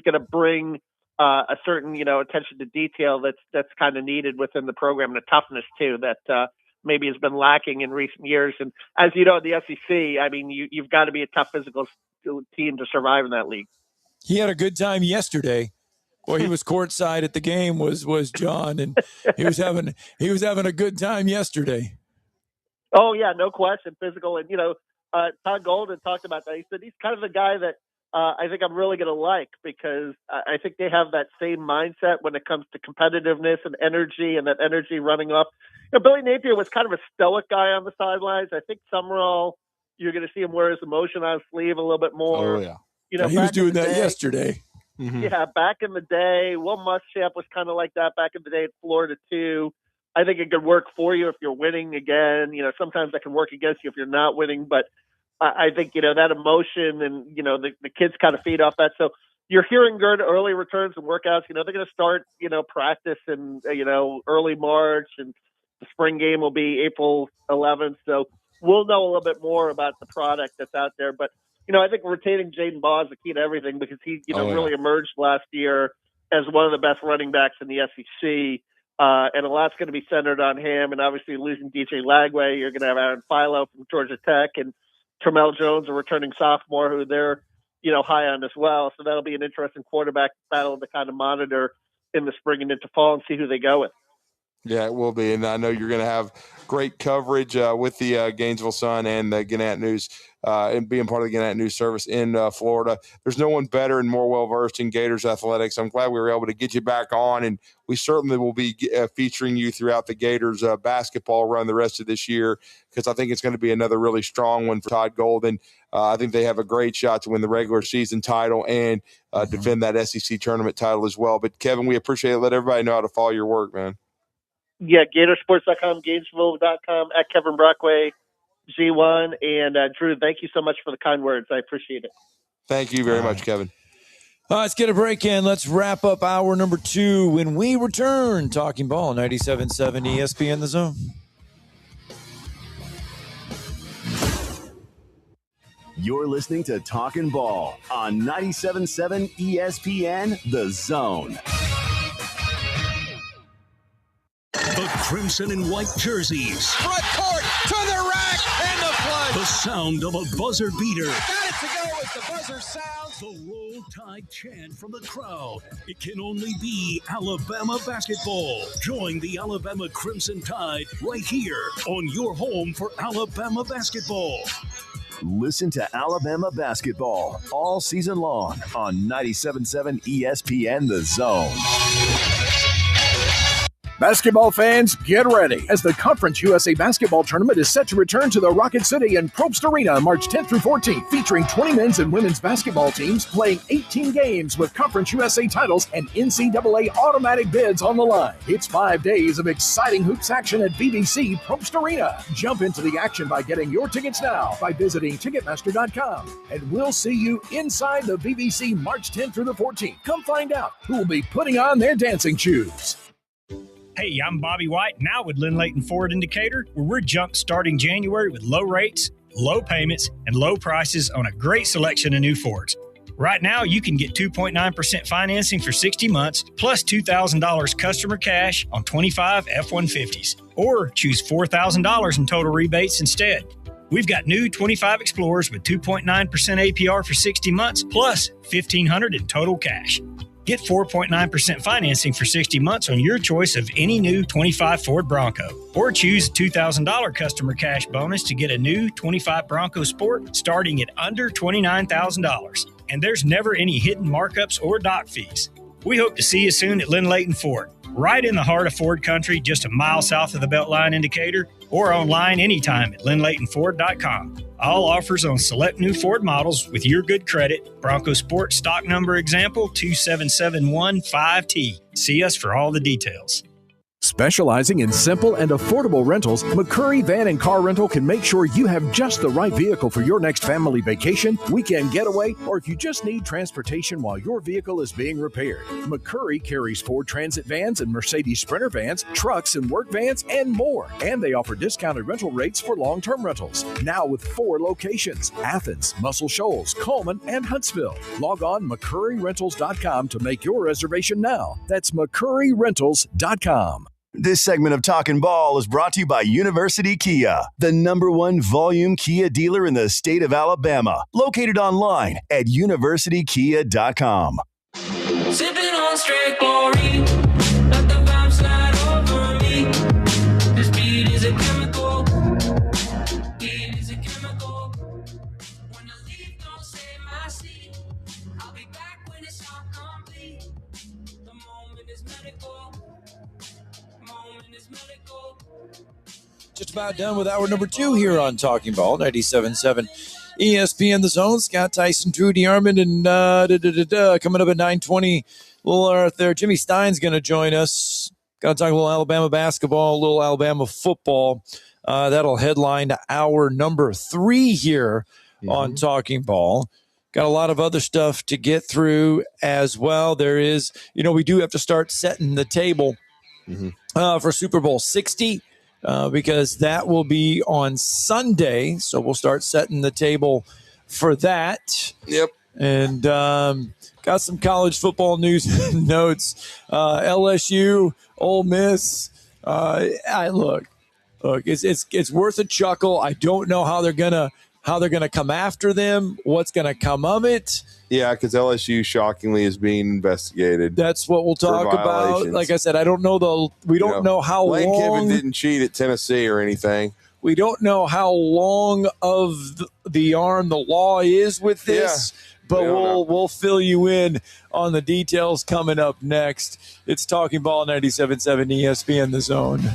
going to bring a certain, attention to detail that's kind of needed within the program, and a toughness too that maybe has been lacking in recent years. And as you know, in the SEC, I mean, you've got to be a tough physical team to survive in that league. He had a good time yesterday. Well, he was courtside at the game, was John, and he was having a good time yesterday. Oh yeah, no question, physical. And Todd Golden talked about that. He said he's kind of the guy that I think I'm really going to like, because I think they have that same mindset when it comes to competitiveness and energy, and that energy running off. Billy Napier was kind of a stoic guy on the sidelines. I think Summerall, you're going to see him wear his emotion on his sleeve a little bit more. Oh yeah, he was doing that yesterday. Mm-hmm. Yeah, back in the day, Will Muschamp was kind of like that back in the day at Florida too. I think it could work for you if you're winning again. Sometimes that can work against you if you're not winning. But I think, that emotion and, the kids kind of feed off that. So you're hearing good early returns and workouts. They're going to start, practice in, early March, and the spring game will be April 11th. So we'll know a little bit more about the product that's out there. But, I think retaining Jaden Baugh is the key to everything, because he, really emerged last year as one of the best running backs in the SEC. And a lot's going to be centered on him. And obviously losing DJ Lagway, you're going to have Aaron Philo from Georgia Tech, and Termel Jones, a returning sophomore, who they're, high on as well. So that'll be an interesting quarterback battle to kind of monitor in the spring and into fall, and see who they go with. Yeah, it will be. And I know you're going to have great coverage with the Gainesville Sun and the Gannett News, and being part of the Gannett News service in Florida. There's no one better and more well-versed in Gators athletics. I'm glad we were able to get you back on, and we certainly will be featuring you throughout the Gators basketball run the rest of this year, because I think it's going to be another really strong one for Todd Golden. I think they have a great shot to win the regular season title and defend that SEC tournament title as well. But, Kevin, we appreciate it. Let everybody know how to follow your work, man. Yeah, Gatorsports.com, Gainesville.com, at Kevin Brockway, G1. And Drew, thank you so much for the kind words. I appreciate it. Thank you very much, Kevin. Let's get a break in. Let's wrap up hour number 2 when we return. Talking Ball, 97.7 ESPN The Zone. You're listening to Talkin Ball on 97.7 ESPN The Zone. The crimson and white jerseys. Front court to the rack and the play. The sound of a buzzer beater. Got it to go as the buzzer sounds. The Roll Tide chant from the crowd. It can only be Alabama basketball. Join the Alabama Crimson Tide right here on your home for Alabama basketball. Listen to Alabama basketball all season long on 97.7 ESPN The Zone. Basketball fans, get ready as the Conference USA Basketball Tournament is set to return to the Rocket City and Probst Arena March 10th through 14th, featuring 20 men's and women's basketball teams playing 18 games with Conference USA titles and NCAA automatic bids on the line. It's 5 days of exciting hoops action at BBC Probst Arena. Jump into the action by getting your tickets now by visiting Ticketmaster.com. And we'll see you inside the BBC March 10th through the 14th. Come find out who will be putting on their dancing shoes. Hey, I'm Bobby White, now with Lynn Layton Ford in Decatur, where we're jump-starting January with low rates, low payments, and low prices on a great selection of new Fords. Right now, you can get 2.9% financing for 60 months, plus $2,000 customer cash on 25 F-150s, or choose $4,000 in total rebates instead. We've got new 25 Explorers with 2.9% APR for 60 months, plus $1,500 in total cash. Get 4.9% financing for 60 months on your choice of any new 25 Ford Bronco. Or choose a $2,000 customer cash bonus to get a new 25 Bronco Sport starting at under $29,000. And there's never any hidden markups or dock fees. We hope to see you soon at Lynn Layton Ford, right in the heart of Ford country, just a mile south of the Beltline in Decatur, or online anytime at lynnlaytonford.com. All offers on select new Ford models with your good credit. Bronco Sport stock number example 27715T. See us for all the details. Specializing in simple and affordable rentals, McCurry Van and Car Rental can make sure you have just the right vehicle for your next family vacation, weekend getaway, or if you just need transportation while your vehicle is being repaired. McCurry carries Ford Transit vans and Mercedes Sprinter vans, trucks and work vans, and more. And they offer discounted rental rates for long-term rentals. Now with 4 locations: Athens, Muscle Shoals, Coleman, and Huntsville. Log on McCurryRentals.com to make your reservation now. That's McCurryRentals.com. This segment of Talkin Ball is brought to you by University Kia, the #1 volume Kia dealer in the state of Alabama. Located online at universitykia.com. Sipping on straight chlorine, let the vibe slide over me. This beat is a chemical. Weed is a chemical. When the leaf don't save my seed, I'll be back when it's all complete. The moment is medical. Just about done with hour number 2 here on Talking Ball, 97.7 ESPN The Zone. Scott Tyson, Drew DeArmond, and coming up at 9:20, little earth there. Jimmy Stein's going to join us. Going to talk a little Alabama basketball, a little Alabama football. That'll headline hour number 3 here on Talking Ball. Got a lot of other stuff to get through as well. There is, we do have to start setting the table for Super Bowl 60. Because that will be on Sunday. So we'll start setting the table for that. Yep. And got some college football news and notes. LSU, Ole Miss. Look, it's worth a chuckle. I don't know how they're gonna come after them. What's gonna come of it? Yeah, because LSU shockingly is being investigated. That's what we'll talk about. Like I said, I don't know we don't know how Lane long. Kiffin didn't cheat at Tennessee or anything. We don't know how long of the arm the law is with this, but we'll fill you in on the details coming up next. It's Talking Ball 97.7 ESPN The Zone.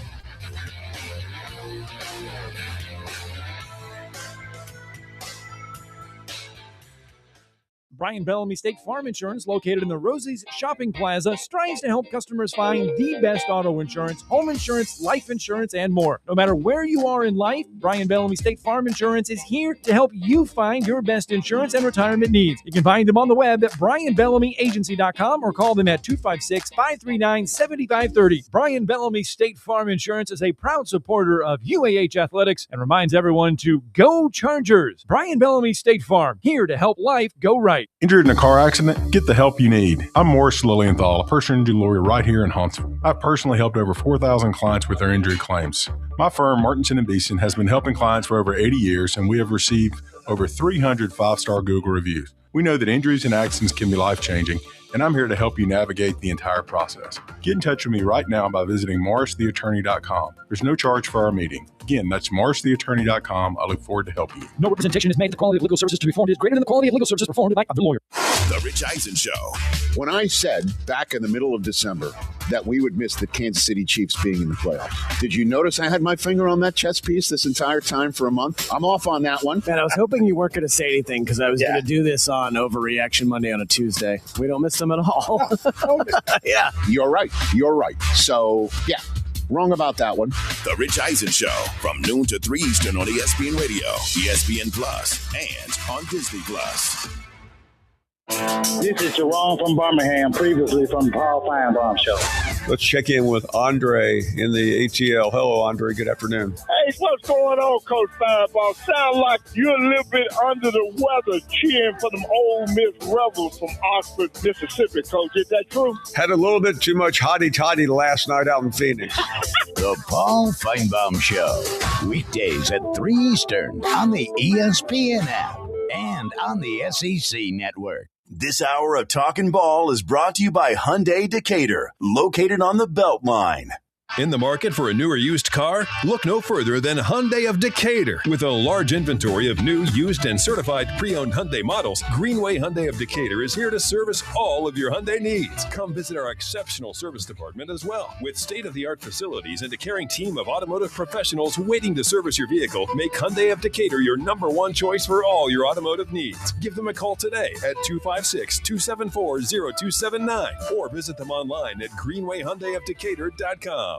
Brian Bellamy State Farm Insurance, located in the Rosie's Shopping Plaza, strives to help customers find the best auto insurance, home insurance, life insurance, and more. No matter where you are in life, Brian Bellamy State Farm Insurance is here to help you find your best insurance and retirement needs. You can find them on the web at brianbellamyagency.com or call them at 256-539-7530. Brian Bellamy State Farm Insurance is a proud supporter of UAH Athletics and reminds everyone to go Chargers. Brian Bellamy State Farm, here to help life go right. Injured in a car accident? Get the help you need. I'm Morris Lilienthal, a personal injury lawyer right here in Huntsville. I've personally helped over 4,000 clients with their injury claims. My firm, Martinson & Beeson, has been helping clients for over 80 years, and we have received over 300 5-star Google reviews. We know that injuries and accidents can be life-changing, and I'm here to help you navigate the entire process. Get in touch with me right now by visiting morristheattorney.com. There's no charge for our meeting. Again, that's morristheattorney.com. I look forward to helping you. No representation is made. The quality of legal services to be performed is greater than the quality of legal services performed by the lawyer. The Rich Eisen Show. When I said back in the middle of December that we would miss the Kansas City Chiefs being in the playoffs, did you notice I had my finger on that chess piece this entire time for a month? I'm off on that one. Man, I was hoping you weren't going to say anything because I was going to do this on Overreaction Monday on a Tuesday. We don't miss them at all. Yeah. You're right. So, yeah. Wrong about that one. The Rich Eisen Show from noon to 3 Eastern on ESPN Radio, ESPN Plus, and on Disney Plus. This is Jerome from Birmingham, previously from the Paul Feinbaum Show. Let's check in with Andre in the ATL. Hello, Andre. Good afternoon. Hey, what's going on, Coach Feinbaum? Sound like you're a little bit under the weather cheering for them Ole Miss Rebels from Oxford, Mississippi, Coach. Is that true? Had a little bit too much hotty-toddy last night out in Phoenix. The Paul Feinbaum Show. Weekdays at 3 Eastern on the ESPN app and on the SEC Network. This hour of Talkin Ball is brought to you by Hyundai Decatur, located on the Beltline. In the market for a newer used car? Look no further than Hyundai of Decatur. With a large inventory of new, used, and certified pre-owned Hyundai models, Greenway Hyundai of Decatur is here to service all of your Hyundai needs. Come visit our exceptional service department as well. With state-of-the-art facilities and a caring team of automotive professionals waiting to service your vehicle, make Hyundai of Decatur your #1 choice for all your automotive needs. Give them a call today at 256-274-0279 or visit them online at greenwayhyundaiofdecatur.com.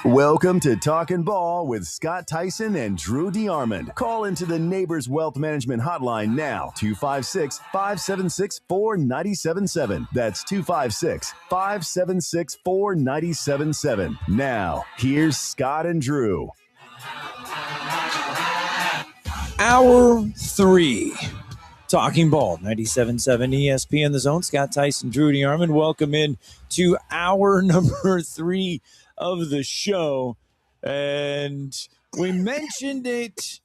Welcome to Talkin Ball with Scott Tyson and Drew DeArmond. Call into the Neighbors Wealth Management Hotline now, 256-576-4977. That's 256-576-4977. Now, here's Scott and Drew. Hour 3. Talking Ball, 97.7 ESPN The Zone. Scott Tyson, Drew DeArmond. Welcome in to hour number 3 of the show. And we mentioned it.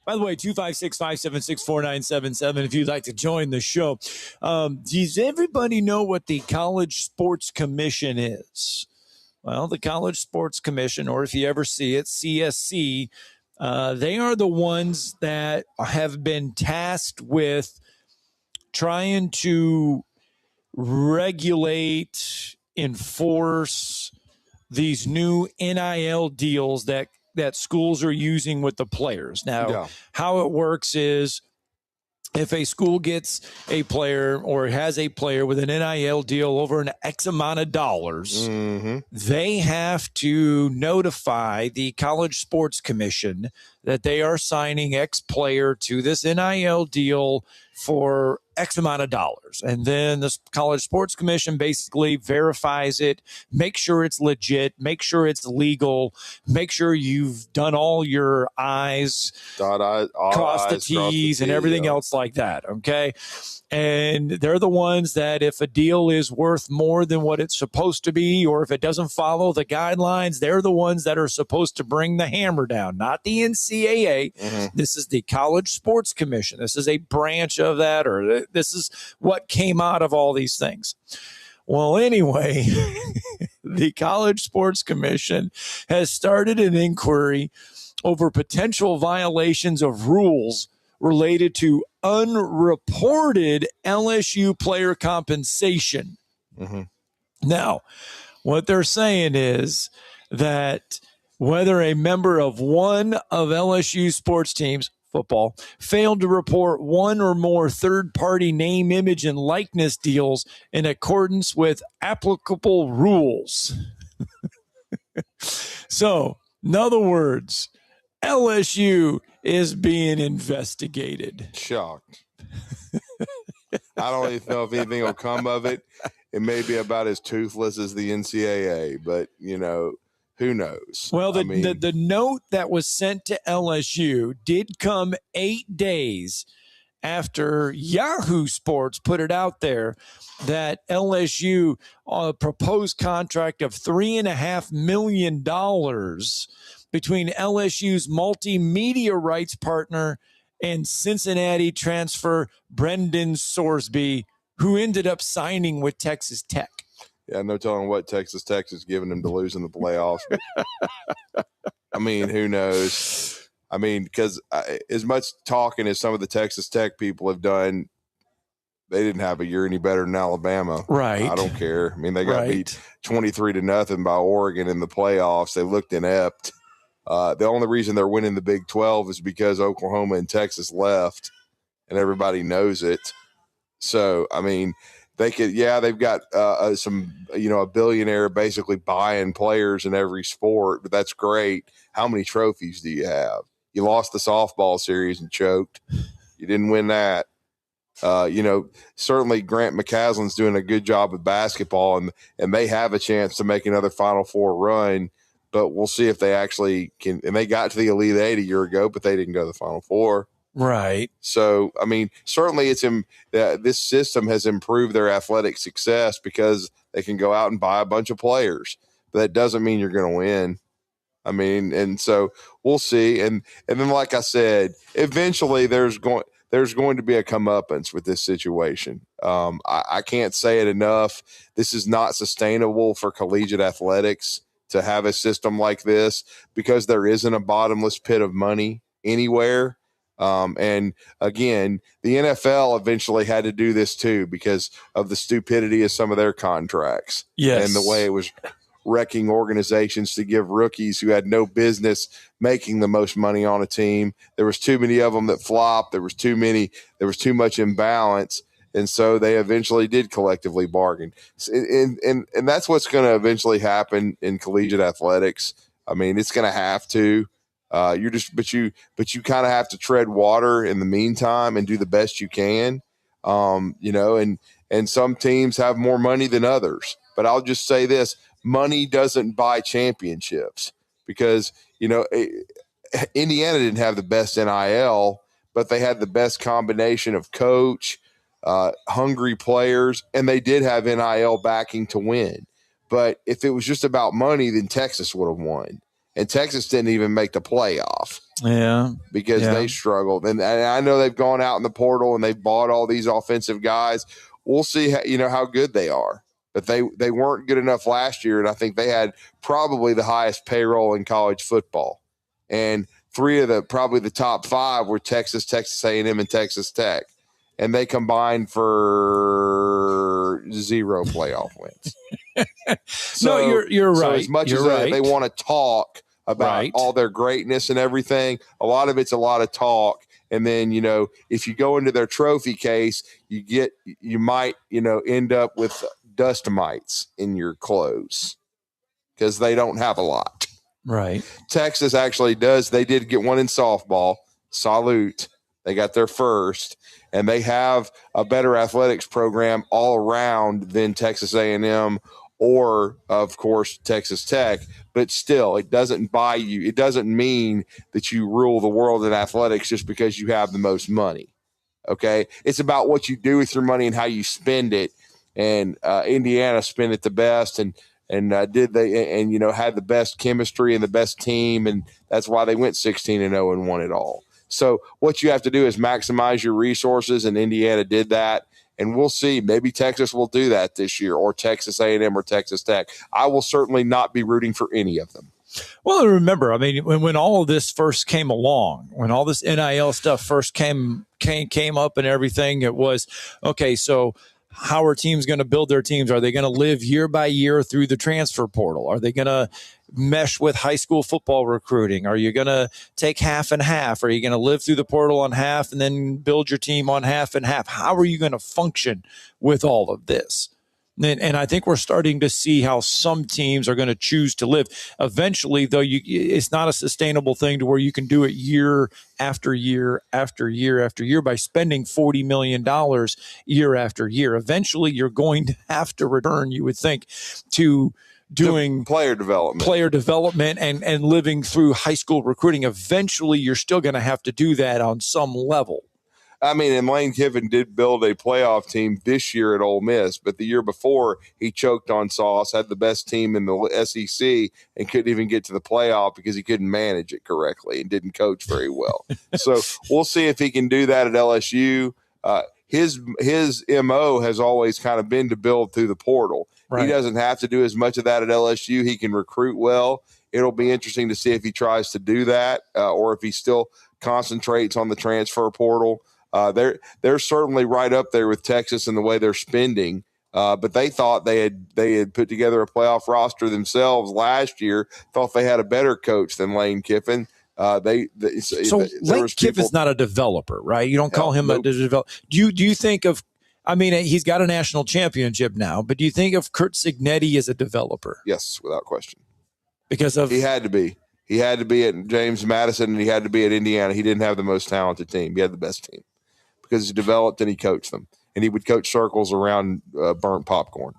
By the way, 256-576-4977 if you'd like to join the show. Does everybody know what the College Sports Commission is? Well, the College Sports Commission, or if you ever see it, CSC, they are the ones that have been tasked with trying to regulate, enforce these new NIL deals that schools are using with the players. Now, how it works is if a school gets a player or has a player with an NIL deal over an X amount of dollars, they have to notify the College Sports Commission that they are signing X player to this NIL deal for X amount of dollars. And then the College Sports Commission basically verifies it, make sure it's legit, make sure it's legal, make sure you've done all your I's, cross the T's, and everything else like that, okay? And they're the ones that if a deal is worth more than what it's supposed to be, or if it doesn't follow the guidelines, they're the ones that are supposed to bring the hammer down, not the NCAA. This is the College Sports Commission. This is a branch of that, or this is what came out of all these things. Well, anyway, the College Sports Commission has started an inquiry over potential violations of rules related to unreported LSU player compensation. Now, what they're saying is that whether a member of one of LSU sports teams, football, failed to report one or more third-party name, image, and likeness deals in accordance with applicable rules. So, in other words, LSU is being investigated. Shocked. I don't even know if anything will come of it. It may be about as toothless as the NCAA, but, you know, who knows? Well, the note that was sent to LSU did come 8 days after Yahoo Sports put it out there that LSU proposed contract of $3.5 million between LSU's multimedia rights partner and Cincinnati transfer Brendan Sorsby, who ended up signing with Texas Tech. Yeah, no telling what Texas Tech is giving them to lose in the playoffs. I mean, who knows? I mean, because as much talking as some of the Texas Tech people have done, they didn't have a year any better than Alabama. Right. I don't care. I mean, they got beat 23-0 by Oregon in the playoffs. They looked inept. The only reason they're winning the Big 12 is because Oklahoma and Texas left, and everybody knows it. So, I mean, they could, they've got some, a billionaire basically buying players in every sport, but that's great. How many trophies do you have? You lost the softball series and choked. You didn't win that. Certainly Grant McCaslin's doing a good job with basketball, and they have a chance to make another Final Four run. But we'll see if they actually can. And they got to the Elite Eight a year ago, but they didn't go to the Final Four. Right. So, I mean, certainly this system has improved their athletic success because they can go out and buy a bunch of players. But that doesn't mean you're going to win. I mean, and so we'll see. And then, like I said, eventually there's going to be a comeuppance with this situation. I can't say it enough. This is not sustainable for collegiate athletics to have a system like this because there isn't a bottomless pit of money anywhere. And again, the NFL eventually had to do this too because of the stupidity of some of their contracts. Yes. And the way it was wrecking organizations to give rookies who had no business making the most money on a team. There was too many of them that flopped. There was too much imbalance. And so they eventually did collectively bargain. And that's what's going to eventually happen in collegiate athletics. I mean, it's going to have to. But you kind of have to tread water in the meantime and do the best you can. And some teams have more money than others. But I'll just say this: money doesn't buy championships, because Indiana didn't have the best NIL, but they had the best combination of coach, hungry players, and they did have NIL backing to win. But if it was just about money, then Texas would have won. And Texas didn't even make the playoff. Yeah. Because they struggled. And I know they've gone out in the portal and they've bought all these offensive guys. We'll see how good they are. But they weren't good enough last year, and I think they had probably the highest payroll in college football. And three of probably the top five were Texas, Texas A&M, and Texas Tech. And they combined for 0 playoff wins. No, you're right. So as much as they want to talk about all their greatness and everything, a lot of it's a lot of talk. And then, if you go into their trophy case, you might end up with dust mites in your clothes because they don't have a lot. Right. Texas actually does. They did get one in softball. Salute. They got their first. And they have a better athletics program all around than Texas A&M or, of course, Texas Tech. But still, it doesn't buy you. It doesn't mean that you rule the world in athletics just because you have the most money. Okay? It's about what you do with your money and how you spend it. And Indiana spent it the best and had the best chemistry and the best team. And that's why they went 16-0 and won it all. So what you have to do is maximize your resources, and Indiana did that. And we'll see. Maybe Texas will do that this year, or Texas A&M or Texas Tech. I will certainly not be rooting for any of them. Well, remember, I mean, when all of this first came along, when all this NIL stuff first came up and everything, it was, okay, so how are teams going to build their teams? Are they going to live year by year through the transfer portal? Are they going to mesh with high school football recruiting? Are you going to take half and half? Are you going to live through the portal on half and then build your team on half and half? How are you going to function with all of this? And I think we're starting to see how some teams are going to choose to live. Eventually, though, it's not a sustainable thing to where you can do it year after year after year after year by spending $40 million year after year. Eventually, you're going to have to return, you would think, to doing the player development and living through high school recruiting. Eventually, you're still going to have to do that on some level. I mean, and Lane Kiffin did build a playoff team this year at Ole Miss, but the year before he choked on sauce, had the best team in the SEC, and couldn't even get to the playoff because he couldn't manage it correctly and didn't coach very well. So we'll see if he can do that at LSU. His MO has always kind of been to build through the portal. Right. He doesn't have to do as much of that at LSU. He can recruit well. It'll be interesting to see if he tries to do that or if he still concentrates on the transfer portal. They're certainly right up there with Texas in the way they're spending, but they thought they had put together a playoff roster themselves last year. Thought they had a better coach than Lane Kiffin. So Lane Kiffin's not a developer, right? You don't call him a developer. Do you think of? I mean, he's got a national championship now, but do you think of Curt Cignetti as a developer? Yes, without question. Because of he had to be. He had to be at James Madison, and he had to be at Indiana. He didn't have the most talented team. He had the best team. Because he developed and he coached them, and he would coach circles around burnt popcorn.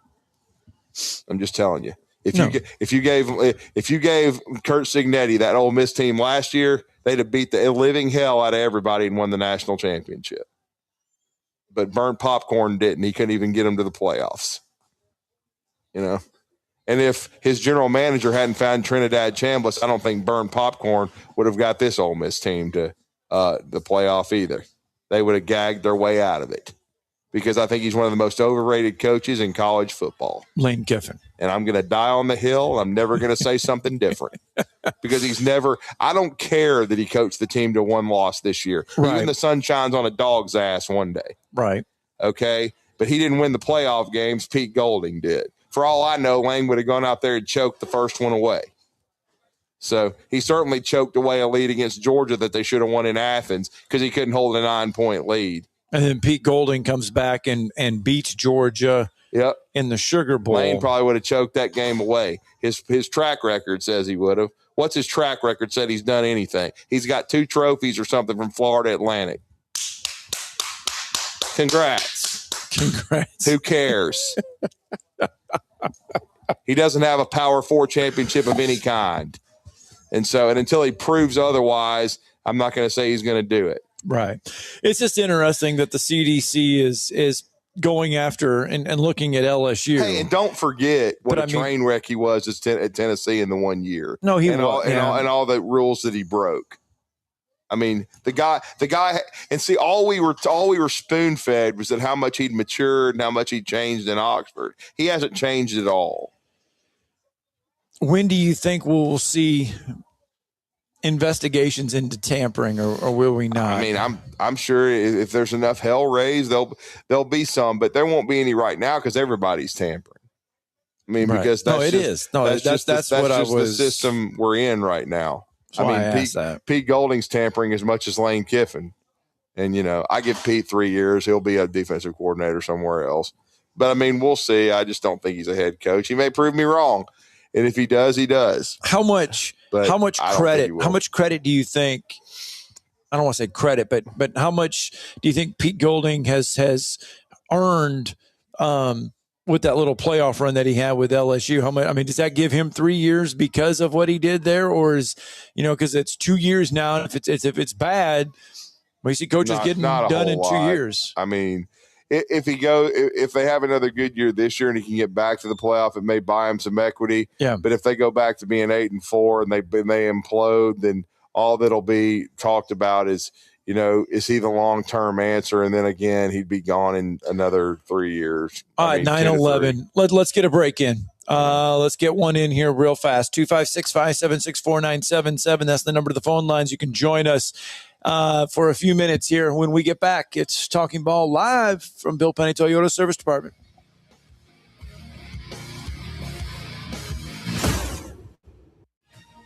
I'm just telling you, if you gave Curt Cignetti that Ole Miss team last year, they'd have beat the living hell out of everybody and won the national championship. But burnt popcorn didn't. He couldn't even get them to the playoffs. And if his general manager hadn't found Trinidad Chambliss, I don't think burnt popcorn would have got this Ole Miss team to the playoff either. They would have gagged their way out of it because I think he's one of the most overrated coaches in college football. Lane Kiffin. And I'm going to die on the hill. I'm never going to say something different because I don't care that he coached the team to one loss this year. Right. Even the sun shines on a dog's ass one day. Right. Okay. But he didn't win the playoff games. Pete Golding did. for all I know, Lane would have gone out there and choked the first one away. So he certainly choked away a lead against Georgia that they should have won in Athens because he couldn't hold a 9-point lead. And then Pete Golding comes back and beats Georgia in the Sugar Bowl. Lane probably would have choked that game away. His track record says he would have. What's his track record? Said he's done anything. He's got 2 trophies or something from Florida Atlantic. Congrats. Who cares? He doesn't have a Power 4 championship of any kind. And until he proves otherwise, I'm not going to say he's going to do it. Right. It's just interesting that the CDC is going after and looking at LSU. Hey, and don't forget what a train wreck he was at Tennessee in the 1 year. No, he and all the rules that he broke. I mean, the guy, and see, all we were spoon fed was that how much he'd matured and how much he'd changed in Oxford. He hasn't changed at all. When do you think we'll see investigations into tampering, or will we not? I mean, I'm sure if there's enough hell raised, there'll be some, but there won't be any right now because everybody's tampering. I mean, because that's the system we're in right now. Pete Golding's tampering as much as Lane Kiffin, and I give Pete 3 years; he'll be a defensive coordinator somewhere else. But I mean, we'll see. I just don't think he's a head coach. He may prove me wrong. And if he does, he does. How much credit do you think? I don't want to say credit, but how much do you think Pete Golding has earned with that little playoff run that he had with LSU? How much? I mean, does that give him 3 years because of what he did there, or is because it's 2 years now? And if it's bad, we see coaches getting done in 2 years. I mean, if they have another good year this year and he can get back to the playoff, it may buy him some equity. Yeah. But if they go back to being 8-4 and they implode, then all that'll be talked about is, is he the long-term answer? And then again, he'd be gone in another 3 years. All right, 9-11. Let's get a break in. Let's get one in here real fast. 256-576-4977. That's the number to the phone lines. You can join us for a few minutes here. When we get back, it's Talking Ball live from Bill Penney Toyota Service Department.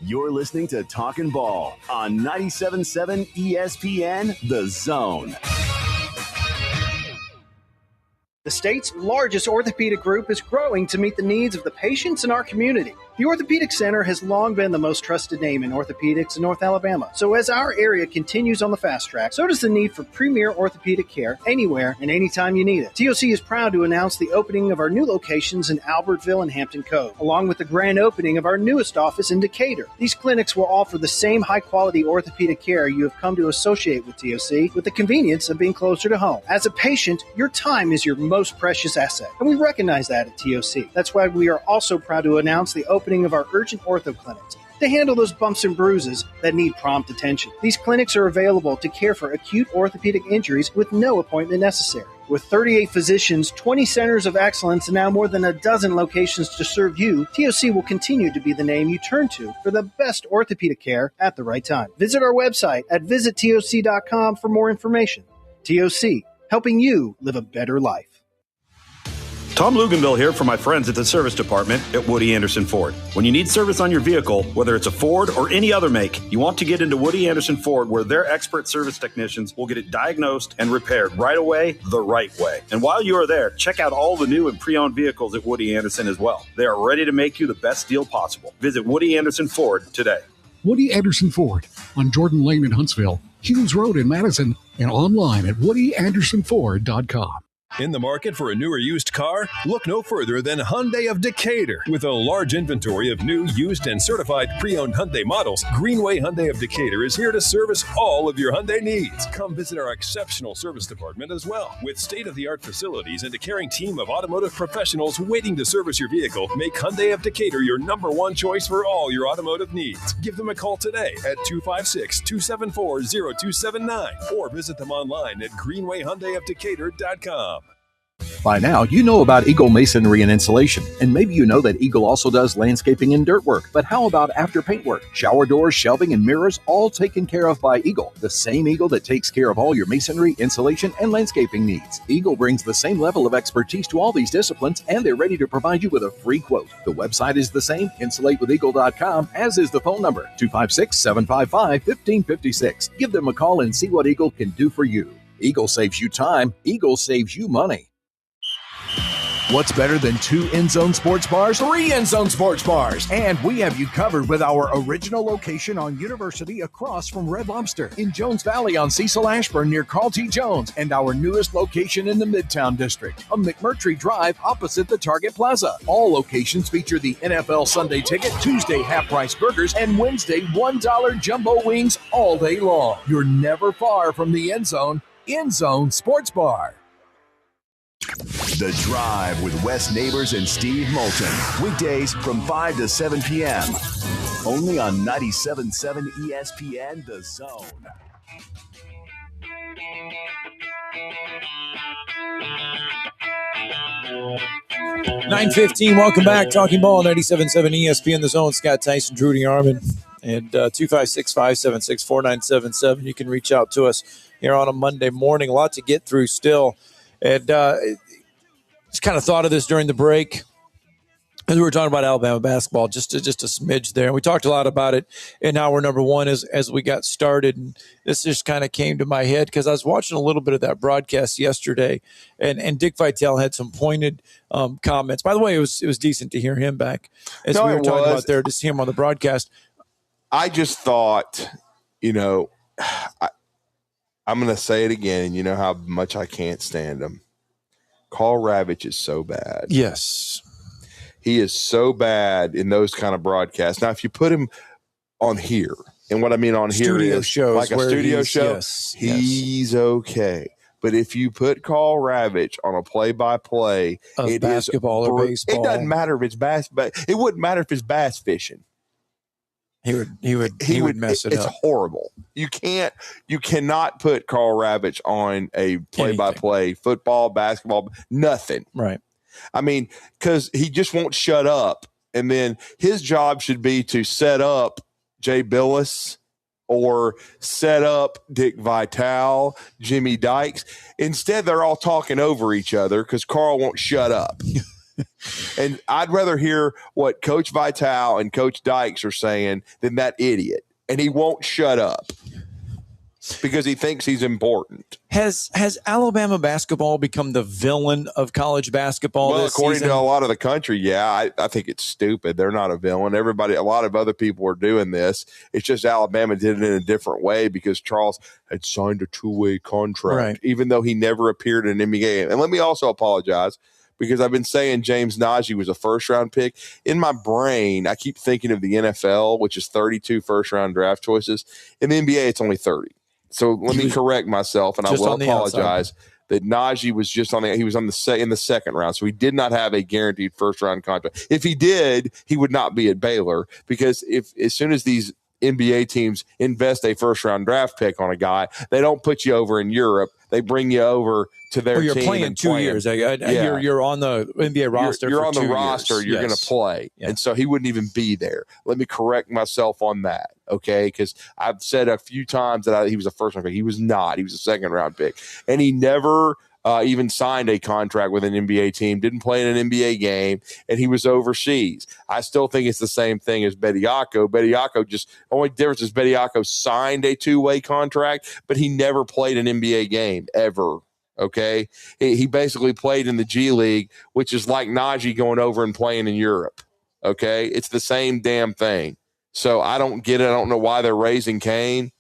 You're listening to Talkin Ball on 97.7 ESPN, The Zone. The state's largest orthopedic group is growing to meet the needs of the patients in our community. The Orthopedic Center has long been the most trusted name in orthopedics in North Alabama. So as our area continues on the fast track, so does the need for premier orthopedic care anywhere and anytime you need it. TOC is proud to announce the opening of our new locations in Albertville and Hampton Cove, along with the grand opening of our newest office in Decatur. These clinics will offer the same high-quality orthopedic care you have come to associate with TOC, with the convenience of being closer to home. As a patient, your time is your most precious asset, and we recognize that at TOC. That's why we are also proud to announce the opening of our urgent ortho clinics to handle those bumps and bruises that need prompt attention. These clinics are available to care for acute orthopedic injuries with no appointment necessary. With 38 physicians, 20 centers of excellence, and now more than a dozen locations to serve you, TOC will continue to be the name you turn to for the best orthopedic care at the right time. Visit our website at visittoc.com for more information. TOC, helping you live a better life. Tom Luganville here for my friends at the service department at Woody Anderson Ford. When you need service on your vehicle, whether it's a Ford or any other make, you want to get into Woody Anderson Ford, where their expert service technicians will get it diagnosed and repaired right away, the right way. And while you are there, check out all the new and pre-owned vehicles at Woody Anderson as well. They are ready to make you the best deal possible. Visit Woody Anderson Ford today. Woody Anderson Ford on Jordan Lane in Huntsville, Hughes Road in Madison, and online at WoodyAndersonFord.com. In the market for a new or used car? Look no further than Hyundai of Decatur. With a large inventory of new, used, and certified pre-owned Hyundai models, Greenway Hyundai of Decatur is here to service all of your Hyundai needs. Come visit our exceptional service department as well. With state-of-the-art facilities and a caring team of automotive professionals waiting to service your vehicle, make Hyundai of Decatur your #1 choice for all your automotive needs. Give them a call today at 256-274-0279 or visit them online at greenwayhyundaiofdecatur.com. By now, you know about Eagle Masonry and Insulation, and maybe you know that Eagle also does landscaping and dirt work. But how about after paint work? Shower doors, shelving, and mirrors, all taken care of by Eagle, the same Eagle that takes care of all your masonry, insulation, and landscaping needs. Eagle brings the same level of expertise to all these disciplines, and they're ready to provide you with a free quote. The website is the same, insulatewitheagle.com, as is the phone number, 256-755-1556. Give them a call and see what Eagle can do for you. Eagle saves you time. Eagle saves you money. What's better than 2 end-zone sports bars? 3 end-zone sports bars. And we have you covered with our original location on University across from Red Lobster, in Jones Valley on Cecil Ashburn near Carl T. Jones, and our newest location in the Midtown District on McMurtry Drive opposite the Target Plaza. All locations feature the NFL Sunday Ticket, Tuesday half-price burgers, and Wednesday $1 jumbo wings all day long. You're never far from the end zone. End Zone Sports Bar. The Drive with Wes Neighbors and Steve Moulton. Weekdays from 5 to 7 p.m. Only on 97.7 ESPN The Zone. $9:15. Welcome back. Talking Ball, 97.7 ESPN The Zone. Scott Tyson, Rudy Arman, and 256-576-4977. You can reach out to us here on a Monday morning. A lot to get through still. And just kind of thought of this during the break as we were talking about Alabama basketball, just a smidge there. And we talked a lot about it in hour number one as we got started. And this just kind of came to my head because I was watching a little bit of that broadcast yesterday, and Dick Vitale had some pointed comments. By the way, it was decent to hear him back as we were talking about there, to see him on the broadcast. I just thought, I'm going to say it again, and you know how much I can't stand him. Carl Ravitch is so bad. Yes. He is so bad in those kind of broadcasts. Now, if you put him on here, and what I mean on here is shows like a studio show, he's okay. But if you put Carl Ravitch on a play-by-play, of basketball or baseball, it doesn't matter if it's bass, but it wouldn't matter if it's bass fishing. He would mess it up. It's horrible. You cannot put Carl Ravitch on a play-by-play, football, basketball, nothing. Right. I mean, because he just won't shut up. And then his job should be to set up Jay Billis or set up Dick Vitale, Jimmy Dykes. Instead, they're all talking over each other because Carl won't shut up. And I'd rather hear what Coach Vitale and Coach Dykes are saying than that idiot. And he won't shut up because he thinks he's important. Has Alabama basketball become the villain of college basketball Well, this according season? to a lot of the country, yeah, I think it's stupid. They're not a villain. A lot of other people are doing this. It's just Alabama did it in a different way because Charles had signed a 2-way contract, even though he never appeared in an NBA game. And let me also apologize, because I've been saying James Najee was a first-round pick. In my brain, I keep thinking of the NFL, which is 32 first-round draft choices. In the NBA, it's only 30. So let me correct myself, and I will apologize that Najee was just in the second round. So he did not have a guaranteed first-round contract. If he did, he would not be at Baylor, because as soon as these NBA teams invest a first-round draft pick on a guy, they don't put you over in Europe. They bring you over to their team. You're playing 2 years. You're on the NBA roster. You're on the 2 roster. years. You're going to play. Yeah. And so he wouldn't even be there. Let me correct myself on that, okay? Because I've said a few times that he was a first-round pick. He was not. He was a second-round pick. And he never even signed a contract with an NBA team, didn't play in an NBA game, and he was overseas. I still think it's the same thing as Bediako. The only difference is Bediako signed a 2-way contract, but he never played an NBA game ever. Okay, he basically played in the G League, which is like Najee going over and playing in Europe. Okay, it's the same damn thing. So I don't get it. I don't know why they're raising Cain.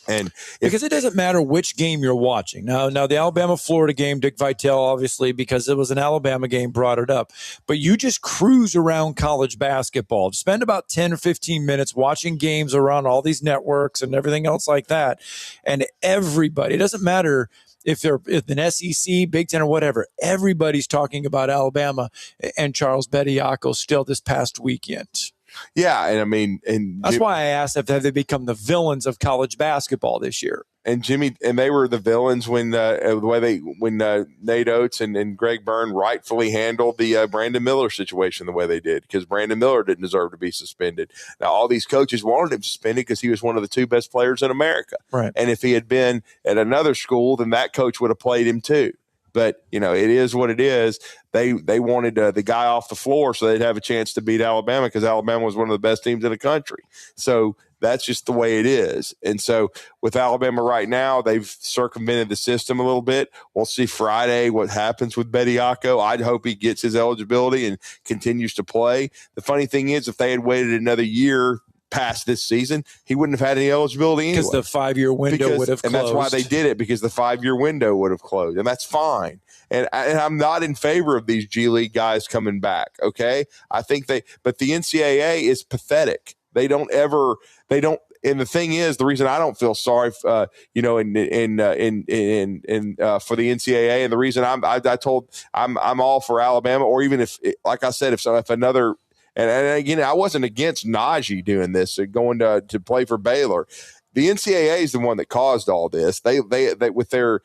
And because it doesn't matter which game you're watching. Now the Alabama-Florida game, Dick Vitale, obviously, because it was an Alabama game, brought it up. But you just cruise around college basketball. Spend about 10 or 15 minutes watching games around all these networks and everything else like that. And everybody, it doesn't matter if they're an SEC, Big Ten, or whatever, everybody's talking about Alabama and Charles Bediako still this past weekend. Yeah, and I mean, and that's why I asked if they become the villains of college basketball this year. And they were the villains when Nate Oates and Greg Byrne rightfully handled the Brandon Miller situation the way they did, because Brandon Miller didn't deserve to be suspended. Now, all these coaches wanted him suspended because he was one of the 2 best players in America. Right. And if he had been at another school, then that coach would have played him too. But, it is what it is. They wanted the guy off the floor so they'd have a chance to beat Alabama, because Alabama was one of the best teams in the country. So that's just the way it is. And so with Alabama right now, they've circumvented the system a little bit. We'll see Friday what happens with Bediako. I'd hope he gets his eligibility and continues to play. The funny thing is, if they had waited another year past this season, he wouldn't have had any eligibility anyway. Because the 5-year window would have closed. And that's why they did it, because the 5-year window would have closed. And that's fine. And I'm not in favor of these G League guys coming back, okay? I think but the NCAA is pathetic. They don't. And the thing is, the reason I don't feel sorry, for the NCAA, and the reason I'm all for Alabama, or even if, like I said, if another, and again, I wasn't against Najee doing this, going to play for Baylor. The NCAA is the one that caused all this. They with their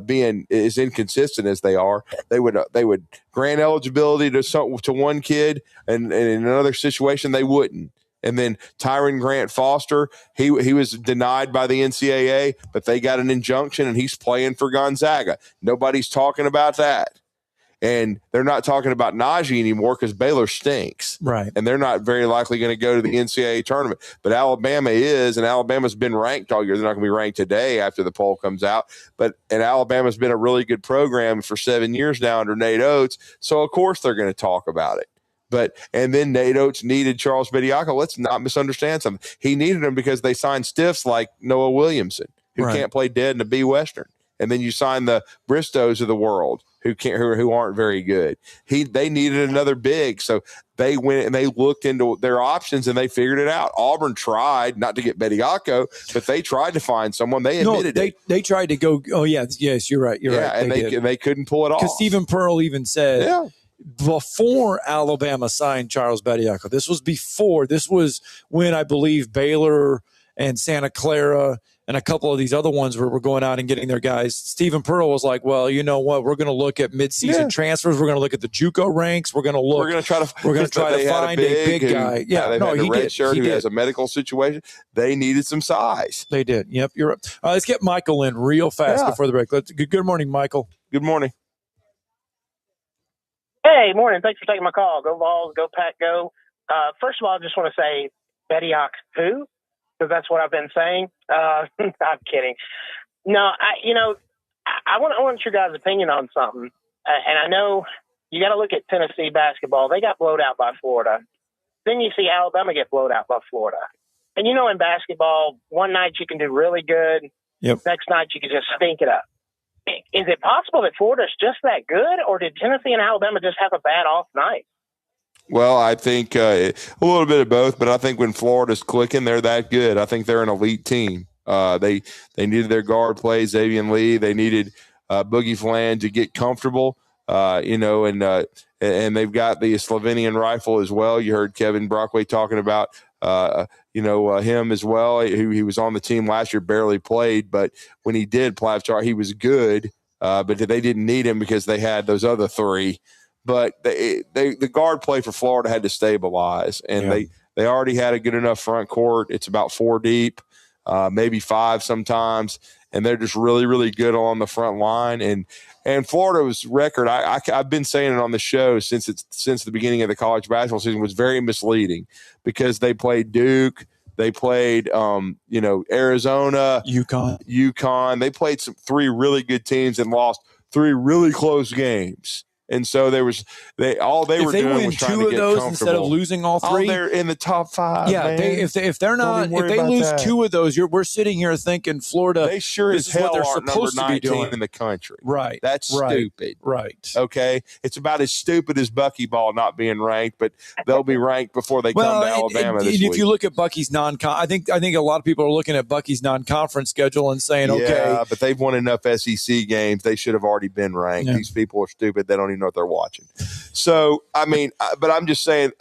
being as inconsistent as they are, they would grant eligibility to one kid, and in another situation they wouldn't. And then Tyron Grant Foster, he was denied by the NCAA, but they got an injunction, and he's playing for Gonzaga. Nobody's talking about that. And they're not talking about Najee anymore because Baylor stinks. Right. And they're not very likely going to go to the NCAA tournament. But Alabama is, and Alabama's been ranked all year. They're not going to be ranked today after the poll comes out. And Alabama's been a really good program for 7 years now under Nate Oates. So, of course, they're going to talk about it. And then Nate Oates needed Charles Bediako. Let's not misunderstand something. He needed him because they signed stiffs like Noah Williamson, who can't play dead in a B Western. And then you sign the Bristos of the world who aren't very good. They needed another big. So they went and they looked into their options and they figured it out. Auburn tried not to get Bediako, but they tried to find someone. They admitted it. They tried to go. Oh, yes, you're right. You're right. And they couldn't pull it off. Because Stephen Pearl even said, before Alabama signed Charles Bediako, this was when I believe Baylor and Santa Clara and a couple of these other ones were going out and getting their guys. Stephen Pearl was like, well, you know what? We're going to look at midseason transfers. We're going to look at the JUCO ranks. We're going to try to find a big guy. Yeah, he did. Who has a medical situation. They needed some size. They did. Yep, you're right. Let's get Michael in real fast before the break. Good morning, Michael. Good morning. Hey, morning. Thanks for taking my call. Go Vols, go Pack, go. First of all, I just want to say Bediako who? Because that's what I've been saying. I'm kidding. No, I want your guys' opinion on something. And I know you got to look at Tennessee basketball. They got blowed out by Florida. Then you see Alabama get blowed out by Florida. And in basketball, one night you can do really good. Yep. Next night you can just stink it up. Is it possible that Florida's just that good, or did Tennessee and Alabama just have a bad off night? Well, I think a little bit of both, but I think when Florida's clicking, they're that good. I think they're an elite team. They needed their guard play, Xavier Lee. They needed Boogie Flan to get comfortable, and they've got the Slovenian rifle as well. You heard Kevin Brockway talking about him as well. He was on the team last year, barely played, but when he did, Plavchar, he was good. But they didn't need him because they had those other three. But the guard play for Florida had to stabilize, and they already had a good enough front court. It's about 4 deep, maybe 5 sometimes, and they're just really, really good on the front line. And Florida's record, I've been saying it on the show since the beginning of the college basketball season, was very misleading because they played Duke. They played, Arizona, UConn. They played 3 really good teams and lost 3 really close games. And so they were doing was trying to get comfortable. If they win 2 of those instead of losing all 3, they're in the top 5. Yeah, if they lose 2 of those, we're sitting here thinking Florida. They sure as hell aren't number 19 in the country. Right, that's stupid. Right, okay. It's about as stupid as Buckyball not being ranked, but they'll be ranked before they come to Alabama this week. If you look at Bucky's I think a lot of people are looking at Bucky's non-conference schedule and saying, okay, but they've won enough SEC games; they should have already been ranked. Yeah. These people are stupid; they don't even know what they're watching. So, I mean, but I'm just saying,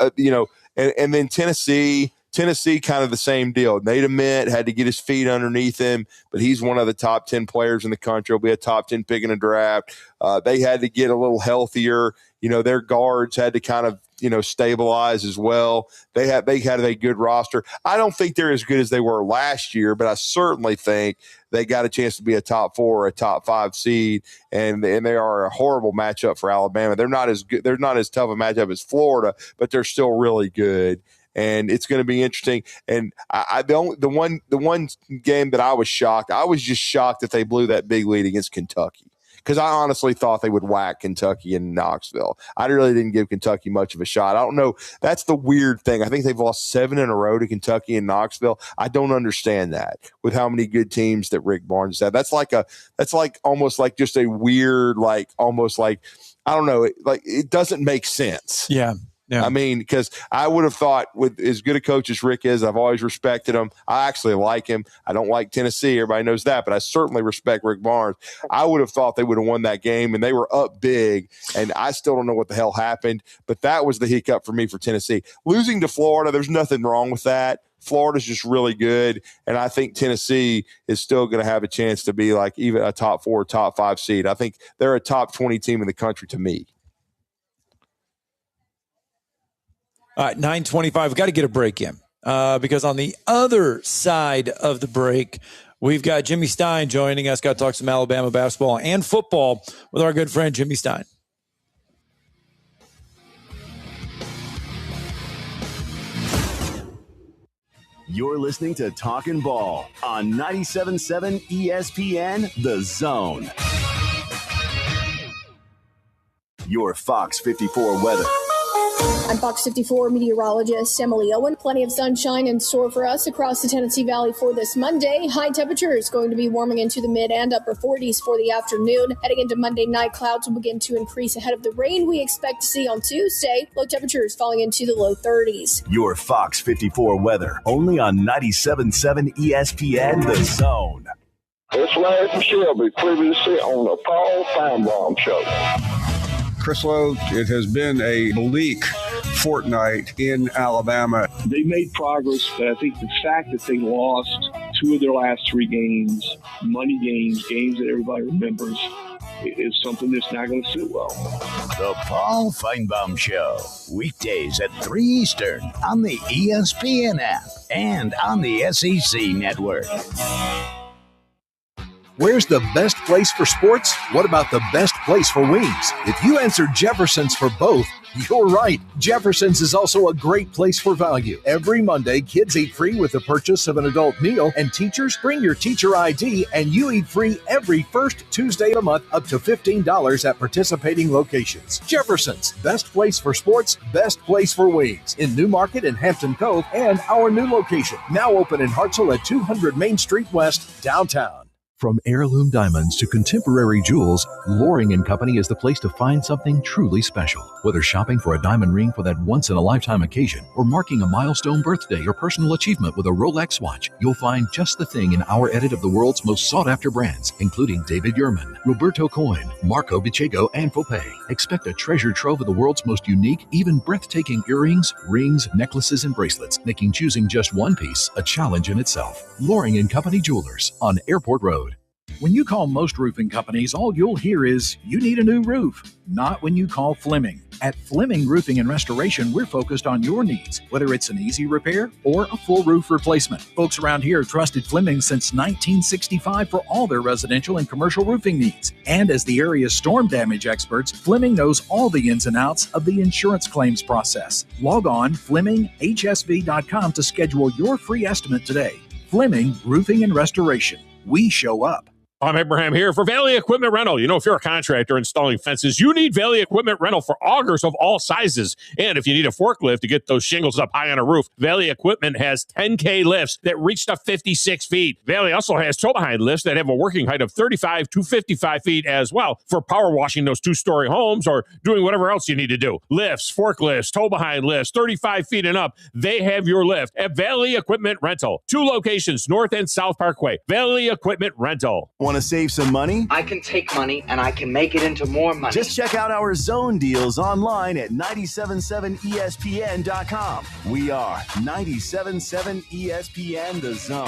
And then Tennessee kind of the same deal. Nate Ament had to get his feet underneath him, but he's one of the top 10 players in the country. He'll be a top 10 pick in a draft. They had to get a little healthier. Their guards had to kind of, stabilize as well. They had a good roster. I don't think they're as good as they were last year, but I certainly think they got a chance to be a top 4 or a top 5 seed, and they are a horrible matchup for Alabama. They're not as good. They're not as tough a matchup as Florida, but they're still really good. And it's going to be interesting. And the one game that I was shocked, I was just shocked that they blew that big lead against Kentucky, because I honestly thought they would whack Kentucky in Knoxville. I really didn't give Kentucky much of a shot. I don't know. That's the weird thing. I think they've lost 7 in a row to Kentucky and Knoxville. I don't understand that with how many good teams that Rick Barnes had. That's like almost like just a weird, almost like, I don't know, like it doesn't make sense. Yeah. Yeah. I mean, because I would have thought with as good a coach as Rick is, I've always respected him. I actually like him. I don't like Tennessee. Everybody knows that, but I certainly respect Rick Barnes. I would have thought they would have won that game, and they were up big, and I still don't know what the hell happened, but that was the hiccup for me for Tennessee. Losing to Florida, there's nothing wrong with that. Florida's just really good, and I think Tennessee is still going to have a chance to be like even a top 4, top 5 seed. I think they're a top 20 team in the country to me. All right, 9:25. We've got to get a break in because on the other side of the break, we've got Jimmy Stein joining us. Got to talk some Alabama basketball and football with our good friend Jimmy Stein. You're listening to Talkin Ball on 97.7 ESPN The Zone. Your Fox 54 weather. I'm Fox 54 meteorologist Emily Owen. Plenty of sunshine in store for us across the Tennessee Valley for this Monday. High temperatures going to be warming into the mid and upper 40s for the afternoon. Heading into Monday night, clouds will begin to increase ahead of the rain we expect to see on Tuesday. Low temperatures falling into the low 30s. Your Fox 54 weather, only on 97.7 ESPN The Zone. It's Larry from Shelby, previously on the Paul Feinbaum Show. Chris Lowe, it has been a bleak fortnight in Alabama. They made progress, but I think the fact that they lost 2 of their last 3 games, money games that everybody remembers, is something that's not going to sit well. The Paul Feinbaum Show, weekdays at 3 Eastern on the ESPN app and on the SEC Network. Where's the best place for sports? What about the best place for wings? If you answered Jefferson's for both, you're right. Jefferson's is also a great place for value. Every Monday, kids eat free with the purchase of an adult meal, and teachers bring your teacher ID, and you eat free every first Tuesday of the month up to $15 at participating locations. Jefferson's, best place for sports, best place for wings. In New Market and Hampton Cove, and our new location, now open in Hartselle at 200 Main Street West, downtown. From heirloom diamonds to contemporary jewels, Loring & Company is the place to find something truly special. Whether shopping for a diamond ring for that once-in-a-lifetime occasion or marking a milestone birthday or personal achievement with a Rolex watch, you'll find just the thing in our edit of the world's most sought-after brands, including David Yurman, Roberto Coin, Marco Bicego, and Fopay. Expect a treasure trove of the world's most unique, even breathtaking earrings, rings, necklaces, and bracelets, making choosing just one piece a challenge in itself. Loring & Company Jewelers on Airport Road. When you call most roofing companies, all you'll hear is, you need a new roof. Not when you call Fleming. At Fleming Roofing and Restoration, we're focused on your needs, whether it's an easy repair or a full roof replacement. Folks around here have trusted Fleming since 1965 for all their residential and commercial roofing needs. And as the area's storm damage experts, Fleming knows all the ins and outs of the insurance claims process. Log on FlemingHSV.com to schedule your free estimate today. Fleming Roofing and Restoration. We show up. I'm Abraham here for Valley Equipment Rental. You know, if you're a contractor installing fences, you need Valley Equipment Rental for augers of all sizes. And if you need a forklift to get those shingles up high on a roof, Valley Equipment has 10K lifts that reach to 56 feet. Valley also has tow-behind lifts that have a working height of 35 to 55 feet as well for power washing those 2-story homes or doing whatever else you need to do. Lifts, forklifts, tow-behind lifts, 35 feet and up. They have your lift at Valley Equipment Rental. 2 locations, North and South Parkway. Valley Equipment Rental. Want to save some money? I can take money and I can make it into more money. Just check out our zone deals online at 977ESPN.com. We are 977 ESPN The Zone.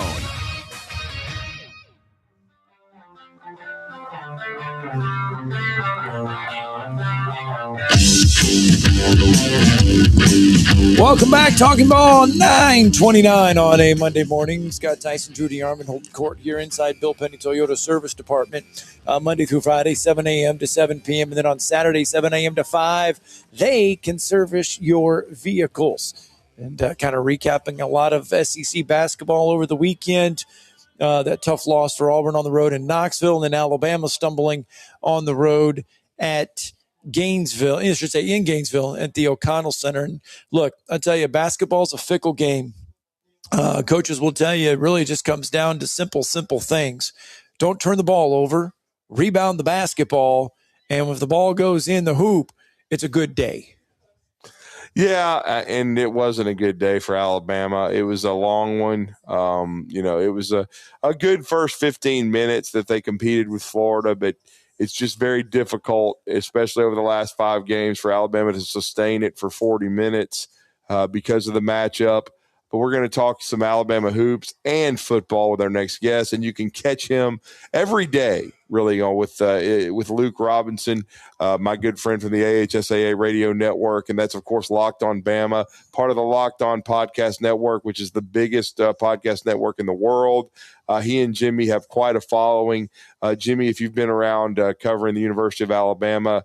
Welcome back, Talkin Ball, 9:29 on a Monday morning. Scott Tyson, Drew DeArmond holding court here inside Bill Penney Toyota Service Department, Monday through Friday, 7 a.m. to 7 p.m. And then on Saturday, 7 a.m. to 5, they can service your vehicles. And kind of recapping a lot of SEC basketball over the weekend. That tough loss for Auburn on the road in Knoxville, and then Alabama stumbling on the road at Gainesville, I should say in Gainesville at the O'Connell Center. And look, I tell you, basketball's a fickle game. Coaches will tell you it really just comes down to simple things. Don't turn the ball over, rebound the basketball, and if the ball goes in the hoop, it's a good day. Yeah, and it wasn't a good day for Alabama. It was a long one. It was a good first 15 minutes that they competed with Florida, but it's just very difficult, especially over the last 5 games, for Alabama to sustain it for 40 minutes because of the matchup. But we're going to talk some Alabama hoops and football with our next guest, and you can catch him every day, really, with Luke Robinson, my good friend from the AHSAA Radio Network, and that's, of course, Locked On Bama, part of the Locked On Podcast Network, which is the biggest podcast network in the world. He and Jimmy have quite a following. Jimmy, if you've been around covering the University of Alabama,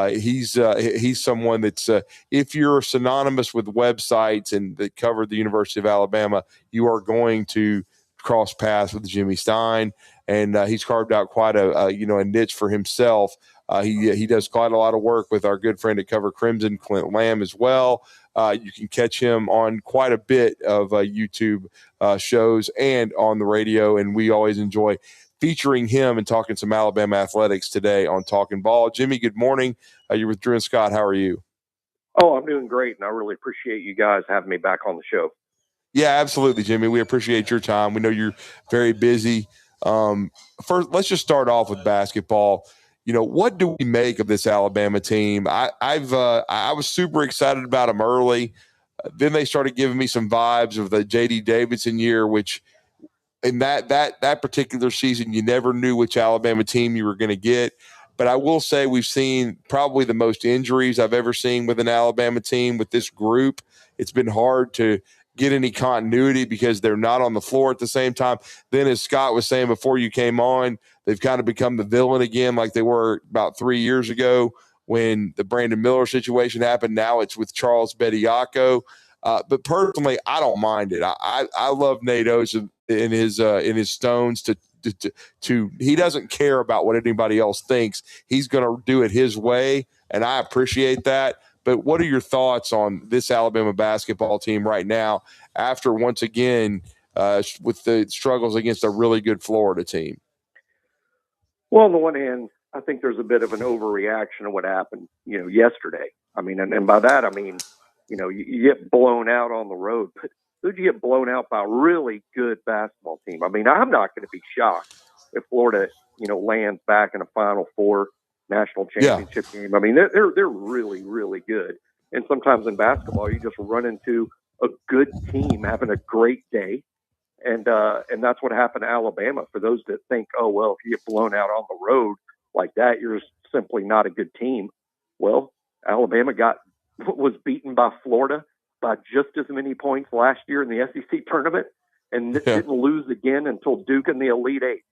he's someone that's if you're synonymous with websites and that cover the University of Alabama, you are going to cross paths with Jimmy Stein, and he's carved out quite a niche for himself. He does quite a lot of work with our good friend at Cover Crimson, Clint Lamb, as well. You can catch him on quite a bit of YouTube shows and on the radio, and we always enjoy featuring him and talking some Alabama athletics today on Talkin Ball. Jimmy, good morning. You're with Drew and Scott. How are you? Oh, I'm doing great, and I really appreciate you guys having me back on the show. Yeah, absolutely, Jimmy. We appreciate your time. We know you're very busy. First, let's just start off with basketball. What do we make of this Alabama team? I was super excited about them early. Then they started giving me some vibes of the J.D. Davidson year, which in that particular season, you never knew which Alabama team you were going to get. But I will say we've seen probably the most injuries I've ever seen with an Alabama team with this group. It's been hard to get any continuity because they're not on the floor at the same time. Then, as Scott was saying before you came on, they've kind of become the villain again like they were about 3 years ago when the Brandon Miller situation happened. Now it's with Charles Bediako. But personally, I don't mind it. I love Nate Oates in his stones to he doesn't care about what anybody else thinks. He's going to do it his way, and I appreciate that. But what are your thoughts on this Alabama basketball team right now after, once again, with the struggles against a really good Florida team? Well, on the one hand, I think there's a bit of an overreaction of what happened, yesterday. I mean, and by that, I mean, you get blown out on the road. But who'd you get blown out by? A really good basketball team. I mean, I'm not going to be shocked if Florida, lands back in a Final Four national championship game. I mean, they're really, really good. And sometimes in basketball, you just run into a good team having a great day. And that's what happened to Alabama. For those that think, oh, well, if you get blown out on the road like that, you're simply not a good team. Well, Alabama was beaten by Florida by just as many points last year in the SEC tournament and didn't lose again until Duke in the Elite Eight.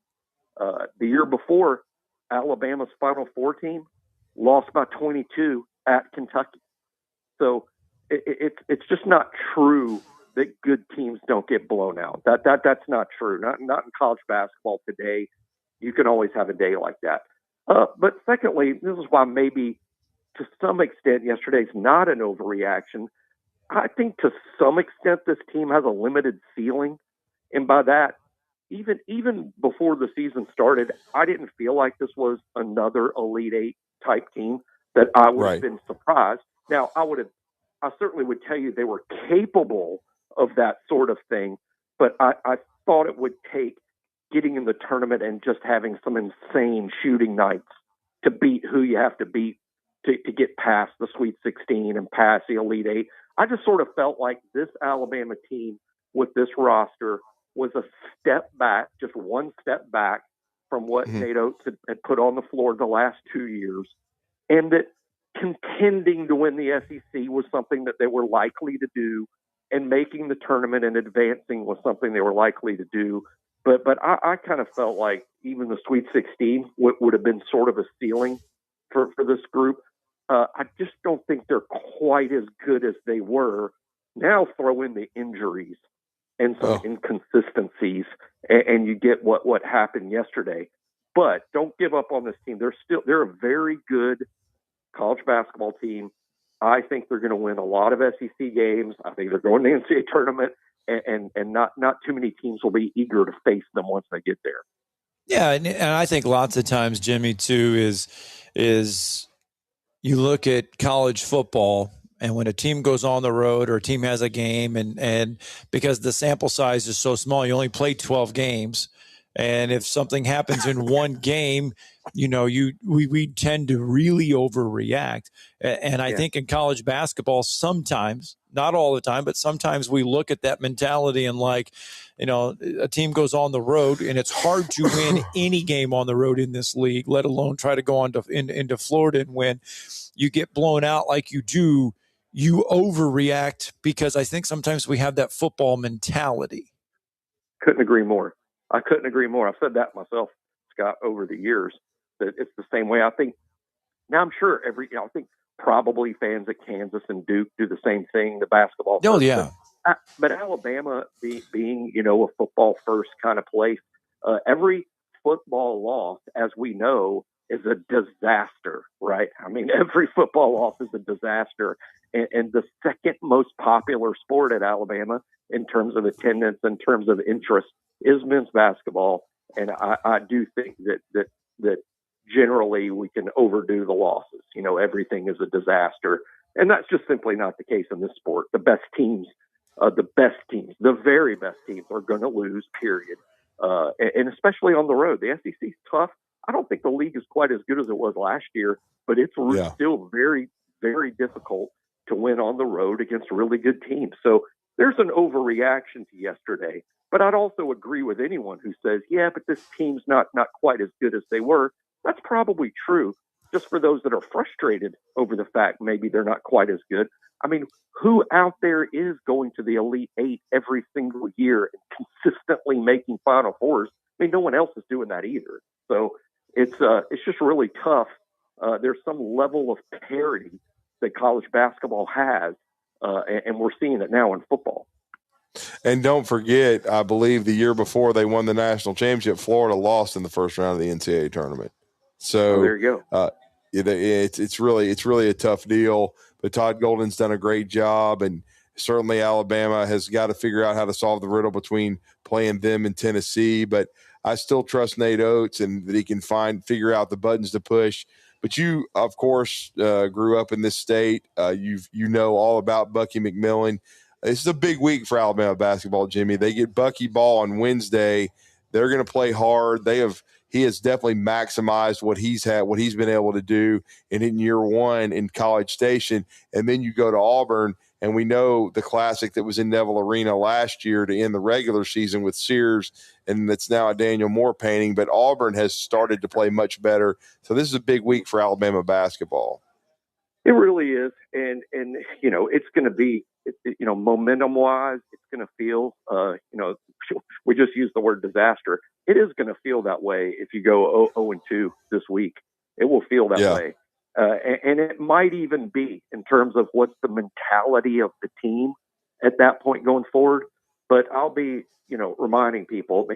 The year before, Alabama's Final Four team lost by 22 at Kentucky. So it's just not true that good teams don't get blown out. That's not true. Not in college basketball today. You can always have a day like that. But secondly, this is why maybe to some extent yesterday's not an overreaction. I think to some extent this team has a limited ceiling. And by that, even before the season started, I didn't feel like this was another Elite Eight type team that I would have been surprised. Now, I certainly would tell you they were capable of that sort of thing, but I thought it would take getting in the tournament and just having some insane shooting nights to beat who you have to beat to get past the Sweet 16 and past the Elite Eight. I just sort of felt like this Alabama team with this roster was a step back, just one step back from what Nate Oates had put on the floor the last 2 years, and that contending to win the SEC was something that they were likely to do, and making the tournament and advancing was something they were likely to do. But I kind of felt like even the Sweet 16 would have been sort of a ceiling for this group. I just don't think they're quite as good as they were. Now throw in the injuries and some inconsistencies, and you get what happened yesterday. But don't give up on this team. They're a very good college basketball team. I think they're going to win a lot of SEC games. I think they're going to the NCAA tournament, and not too many teams will be eager to face them once they get there. Yeah, and I think lots of times, Jimmy, too, is you look at college football, and when a team goes on the road or a team has a game, and because the sample size is so small, you only play 12 games. And if something happens in one game, we tend to really overreact. And I think in college basketball, sometimes, not all the time, but sometimes we look at that mentality and a team goes on the road, and it's hard to win any game on the road in this league, let alone try to go on into Florida and win. You get blown out like you do, you overreact, because I think sometimes we have that football mentality. Couldn't agree more. I couldn't agree more. I've said that myself, Scott, over the years, that it's the same way. I think now, I'm sure I think probably fans at Kansas and Duke do the same thing, the basketball. Oh, yeah. But Alabama being, a football first kind of place, every football loss, as we know, is a disaster, right? I mean, every football loss is a disaster. And the second most popular sport at Alabama in terms of attendance, in terms of interest, is men's basketball. And I do think that generally we can overdo the losses. Everything is a disaster. And that's just simply not the case in this sport. The best teams, the very best teams are going to lose, period. And especially on the road. The SEC is tough. I don't think the league is quite as good as it was last year, but it's still very, very difficult to win on the road against really good teams. So there's an overreaction to yesterday. But I'd also agree with anyone who says, but this team's not quite as good as they were. That's probably true, just for those that are frustrated over the fact maybe they're not quite as good. I mean, who out there is going to the Elite Eight every single year and consistently making Final Fours? I mean, no one else is doing that either. So it's just really tough. There's some level of parity that college basketball has, and we're seeing it now in football. And don't forget, I believe the year before they won the national championship, Florida lost in the first round of the NCAA tournament. So there you go. It's really a tough deal. But Todd Golden's done a great job, and certainly Alabama has got to figure out how to solve the riddle between playing them and Tennessee. But I still trust Nate Oates and that he can figure out the buttons to push. But you, of course, grew up in this state. You know all about Bucky McMillan. This is a big week for Alabama basketball, Jimmy. They get Bucky Ball on Wednesday. They're going to play hard. He has definitely maximized what he's been able to do in year one in College Station. And then you go to Auburn, and we know the classic that was in Neville Arena last year to end the regular season with Sears, and that's now a Daniel Moore painting. But Auburn has started to play much better. So this is a big week for Alabama basketball. It really is. And it's going to be, momentum wise, it's going to feel, we just used the word disaster. It is going to feel that way if you go 0-2 this week. It will feel that way. And it might even be in terms of what's the mentality of the team at that point going forward. But I'll be, reminding people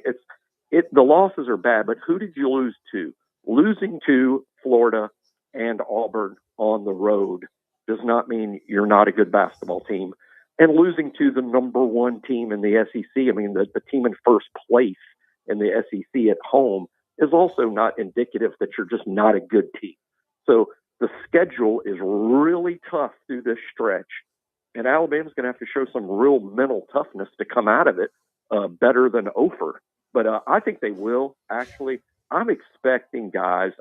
the losses are bad, but who did you lose to? Losing to Florida and Auburn on the road does not mean you're not a good basketball team. And losing to the number one team in the SEC, the team in first place in the SEC at home, is also not indicative that you're just not a good team. So the schedule is really tough through this stretch, and Alabama's going to have to show some real mental toughness to come out of it better than Ofer But I think they will, actually. I'm expecting, guys,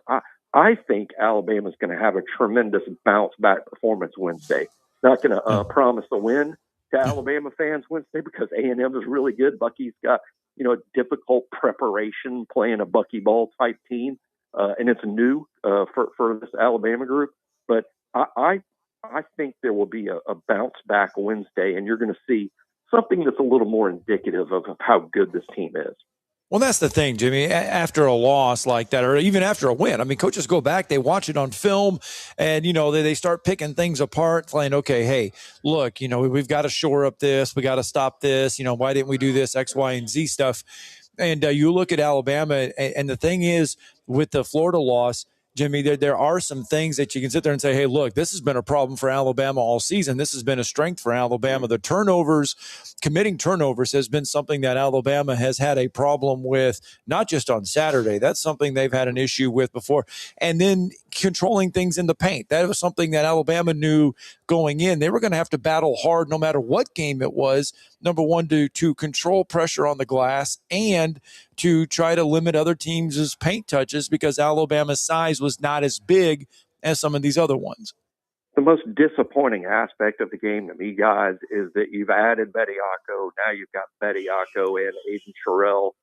I think Alabama's going to have a tremendous bounce-back performance Wednesday. Not going to promise a win to Alabama fans Wednesday because A&M is really good. Bucky's got, a difficult preparation playing a Bucky Ball type team, and it's new for this Alabama group. But I think there will be a bounce-back Wednesday, and you're going to see something that's a little more indicative of how good this team is. Well, that's the thing, Jimmy. After a loss like that, or even after a win, I mean, coaches go back, they watch it on film, and, they start picking things apart, saying, okay, hey, look, we've got to shore up this. We got to stop this. Why didn't we do this X, Y, and Z stuff? And you look at Alabama, and the thing is, with the Florida loss, Jimmy, there are some things that you can sit there and say, hey, look, this has been a problem for Alabama all season. This has been a strength for Alabama. The turnovers, committing turnovers has been something that Alabama has had a problem with, not just on Saturday. That's something they've had an issue with before. And then controlling things in the paint. That was something that Alabama knew going in. They were going to have to battle hard no matter what game it was. Number one, to control pressure on the glass and to try to limit other teams' paint touches because Alabama's size was not as big as some of these other ones. The most disappointing aspect of the game to me, guys, is that you've added Bediako. Now you've got Bediako and Aiden Sherrill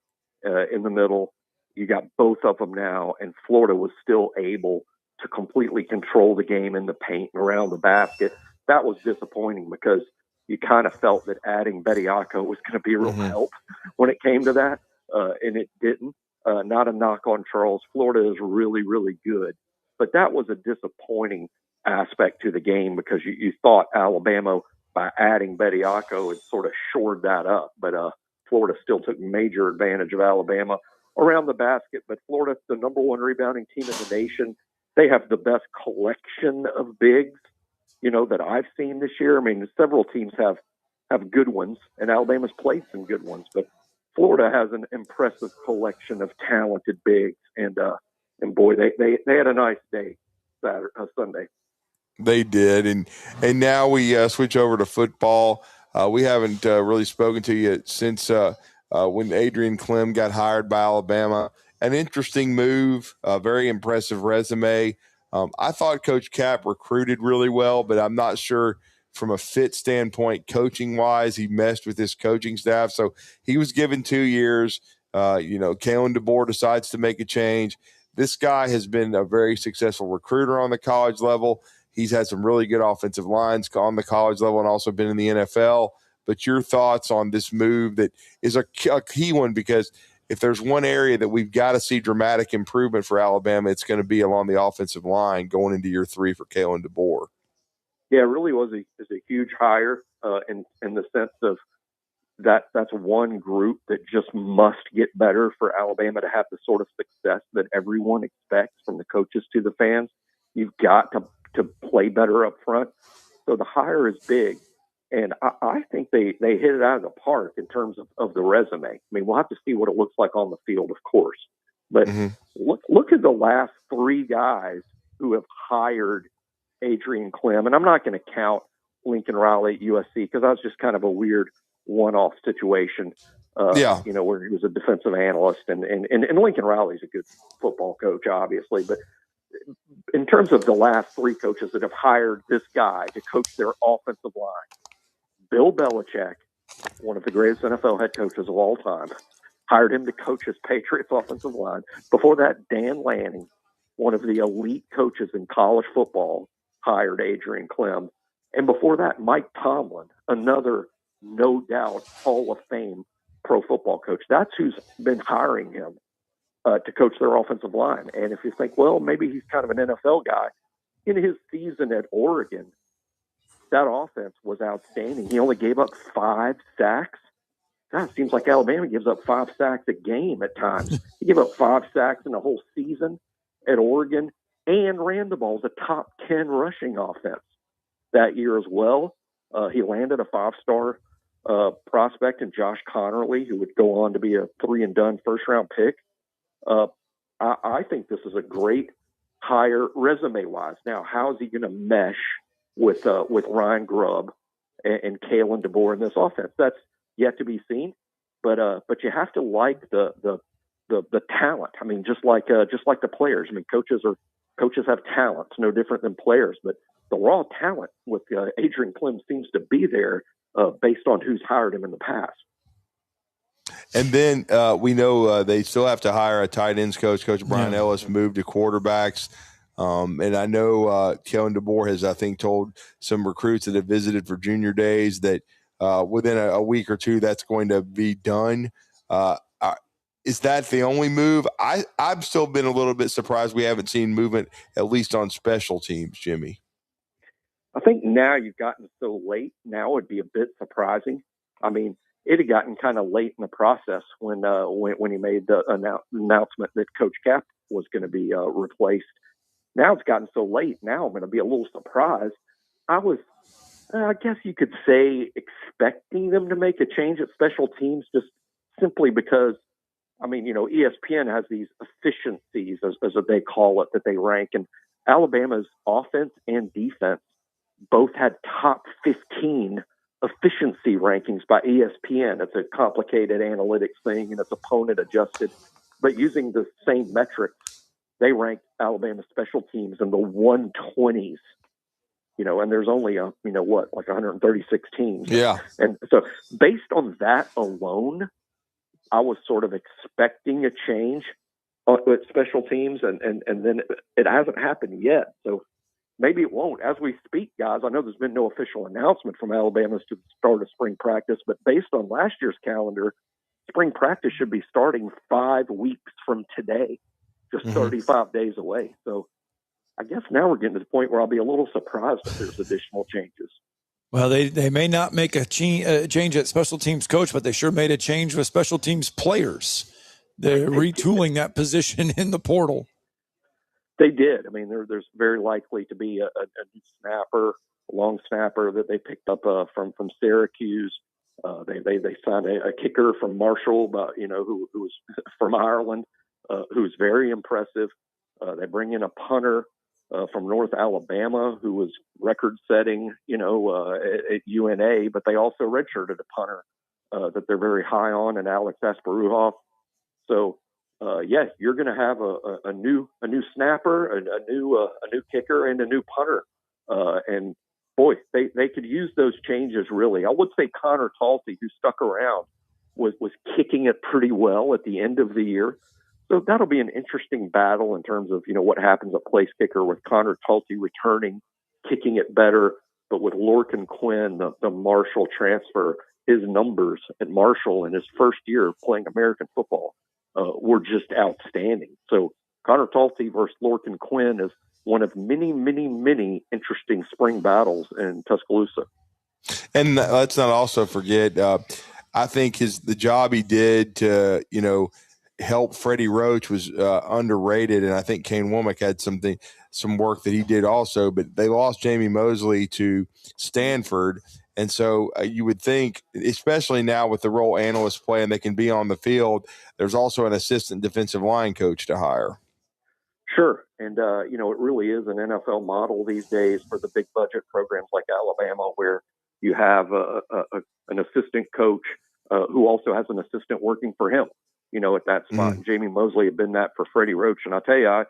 in the middle. You got both of them now, and Florida was still able to completely control the game in the paint and around the basket. That was disappointing because you kind of felt that adding Bediako was going to be a real help when it came to that, and it didn't. Not a knock on Charles. Florida is really, really good. But that was a disappointing aspect to the game because you thought Alabama, by adding Bediako, had sort of shored that up. But Florida still took major advantage of Alabama around the basket. But Florida's the number one rebounding team in the nation. They have the best collection of bigs, that I've seen this year. I mean, several teams have good ones, and Alabama's played some good ones. But Florida has an impressive collection of talented bigs, and boy, they had a nice day Sunday. They did, and now we switch over to football. We haven't really spoken to you since when Adrian Clem got hired by Alabama. An interesting move, a very impressive resume. I thought Coach Cap recruited really well, but I'm not sure from a fit standpoint, coaching-wise, he messed with his coaching staff. So he was given 2 years. Kalen DeBoer decides to make a change. This guy has been a very successful recruiter on the college level. He's had some really good offensive lines on the college level and also been in the NFL. But your thoughts on this move that is a key one, because if there's one area that we've got to see dramatic improvement for Alabama, it's going to be along the offensive line going into year 3 for Kalen DeBoer. Yeah, it really was a huge hire in the sense of that's one group that just must get better for Alabama to have the sort of success that everyone expects from the coaches to the fans. You've got to play better up front. So the hire is big. And I think they hit it out of the park in terms of the resume. I mean, we'll have to see what it looks like on the field, of course. But look at the last 3 guys who have hired Adrian Clem. And I'm not going to count Lincoln Riley at USC because that was just kind of a weird one-off situation, where he was a defensive analyst. And Lincoln Riley's a good football coach, obviously. But in terms of the last 3 coaches that have hired this guy to coach their offensive line, Bill Belichick, one of the greatest NFL head coaches of all time, hired him to coach his Patriots offensive line. Before that, Dan Lanning, one of the elite coaches in college football, hired Adrian Clem. And before that, Mike Tomlin, another no doubt Hall of Fame pro football coach. That's who's been hiring him to coach their offensive line. And if you think, well, maybe he's kind of an NFL guy, in his season at Oregon, that offense was outstanding. He only gave up 5 sacks. God, it seems like Alabama gives up 5 sacks a game at times. He gave up 5 sacks in the whole season at Oregon and ran the ball as a top 10 rushing offense that year as well. He landed a 5-star prospect in Josh Connerly, who would go on to be a 3-and-done first-round pick. I think this is a great hire resume-wise. Now, how is he going to mesh with Ryan Grubb and Kalen DeBoer in this offense? That's yet to be seen. but you have to like the talent. I mean, just like the players. I mean, coaches have talent. It's no different than players, but the raw talent with Adrian Clem seems to be there based on who's hired him in the past. And then we know they still have to hire a tight ends coach. Coach Brian Ellis moved to quarterbacks. And I know Kellen DeBoer has, I think, told some recruits that have visited for junior days that within a week or two that's going to be done. Is that the only move? I've still been a little bit surprised we haven't seen movement, at least on special teams, Jimmy. I think now you've gotten so late, now it'd be a bit surprising. I mean, it had gotten kind of late in the process when he made the announcement that Coach Cap was going to be replaced. Now it's gotten so late. Now I'm going to be a little surprised. I was, I guess you could say, expecting them to make a change at special teams just simply because, I mean, you know, ESPN has these efficiencies, as they call it, that they rank. And Alabama's offense and defense both had top 15 efficiency rankings by ESPN. It's a complicated analytics thing, and it's opponent adjusted. But using the same metrics, they ranked Alabama special teams in the 120s, you know, and there's only, like 136 teams. Yeah. And so based on that alone, I was sort of expecting a change with special teams, and then it hasn't happened yet. So maybe it won't. As we speak, guys, I know there's been no official announcement from Alabama to the start of spring practice, but based on last year's calendar, spring practice should be starting 5 weeks from today, just 35 days away. So I guess now we're getting to the point where I'll be a little surprised if there's additional changes. Well, they may not make a change at special teams coach, but they sure made a change with special teams players. They're retooling that position in the portal. They did. I mean, there's very likely to be a new snapper, a long snapper that they picked up from Syracuse. They signed a kicker from Marshall, who was from Ireland, who's very impressive. They bring in a punter from North Alabama who was record-setting, at UNA, but they also redshirted a punter that they're very high on, and Alex Asparuhoff. So, yes, you're going to have a new snapper, a new kicker, and a new punter. And boy, they could use those changes really. I would say Connor Talty, who stuck around, was kicking it pretty well at the end of the year. So that'll be an interesting battle in terms of, what happens at place kicker with Connor Talty returning, kicking it better. But with Lorcan Quinn, the Marshall transfer, his numbers at Marshall in his first year playing American football were just outstanding. So Connor Talty versus Lorcan Quinn is one of many, many, many interesting spring battles in Tuscaloosa. And let's not also forget, I think the job he did to, help Freddie Roach was underrated. And I think Kane Womack had some work that he did also, but they lost Jamie Mosley to Stanford. And so you would think, especially now with the role analysts play and they can be on the field, there's also an assistant defensive line coach to hire. Sure. And, it really is an NFL model these days for the big budget programs like Alabama, where you have an assistant coach who also has an assistant working for him, at that spot. Mm-hmm. Jamie Mosley had been that for Freddie Roach. And I'll tell you,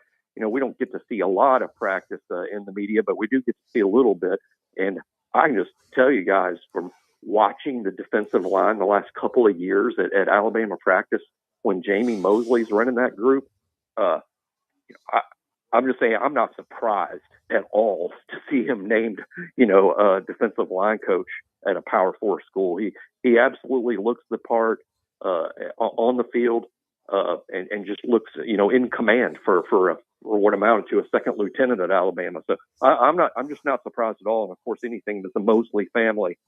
we don't get to see a lot of practice in the media, but we do get to see a little bit. And I can just tell you guys, from watching the defensive line the last couple of years at Alabama practice, when Jamie Mosley's running that group, I'm just saying I'm not surprised at all to see him named, defensive line coach at a Power 4 school. He absolutely looks the part on the field and just looks, in command for what amounted to a second lieutenant at Alabama. So I'm just not surprised at all. And of course, anything that the Mosley family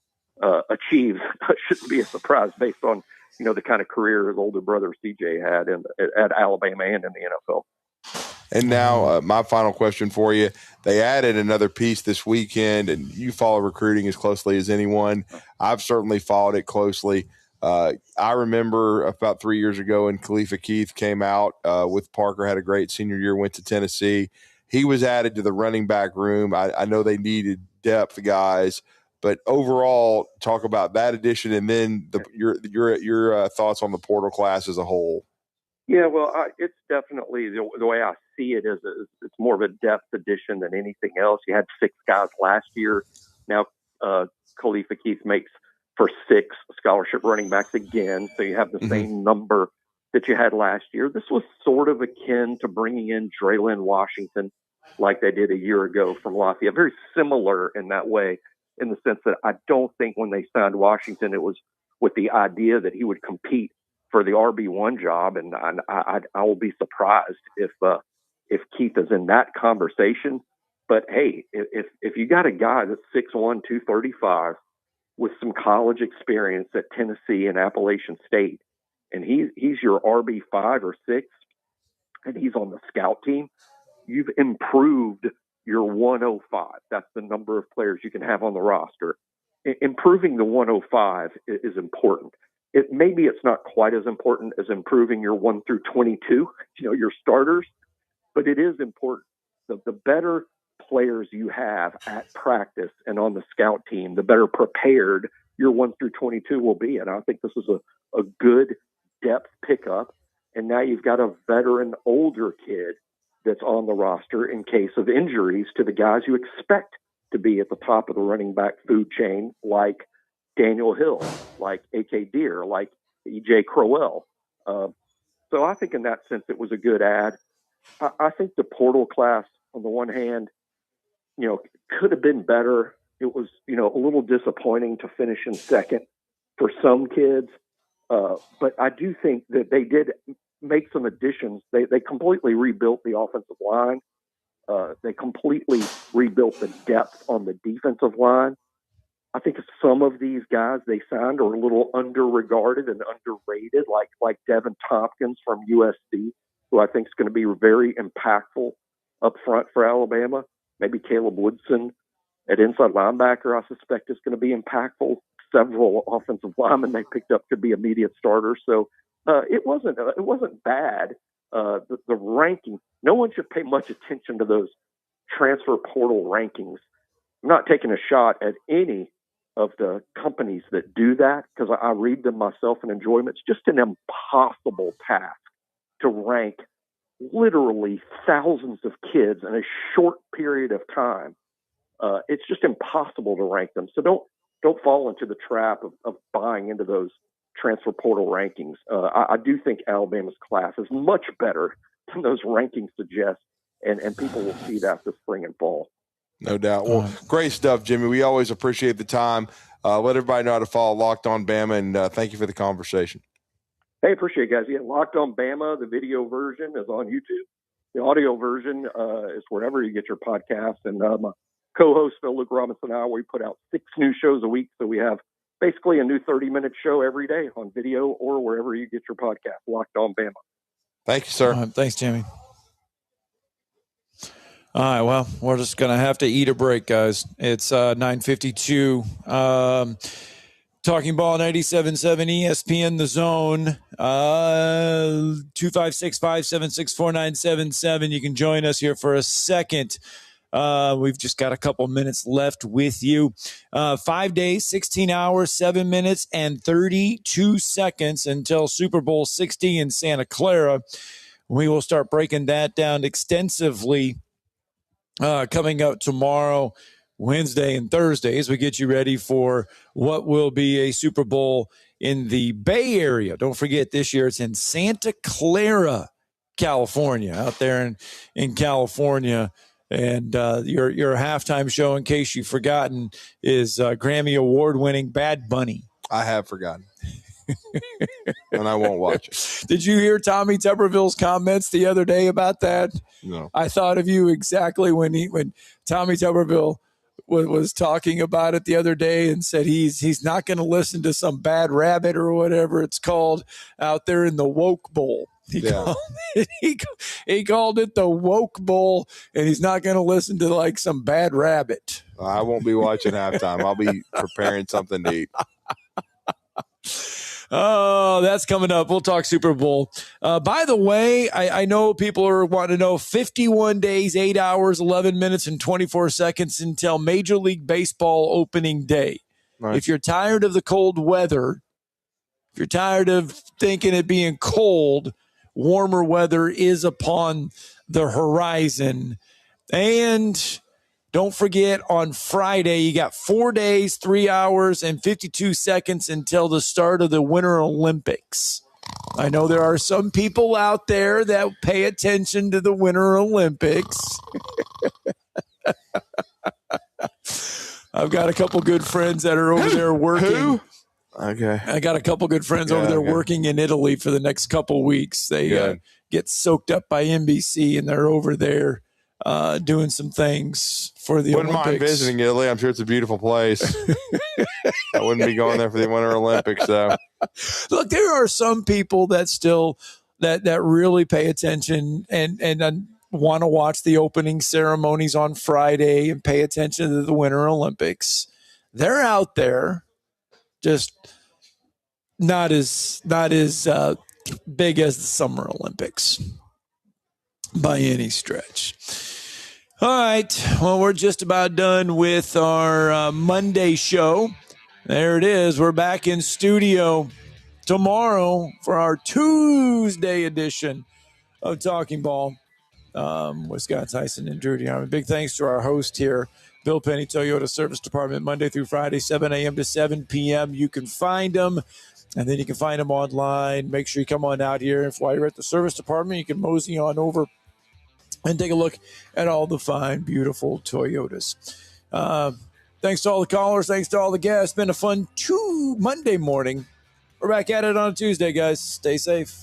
achieves shouldn't be a surprise based on, the kind of career his older brother CJ had at Alabama and in the NFL. And now my final question for you. They added another piece this weekend, and you follow recruiting as closely as anyone. I've certainly followed it closely. I remember about 3 years ago when Khalifa Keith came out with Parker, had a great senior year, went to Tennessee. He was added to the running back room. I know they needed depth guys, But overall, talk about that addition, and then your thoughts on the portal class as a whole. Yeah, well, it's definitely the way I see it is it's more of a depth addition than anything else. You had 6 guys last year. Now Khalifa Keith makes for 6 scholarship running backs again, so you have the same number that you had last year. This was sort of akin to bringing in Draylon Washington like they did a year ago from Lafayette. Very similar in that way, in the sense that I don't think when they signed Washington, it was with the idea that he would compete for the RB1 job. And I will be surprised if Keith is in that conversation. But hey, if you got a guy that's 6'1", 235 with some college experience at Tennessee and Appalachian State, and he's your RB5 or 6, and he's on the scout team, you've improved your 105. That's the number of players you can have on the roster. Improving the 105 is important. Maybe it's not quite as important as improving your 1 through 22, your starters, but it is important. The better players you have at practice and on the scout team, the better prepared your 1 through 22 will be. And I think this is a good depth pickup. And now you've got a veteran, older kid that's on the roster in case of injuries to the guys you expect to be at the top of the running back food chain, like Daniel Hill, like A.K. Deere, like E.J. Crowell. So I think in that sense it was a good add. I think the portal class, on the one hand, could have been better. It was, a little disappointing to finish in second for some kids. But I do think that they did make some additions. They completely rebuilt the offensive line. They completely rebuilt the depth on the defensive line. I think some of these guys they signed are a little underregarded and underrated, like Devin Tompkins from USC, who I think is going to be very impactful up front for Alabama. Maybe Caleb Woodson at inside linebacker, I suspect, is going to be impactful. Several offensive linemen they picked up could be immediate starters. So it wasn't bad. The ranking, no one should pay much attention to those transfer portal rankings. I'm not taking a shot at any of the companies that do that, because I read them myself and enjoy them. It's just an impossible task to rank literally thousands of kids in a short period of time. It's just impossible to rank them. So don't fall into the trap of buying into those transfer portal rankings. I do think Alabama's class is much better than those rankings suggest, and people will see that this spring and fall. No doubt. Well, great stuff, Jimmy. We always appreciate the time. Let everybody know how to follow Locked On Bama, and thank you for the conversation. Hey, appreciate it, guys. Yeah, Locked On Bama, the video version is on YouTube. The audio version is wherever you get your podcast. And my co-host, Phil Luke Robinson, and I, we put out 6 new shows a week. So we have basically a new 30-minute show every day on video or wherever you get your podcast. Locked On Bama. Thank you, sir. Thanks, Jimmy. All right, well, we're just going to have to eat a break, guys. It's 9:52. Talking Ball 97.7 ESPN The Zone. 256-576-4977. You can join us here for a second. We've just got a couple minutes left with you. 5 days, 16 hours, 7 minutes, and 32 seconds until Super Bowl 60 in Santa Clara. We will start breaking that down extensively coming up tomorrow, Wednesday, and Thursday as we get you ready for what will be a Super Bowl in the Bay Area. Don't forget, this year it's in Santa Clara, California, out there in California. And your halftime show, in case you've forgotten, is Grammy Award-winning Bad Bunny. I have forgotten. And I won't watch it. Did you hear Tommy Tuberville's comments the other day about that? No. I thought of you exactly when Tommy Tuberville was talking about it the other day and said he's not going to listen to some Bad Rabbit or whatever it's called out there in the woke bowl. He called it the woke bowl, and he's not going to listen to like some Bad Rabbit. I won't be watching halftime. I'll be preparing something to eat. Oh, that's coming up. We'll talk Super Bowl. By the way, I know people are wanting to know 51 days, 8 hours, 11 minutes, and 24 seconds until Major League Baseball opening day. Nice. If you're tired of the cold weather, if you're tired of thinking it being cold, warmer weather is upon the horizon. And don't forget, on Friday, you got 4 days, 3 hours, and 52 seconds until the start of the Winter Olympics. I know there are some people out there that pay attention to the Winter Olympics. I've got a couple good friends that are over there working. Who? Okay. I got a couple good friends over there working in Italy for the next couple weeks. They get soaked up by NBC, and they're over there doing some things for the Olympics. Wouldn't mind visiting Italy. I'm sure it's a beautiful place. I wouldn't be going there for the Winter Olympics, though. Look, there are some people that still that really pay attention and want to watch the opening ceremonies on Friday and pay attention to the Winter Olympics. They're out there, just not as big as the Summer Olympics by any stretch. All right. Well, we're just about done with our Monday show. There it is. We're back in studio tomorrow for our Tuesday edition of Talking Ball with Scott Tyson and Drew DeArmond. Big thanks to our host here, Bill Penney Toyota Service Department, Monday through Friday, 7 a.m. to 7 p.m. You can find them, and then you can find them online. Make sure you come on out here. If while you're at the service department, you can mosey on over and take a look at all the fine, beautiful Toyotas. Thanks to all the callers. Thanks to all the guests. Been a fun Monday morning. We're back at it on a Tuesday, guys. Stay safe.